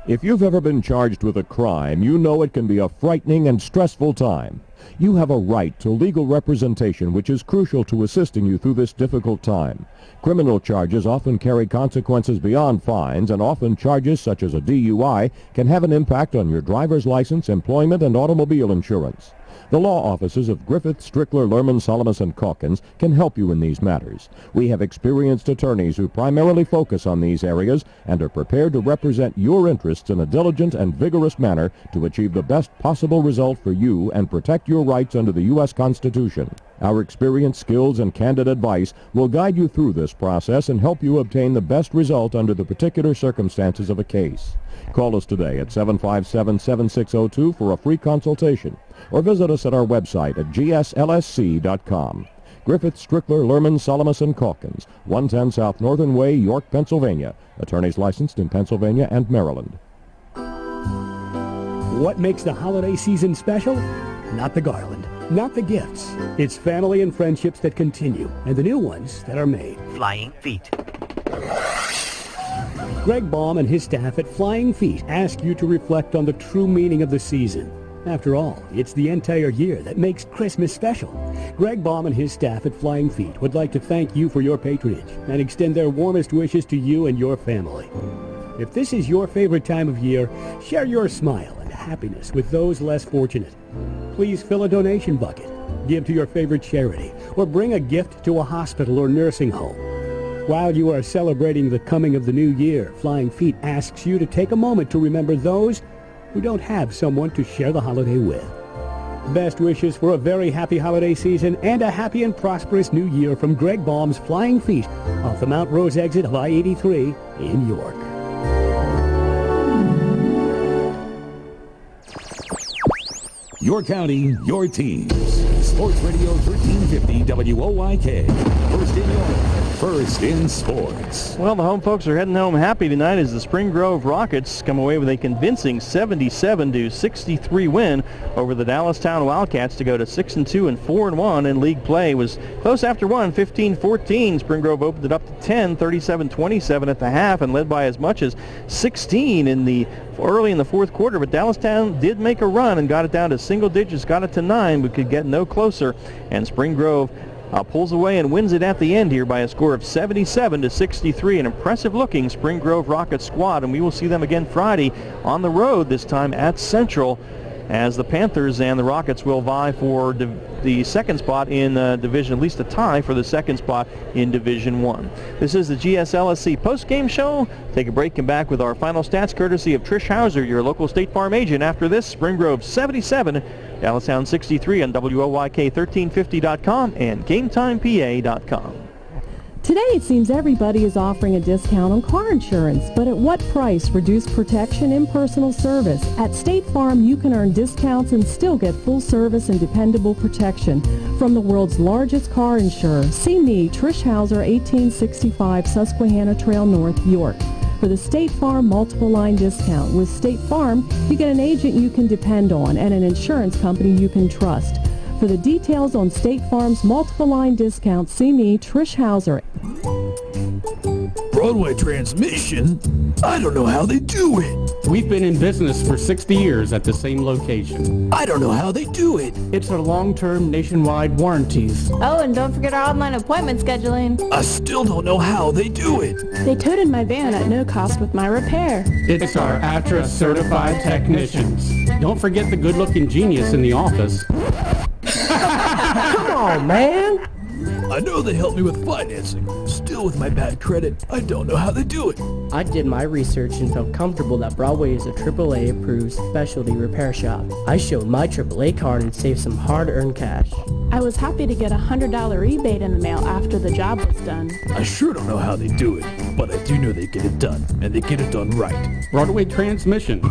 S2: If you've ever been charged with a crime, you know it can be a frightening and stressful time. You have a right to legal representation, which is crucial to assisting you through this difficult time. Criminal charges often carry consequences beyond fines, and often charges such as a DUI can have an impact on your driver's license, employment, and automobile insurance. The law offices of Griffith, Strickler, Lerman, Salamis, and Calkins can help you in these matters. We have experienced attorneys who primarily focus on these areas and are prepared to represent your interests in a diligent and vigorous manner to achieve the best possible result for you and protect your rights under the U.S. Constitution. Our experience, skills, and candid advice will guide you through this process and help you obtain the best result under the particular circumstances of a case. Call us today at 757-7602 for a free consultation, or visit us at our website at gslsc.com. Griffith, Strickler, Lerman, Salamis, and Calkins, 110 South Northern Way, York, Pennsylvania. Attorneys licensed in Pennsylvania and Maryland.
S17: What makes the holiday season special? Not the garland. not the gifts. It's family and friendships that continue, and the new ones that are made.
S9: Flying Feet.
S17: Greg Baum and his staff at Flying Feet ask you to reflect on the true meaning of the season. After all, it's the entire year that makes Christmas special. Greg Baum and his staff at Flying Feet would like to thank you for your patronage and extend their warmest wishes to you and your family. If this is your favorite time of year, share your smile and happiness with those less fortunate. Please fill a donation bucket, give to your favorite charity, or bring a gift to a hospital or nursing home. While you are celebrating the coming of the new year, Flying Feet asks you to take a moment to remember those who don't have someone to share the holiday with. Best wishes for a very happy holiday season and a happy and prosperous new year from Greg Baum's Flying Feet off the Mount Rose exit of I-83 in York.
S3: Your county, your teams. Sports Radio 1350 WOYK. First in York, first in sports.
S1: Well, the home folks are heading home happy tonight as the Spring Grove Rockets come away with a convincing 77-63 win over the Dallastown Wildcats to go to 6-2 and 4-1 in league play. Was close after one, 15-14. Spring Grove opened it up to 10, 37-27 at the half, and led by as much as 16 early in the fourth quarter. But Dallastown did make a run and got it down to single digits, got it to 9, but could get no closer. And Spring Grove pulls away and wins it at the end here by a score of 77-63. An impressive-looking Spring Grove Rockets squad, and we will see them again Friday on the road, this time at Central, as the Panthers and the Rockets will vie for the second spot in division, at least a tie for the second spot in Division 1. This is the GSLSC postgame show. Take a break and back with our final stats courtesy of Trish Hauser, your local State Farm agent. After this, Spring Grove 77, Dallastown 63 on WOYK1350.com and GameTimePA.com.
S8: Today it seems everybody is offering a discount on car insurance, but at what price? Reduced protection, impersonal service. At State Farm, you can earn discounts and still get full service and dependable protection from the world's largest car insurer. See me, Trish Hauser, 1865 Susquehanna Trail North, York, for the State Farm multiple line discount. With State Farm, you get an agent you can depend on and an insurance company you can trust. For the details on State Farm's multiple line discount, see me, Trish Hauser.
S13: Broadway Transmission? I don't know how they do it.
S14: We've been in business for 60 years at the same location.
S13: I don't know how they do it.
S10: It's our long-term nationwide warranties.
S22: Oh, and don't forget our online appointment scheduling.
S13: I still don't know how they do it.
S15: They toted my van at no cost with my repair.
S14: It's our ATRA certified technicians. Don't forget the good-looking genius in the office.
S10: Come on, man.
S13: I know they help me with financing. Still, with my bad credit, I don't know how they do it.
S10: I did my research and felt comfortable that Broadway is a AAA approved specialty repair shop. I showed my AAA card and saved some hard-earned cash.
S15: I was happy to get a $100 rebate in the mail after the job was done.
S13: I sure don't know how they do it, but I do know they get it done, and they get it done right.
S14: Broadway Transmission.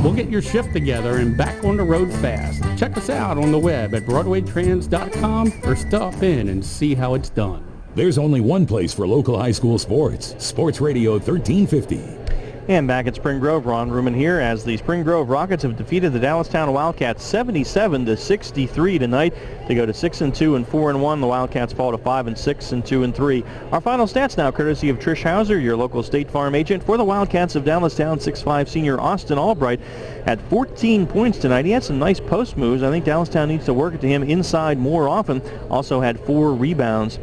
S14: We'll get your shift together and back on the road fast. Check us out on the web at BroadwayTrans.com or stop in and see how it's done.
S3: There's only one place for local high school sports. Sports Radio 1350.
S1: And back at Spring Grove, Ron Ruman here as the Spring Grove Rockets have defeated the Dallastown Wildcats 77-63 tonight to go to 6-2 and 4-1. The Wildcats fall to 5-6 and 2-3. Our final stats now courtesy of Trish Hauser, your local State Farm agent. For the Wildcats of Dallastown, 6'5" senior Austin Albright had 14 points tonight. He had some nice post moves. I think Dallastown needs to work it to him inside more often. Also had 4 rebounds.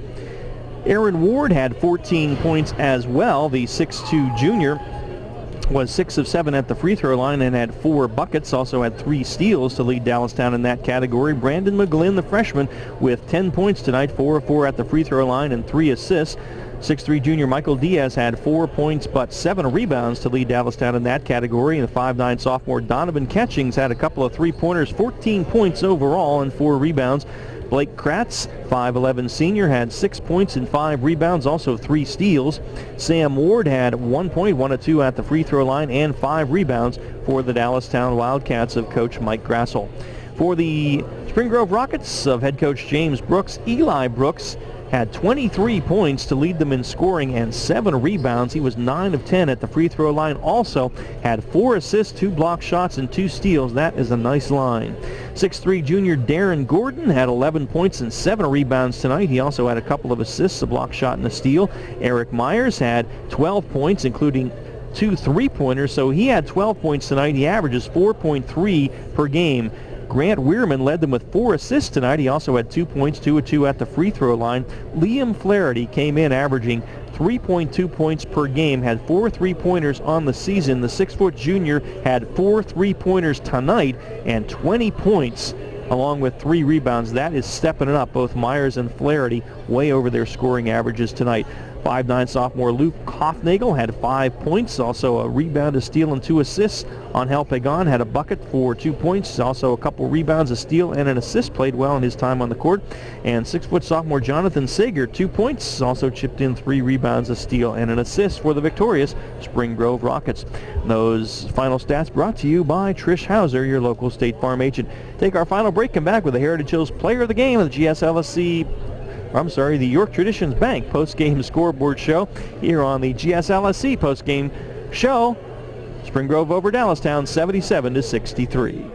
S1: Aaron Ward had 14 points as well. The 6'2" junior was 6 of 7 at the free throw line and had 4 buckets. Also had 3 steals to lead Dallastown in that category. Brandon McGlynn, the freshman, with 10 points tonight, 4 of 4 at the free throw line and 3 assists. 6'3" junior Michael Diaz had 4 points but 7 rebounds to lead Dallastown in that category. And the 5'9" sophomore Donovan Catchings had a couple of 3-pointers, 14 points overall and 4 rebounds. Blake Kratz, 5'11" senior, had 6 points and 5 rebounds, also 3 steals. Sam Ward had 1 point, 1 of 2 at the free throw line, and 5 rebounds for the Dallastown Wildcats of Coach Mike Grassel. For the Spring Grove Rockets of head coach James Brooks, Eli Brooks had 23 points to lead them in scoring and 7 rebounds. He was 9 of 10 at the free throw line. Also had 4 assists, 2 block shots, and 2 steals. That is a nice line. 6'3" junior Darren Gordon had 11 points and 7 rebounds tonight. He also had a couple of assists, a block shot, and a steal. Eric Myers had 12 points, including 2 3-pointers, so he had 12 points tonight. He averages 4.3 per game. Grant Weirman led them with 4 assists tonight. He also had 2 points, 2 of 2 at the free throw line. Liam Flaherty came in averaging 3.2 points per game, had 4 3-pointers on the season. The 6' junior had 4 3-pointers tonight and 20 points along with 3 rebounds. That is stepping it up. Both Myers and Flaherty way over their scoring averages tonight. 5'9" sophomore Luke Hofnagel had 5 points, also a rebound, a steal, and 2 assists. Angel Pagan had a bucket for 2 points, also a couple rebounds, a steal, and an assist. Played well in his time on the court. And 6' sophomore Jonathan Sager, 2 points, also chipped in 3 rebounds, a steal, and an assist for the victorious Spring Grove Rockets. Those final stats brought to you by Trish Hauser, your local State Farm agent. Take our final break, come back with the Heritage Hills Player of the Game of the the York Traditions Bank post-game scoreboard show here on the GSLSC post-game show. Spring Grove over Dallastown 77-63.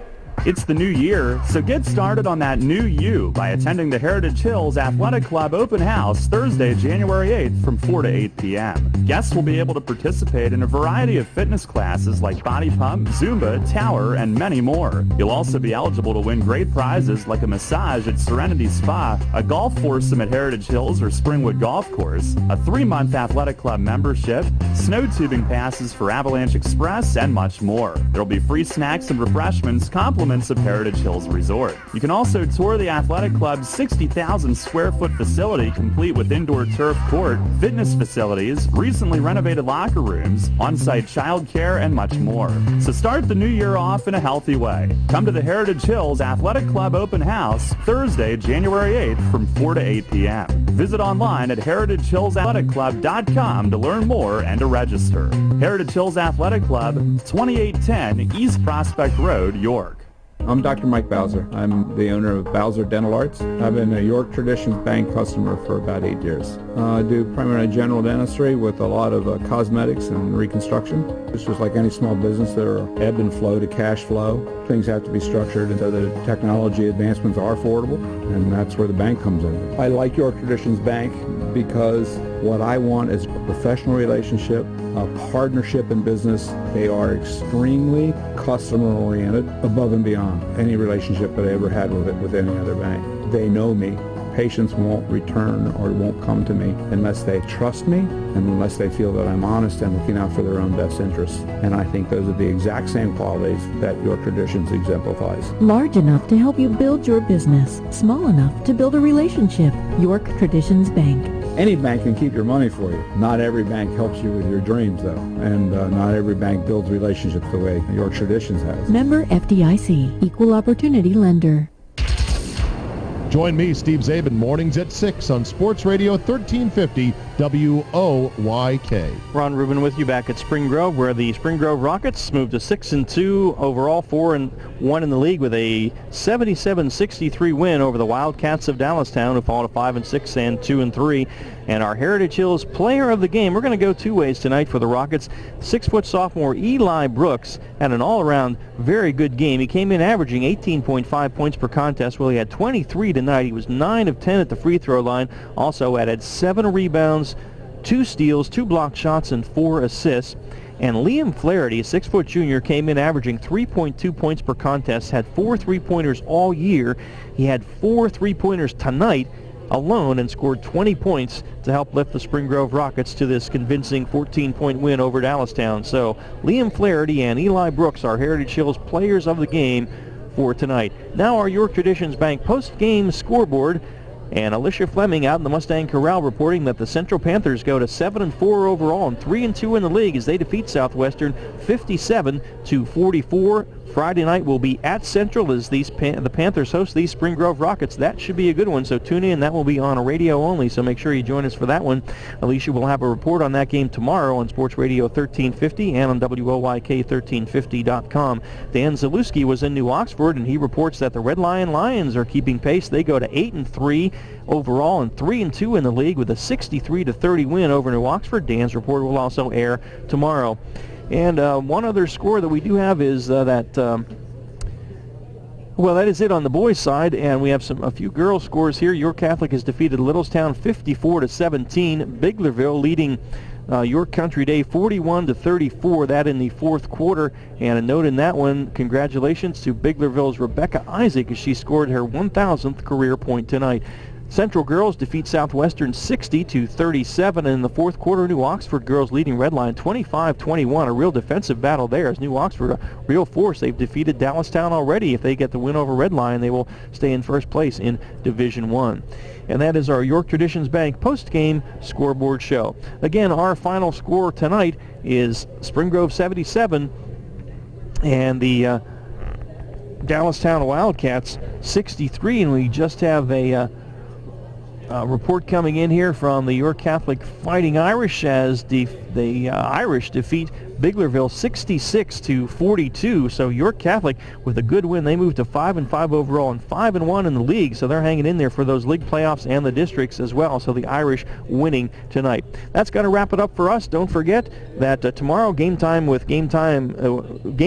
S6: It's the new year, so get started on that new you by attending the Heritage Hills Athletic Club Open House Thursday, January 8th from 4 to 8 p.m. Guests will be able to participate in a variety of fitness classes like body pump, Zumba, tower, and many more. You'll also be eligible to win great prizes like a massage at Serenity Spa, a golf foursome at Heritage Hills or Springwood Golf Course, a 3-month athletic club membership, snow tubing passes for Avalanche Express, and much more. There will be free snacks and refreshments complimenting of Heritage Hills Resort. You can also tour the athletic club's 60,000 square foot facility, complete with indoor turf court, fitness facilities, recently renovated locker rooms, on-site child care, and much more. So start the new year off in a healthy way. Come to the Heritage Hills Athletic Club Open House Thursday, January 8th from 4 to 8 p.m. Visit online at heritagehillsathletic.com to learn more and to register. Heritage Hills Athletic Club, 2810 East Prospect Road, York.
S9: I'm Dr. Mike Bowser. I'm the owner of Bowser Dental Arts. I've been a York Traditions Bank customer for about 8 years. I do primarily general dentistry with a lot of cosmetics and reconstruction. It's just like any small business. There are ebb and flow to cash flow. Things have to be structured so the technology advancements are affordable, and that's where the bank comes in. I like York Traditions Bank because what I want is a professional relationship, a partnership in business. They are extremely customer-oriented, above and beyond any relationship that I ever had with any other bank. They know me. Patients won't return or won't come to me unless they trust me and unless they feel that I'm honest and looking out for their own best interests. And I think those are the exact same qualities that York Traditions exemplifies.
S12: Large enough to help you build your business. Small enough to build a relationship. York Traditions Bank.
S9: Any bank can keep your money for you. Not every bank helps you with your dreams, though. And not every bank builds relationships the way York Traditions has.
S12: Member FDIC. Equal Opportunity Lender.
S20: Join me, Steve Zabin, mornings at 6 on Sports Radio 1350 WOYK.
S1: Ron Rubin with you back at Spring Grove, where the Spring Grove Rockets moved to 6-2 overall, 4-1 in the league, with a 77-63 win over the Wildcats of Dallastown, who fall to 5-6 and 2-3. And our Heritage Hills Player of the Game, we're going to go 2 ways tonight for the Rockets. 6' sophomore Eli Brooks had an all-around very good game. He came in averaging 18.5 points per contest. Well, he had 23 tonight. He was 9 of 10 at the free throw line. Also added 7 rebounds, 2 steals, 2 blocked shots, and 4 assists. And Liam Flaherty, a 6' junior, came in averaging 3.2 points per contest, had 4 3-pointers all year. He had 4 3-pointers tonight alone and scored 20 points to help lift the Spring Grove Rockets to this convincing 14-point win over Dallastown. So Liam Flaherty and Eli Brooks are Heritage Hills Players of the Game for tonight. Now our York Traditions Bank post-game scoreboard. And Alicia Fleming out in the Mustang Corral reporting that the Central Panthers go to 7-4 overall and 3-2 in the league as they defeat Southwestern 57-44. Friday night will be at Central as the Panthers host these Spring Grove Rockets. That should be a good one, so tune in. That will be on a radio only, so make sure you join us for that one. Alicia will have a report on that game tomorrow on Sports Radio 1350 and on WOYK1350.com. Dan Zalewski was in New Oxford, and he reports that the Red Lion Lions are keeping pace. They go to 8-3 overall and 3-2 in the league with a 63-30 win over New Oxford. Dan's report will also air tomorrow. And one other score that we do have is that Well, that is it on the boys' side, and we have a few girls' scores here. York Catholic has defeated Littlestown 54-17. Biglerville leading York Country Day 41-34. That in the fourth quarter. And a note in that one: congratulations to Biglerville's Rebecca Isaac as she scored her 1,000th career point tonight. Central girls defeat Southwestern 60-37. And in the fourth quarter, New Oxford girls leading Redline 25-21. A real defensive battle there as New Oxford, a real force. They've defeated Dallastown already. If they get the win over Redline, they will stay in first place in Division I. And that is our York Traditions Bank post-game scoreboard show. Again, our final score tonight is Spring Grove 77 and the Dallastown Wildcats 63. And we just have a report coming in here from the York Catholic Fighting Irish as the Irish defeat Biglerville 66-42. So York Catholic with a good win. They moved to 5-5 overall and 5-1 in the league. So they're hanging in there for those league playoffs and the districts as well. So the Irish winning tonight. That's going to wrap it up for us. Don't forget that tomorrow game day with GameTimePA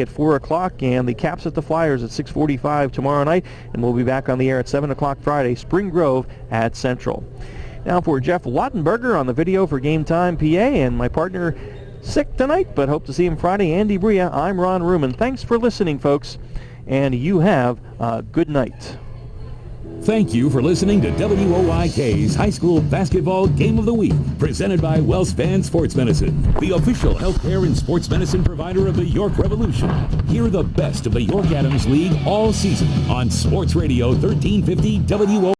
S1: at 4 o'clock, and the Caps at the Flyers at 6:45 tomorrow night. And we'll be back on the air at 7 o'clock Friday. Spring Grove at Central. Now for Jeff Wattenberger on the video for GameTimePA, and my partner sick tonight, but hope to see him Friday, Andy Bria. I'm Ron Ruman. Thanks for listening, folks, and you have a good night.
S3: Thank you for listening to WOIK's High School Basketball Game of the Week, presented by WellSpan Sports Medicine, the official healthcare and sports medicine provider of the York Revolution. Hear the best of the York Adams League all season on Sports Radio 1350 WO.